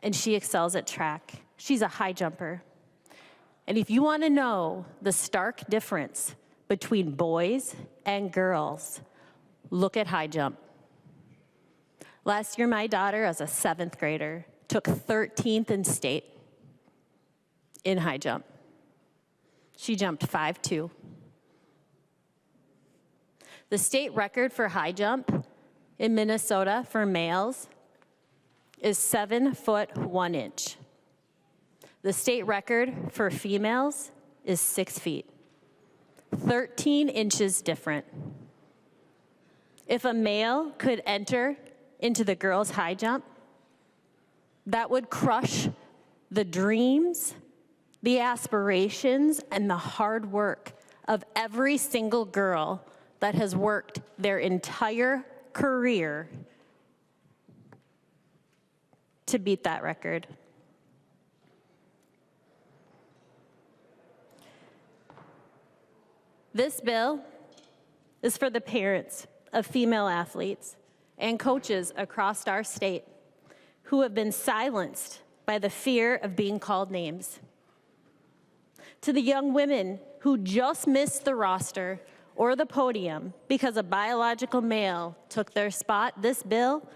and she excels at track. She's a high jumper. And if you want to know the stark difference between boys and girls, look at high jump. Last year, my daughter, as a 7th grader, took 13th in state in high jump. She jumped 5'2". The state record for high jump in Minnesota for males is 7 foot 1 inch. The state record for females is 6 feet. 13 inches different. If a male could enter into the girls' high jump, that would crush the dreams, the aspirations, and the hard work of every single girl that has worked their entire career to beat that record. This bill is for the parents of female athletes and coaches across our state who have been silenced by the fear of being called names. To the young women who just missed the roster or the podium because a biological male took their spot, this bill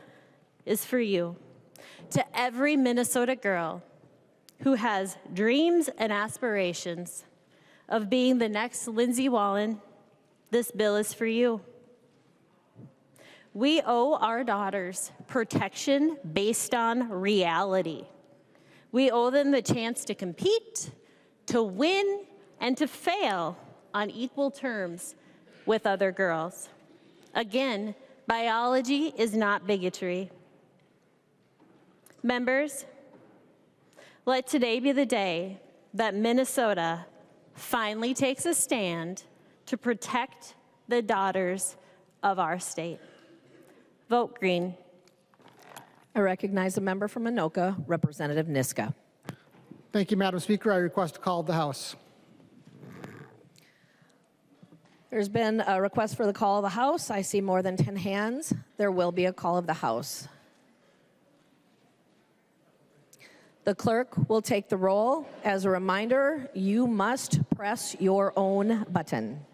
is for you. To every Minnesota girl who has dreams and aspirations of being the next Lindsay Wallen, this bill is for you. We owe our daughters protection based on reality. We owe them the chance to compete, to win, and to fail on equal terms with other girls. Again, biology is not bigotry. Members, let today be the day that Minnesota finally takes a stand to protect the daughters of our state. Vote green. I recognize a member from Anoka, Representative Niska. Thank you, Madam Speaker. I request a call of the House. There's been a request for the call of the House. I see more than 10 hands. There will be a call of the House. The clerk will take the roll. As a reminder, you must press your own button.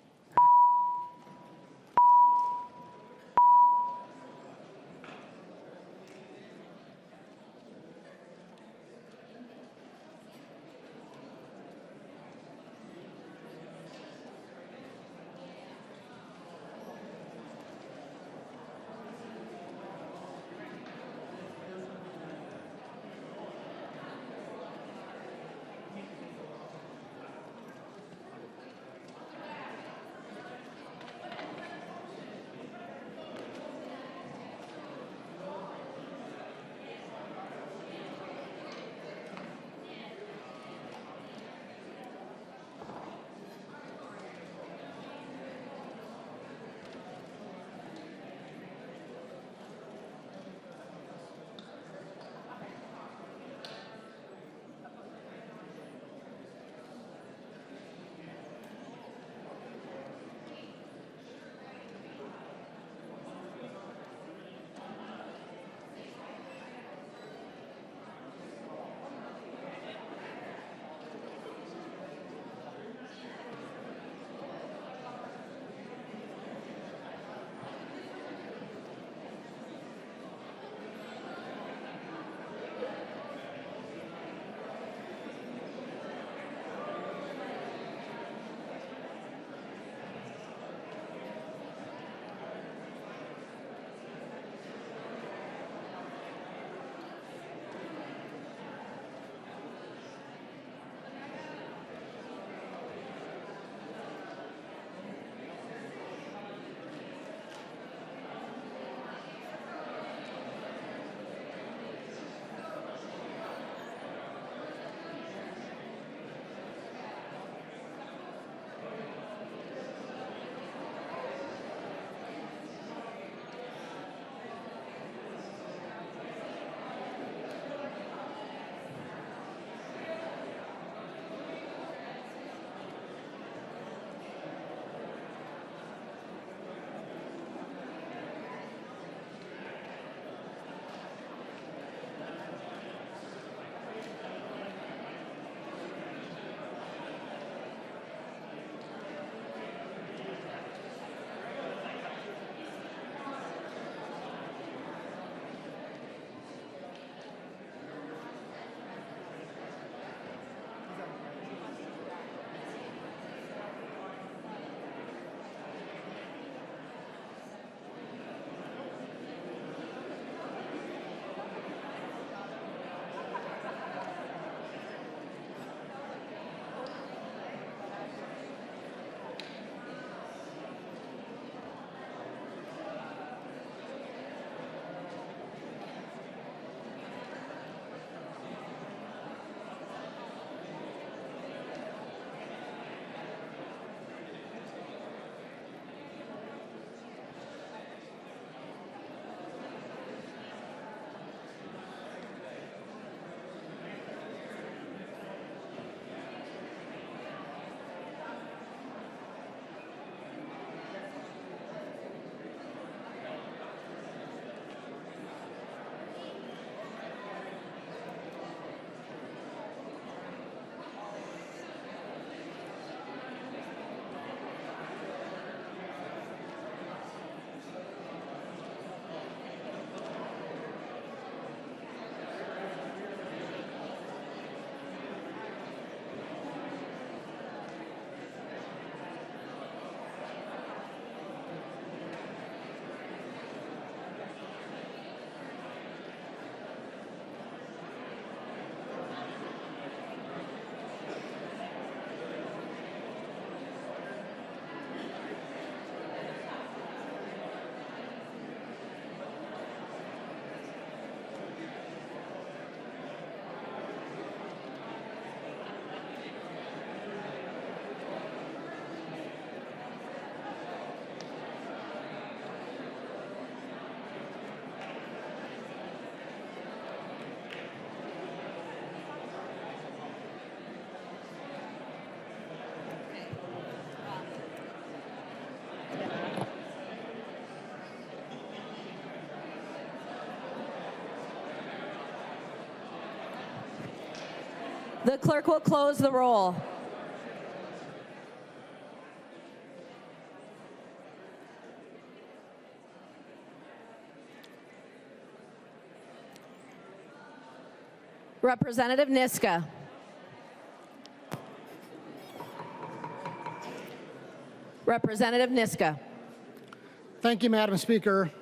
The clerk will close the roll. Representative Niska. Representative Niska. Thank you, Madam Speaker.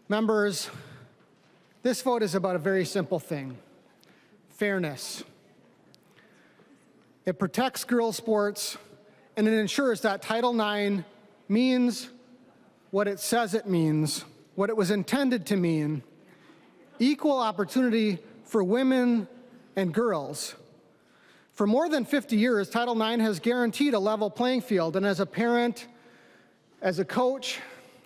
Members, this vote is about a very simple thing: fairness. It protects girls' sports, and it ensures that Title IX means what it says it means, what it was intended to mean: equal opportunity for women and girls. For more than 50 years, Title IX has guaranteed a level playing field, and as a parent, as a coach,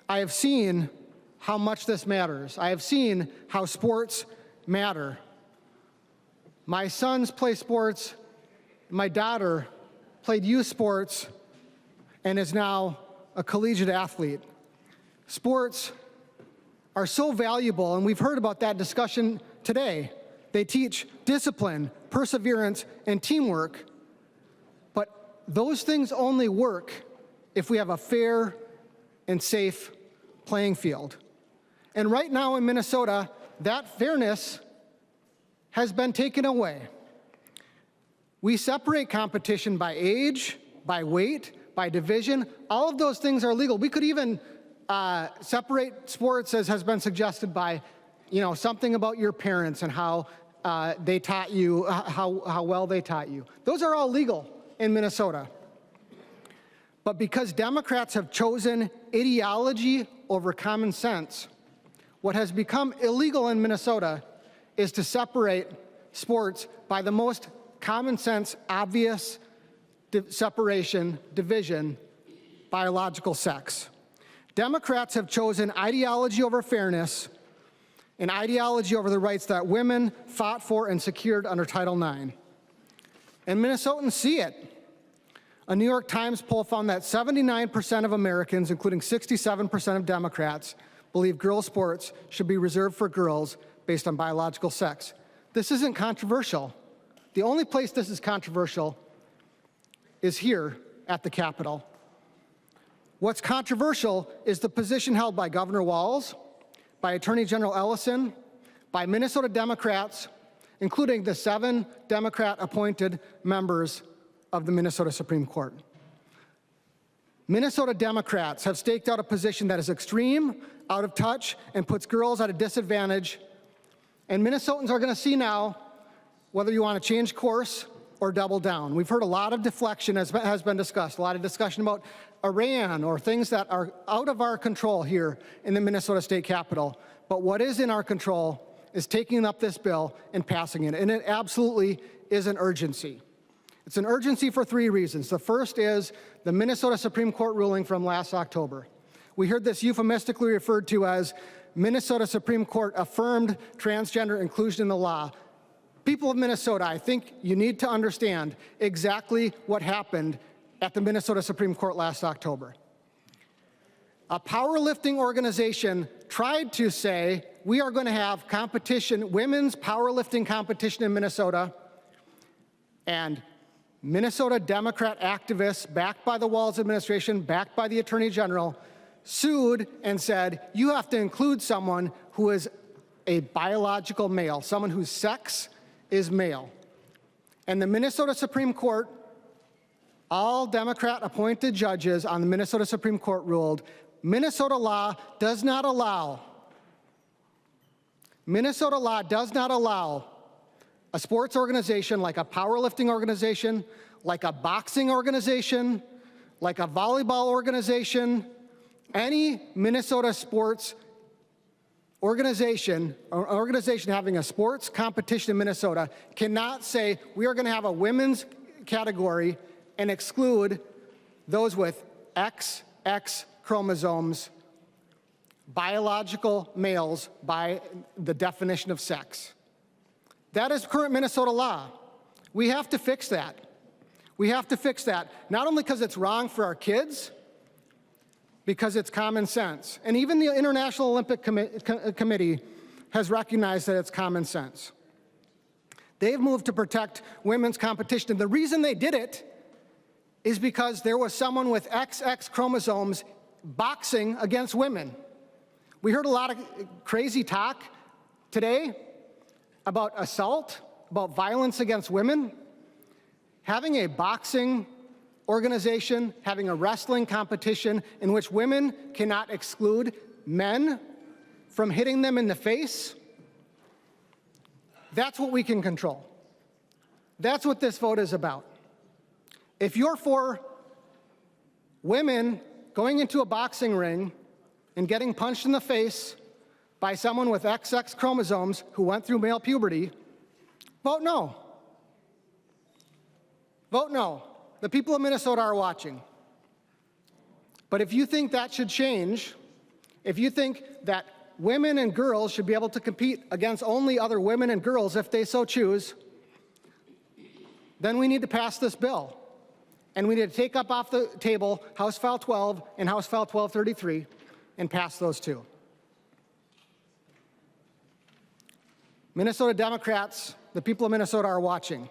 I have seen how much this matters. I have seen how sports matter. My sons play sports. My daughter played youth sports and is now a collegiate athlete. Sports are so valuable, and we've heard about that discussion today. They teach discipline, perseverance, and teamwork. But those things only work if we have a fair and safe playing field. And right now in Minnesota, that fairness has been taken away. We separate competition by age, by weight, by division. All of those things are legal. We could even separate sports, as has been suggested, by something about your parents and how they taught you, how well they taught you. Those are all legal in Minnesota. But because Democrats have chosen ideology over common sense, what has become illegal in Minnesota is to separate sports by the most common sense, obvious separation, division: biological sex. Democrats have chosen ideology over fairness and ideology over the rights that women fought for and secured under Title IX. And Minnesotans see it. A New York Times poll found that 79% of Americans, including 67% of Democrats, believe girls' sports should be reserved for girls based on biological sex. This isn't controversial. The only place this is controversial is here at the Capitol. What's controversial is the position held by Governor Walz, by Attorney General Ellison, by Minnesota Democrats, including the 7 Democrat-appointed members of the Minnesota Supreme Court. Minnesota Democrats have staked out a position that is extreme, out of touch, and puts girls at a disadvantage. And Minnesotans are going to see now whether you want to change course or double down. We've heard a lot of deflection, as has been discussed, a lot of discussion about Iran or things that are out of our control here in the Minnesota State Capitol. But what is in our control is taking up this bill and passing it. And it absolutely is an urgency. It's an urgency for 3 reasons. The first is the Minnesota Supreme Court ruling from last October. We heard this euphemistically referred to as Minnesota Supreme Court affirmed transgender inclusion in the law. People of Minnesota, I think you need to understand exactly what happened at the Minnesota Supreme Court last October. A powerlifting organization tried to say, we are going to have competition, women's powerlifting competition in Minnesota, and Minnesota Democrat activists, backed by the Walz administration, backed by the Attorney General, sued and said, you have to include someone who is a biological male, someone whose sex is male. And the Minnesota Supreme Court, all Democrat-appointed judges on the Minnesota Supreme Court ruled, Minnesota law does not allow a sports organization like a powerlifting organization, like a boxing organization, like a volleyball organization, any Minnesota sports organization having a sports competition in Minnesota cannot say we are going to have a women's category and exclude those with XX chromosomes, biological males by the definition of sex. That is current Minnesota law. We have to fix that. We have to fix that, not only because it's wrong for our kids, because it's common sense. And even the International Olympic Committee has recognized that it's common sense. They've moved to protect women's competition. And the reason they did it is because there was someone with XX chromosomes boxing against women. We heard a lot of crazy talk today about assault, about violence against women. Having a boxing organization, having a wrestling competition in which women cannot exclude men from hitting them in the face, that's what we can control. That's what this vote is about. If you're for women going into a boxing ring and getting punched in the face by someone with XX chromosomes who went through male puberty, vote no. Vote no. The people of Minnesota are watching. But if you think that should change, if you think that women and girls should be able to compete against only other women and girls if they so choose, then we need to pass this bill. And we need to take up off the table House File 12 and House File 1233 and pass those two. Minnesota Democrats, the people of Minnesota are watching.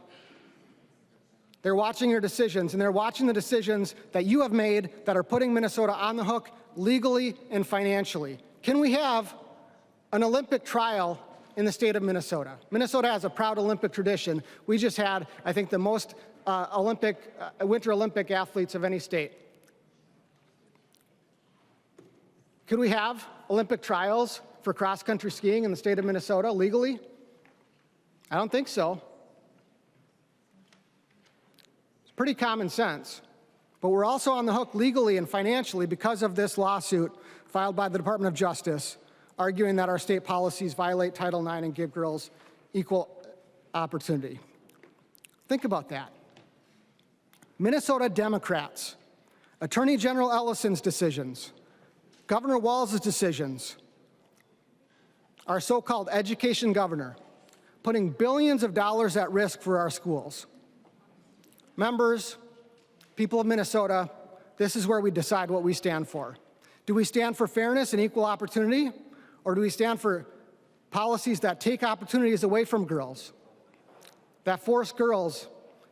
They're watching your decisions, and they're watching the decisions that you have made that are putting Minnesota on the hook legally and financially. Can we have an Olympic trial in the state of Minnesota? Minnesota has a proud Olympic tradition. We just had, I think, the most Winter Olympic athletes of any state. Could we have Olympic trials for cross-country skiing in the state of Minnesota legally? I don't think so. It's pretty common sense. But we're also on the hook legally and financially because of this lawsuit filed by the Department of Justice, arguing that our state policies violate Title IX and give girls equal opportunity. Think about that. Minnesota Democrats, Attorney General Ellison's decisions, Governor Walz's decisions, our so-called education governor, putting billions of dollars at risk for our schools. Members, people of Minnesota, this is where we decide what we stand for. Do we stand for fairness and equal opportunity, or do we stand for policies that take opportunities away from girls, that force girls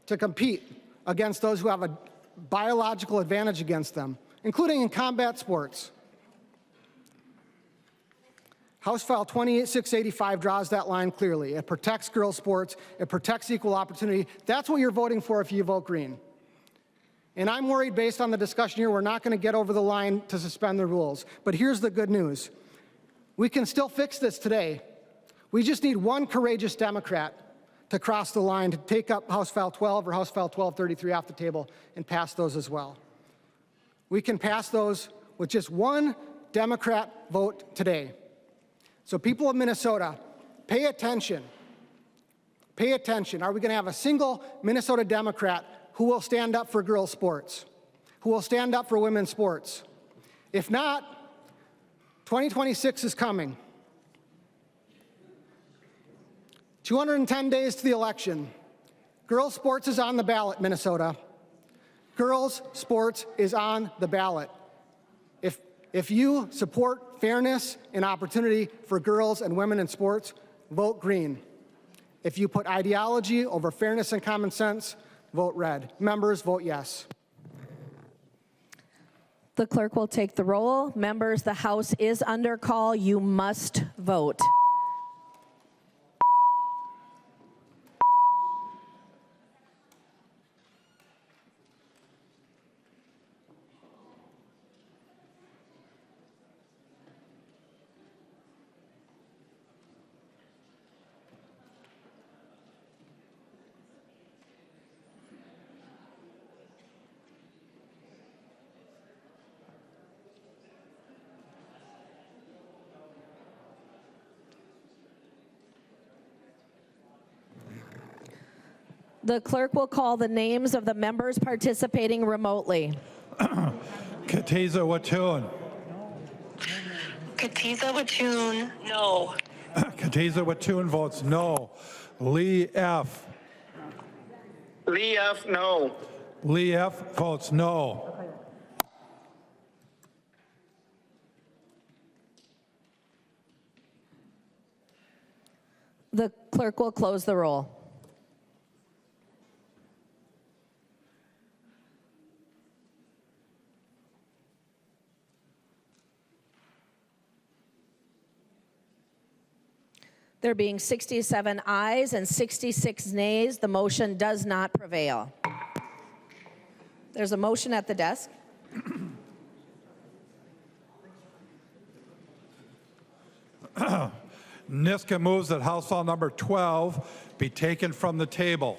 to compete against those who have a biological advantage against them, including in combat sports? House File 28685 draws that line clearly. It protects girls' sports. It protects equal opportunity. That's what you're voting for if you vote green. And I'm worried, based on the discussion here, we're not going to get over the line to suspend the rules. But here's the good news. We can still fix this today. We just need one courageous Democrat to cross the line to take up House File 12 or House File 1233 off the table and pass those as well. We can pass those with just one Democrat vote today. So people of Minnesota, pay attention. Pay attention. Are we going to have a single Minnesota Democrat who will stand up for girls' sports, who will stand up for women's sports? If not, 2026 is coming. 210 days to the election. Girls' sports is on the ballot, Minnesota. Girls' sports is on the ballot. If you support fairness and opportunity for girls and women in sports, vote green. If you put ideology over fairness and common sense, vote red. Members, vote yes. The clerk will take the roll. Members, the House is under call. You must vote. The clerk will call the names of the members participating remotely. Katiza Watun. Katiza Watun, no. Katiza Watun votes no. Lee F. Lee F, no. Lee F votes no. The clerk will close the roll. There being 67 ayes and 66 nays, the motion does not prevail. There's a motion at the desk. Niska moves that House File number 12 be taken from the table.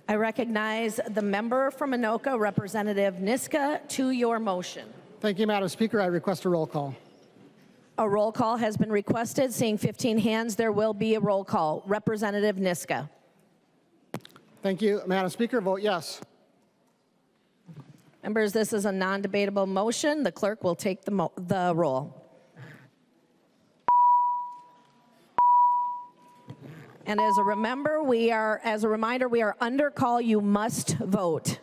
I recognize the member from Anoka, Representative Niska, to your motion. Thank you, Madam Speaker. I request a roll call. A roll call has been requested. Seeing 15 hands, there will be a roll call. Representative Niska. Thank you, Madam Speaker. Vote yes. Members, this is a non-debatable motion. The clerk will take the roll. And as a reminder, we are under call. You must vote.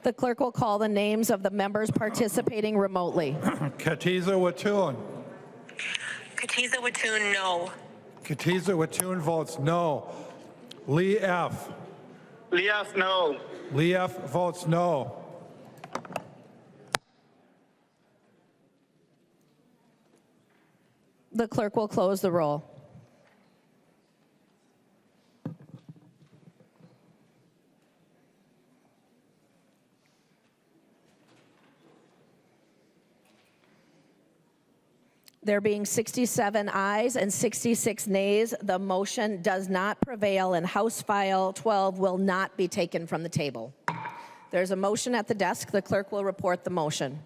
The clerk will call the names of the members participating remotely. Katiza Watun. Katiza Watun, no. Katiza Watun votes no. Lee F. Lee F, no. Lee F. votes no. The clerk will close the roll. There being 67 ayes and 66 nays, the motion does not prevail, and House File 12 will not be taken from the table. There's a motion at the desk. The clerk will report the motion.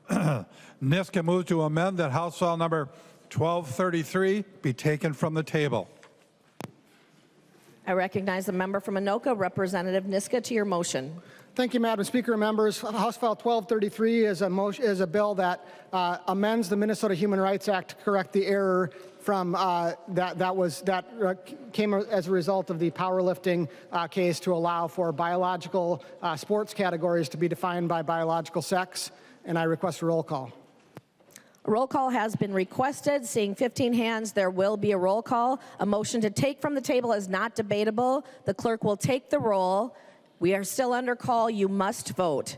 Niska moves to amend that House File number 1233 be taken from the table. I recognize the member from Anoka, Representative Niska, to your motion. Thank you, Madam Speaker and members. House File 1233 is a bill that amends the Minnesota Human Rights Act to correct the error from that came as a result of the powerlifting case to allow for biological sports categories to be defined by biological sex, and I request a roll call. A roll call has been requested. Seeing 15 hands, there will be a roll call. A motion to take from the table is not debatable. The clerk will take the roll. We are still under call. You must vote.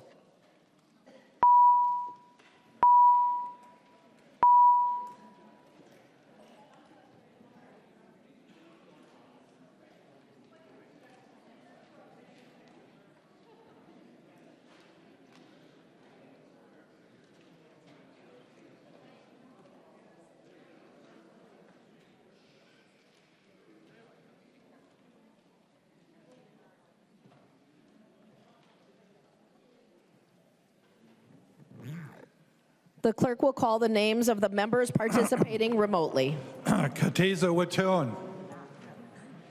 The clerk will call the names of the members participating remotely. Katiza Watun.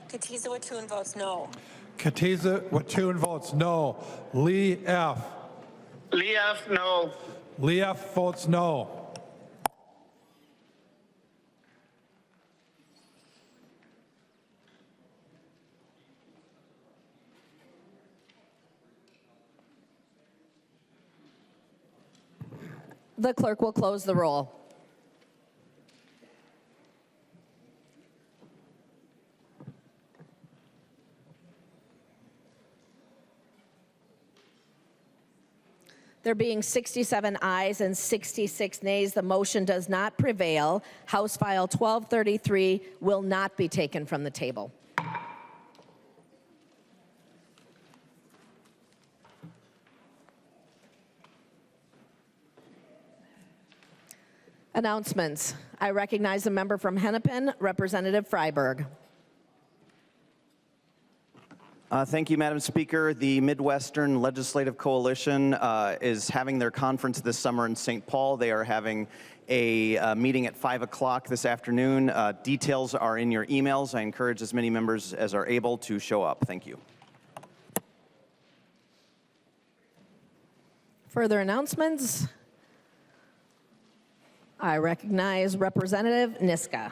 Katiza Watun votes no. Katiza Watun votes no. Lee F. Lee F, no. Lee F. votes no. The clerk will close the roll. There being 67 ayes and 66 nays, the motion does not prevail. House File 1233 will not be taken from the table. Announcements. I recognize the member from Hennepin, Representative Freiberg. Thank you, Madam Speaker. The Midwestern Legislative Coalition is having their conference this summer in St. Paul. They are having a meeting at 5 o'clock this afternoon. Details are in your emails. I encourage as many members as are able to show up. Thank you. Further announcements. I recognize Representative Niska.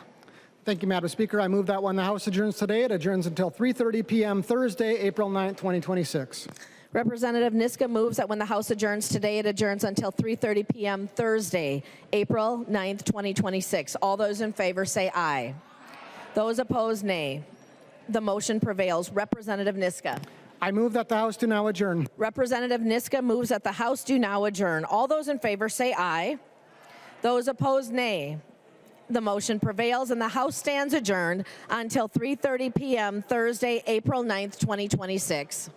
Thank you, Madam Speaker. I move that when the House adjourns today, it adjourns until 3:30 p.m. Thursday, April 9th, 2026. Representative Niska moves that when the House adjourns today, it adjourns until 3:30 p.m. Thursday, April 9th, 2026. All those in favor say aye. Those opposed, nay. The motion prevails. Representative Niska. I move that the House do now adjourn. Representative Niska moves that the House do now adjourn. All those in favor say aye. Those opposed, nay. The motion prevails and the House stands adjourned until 3:30 p.m. Thursday, April 9th, 2026.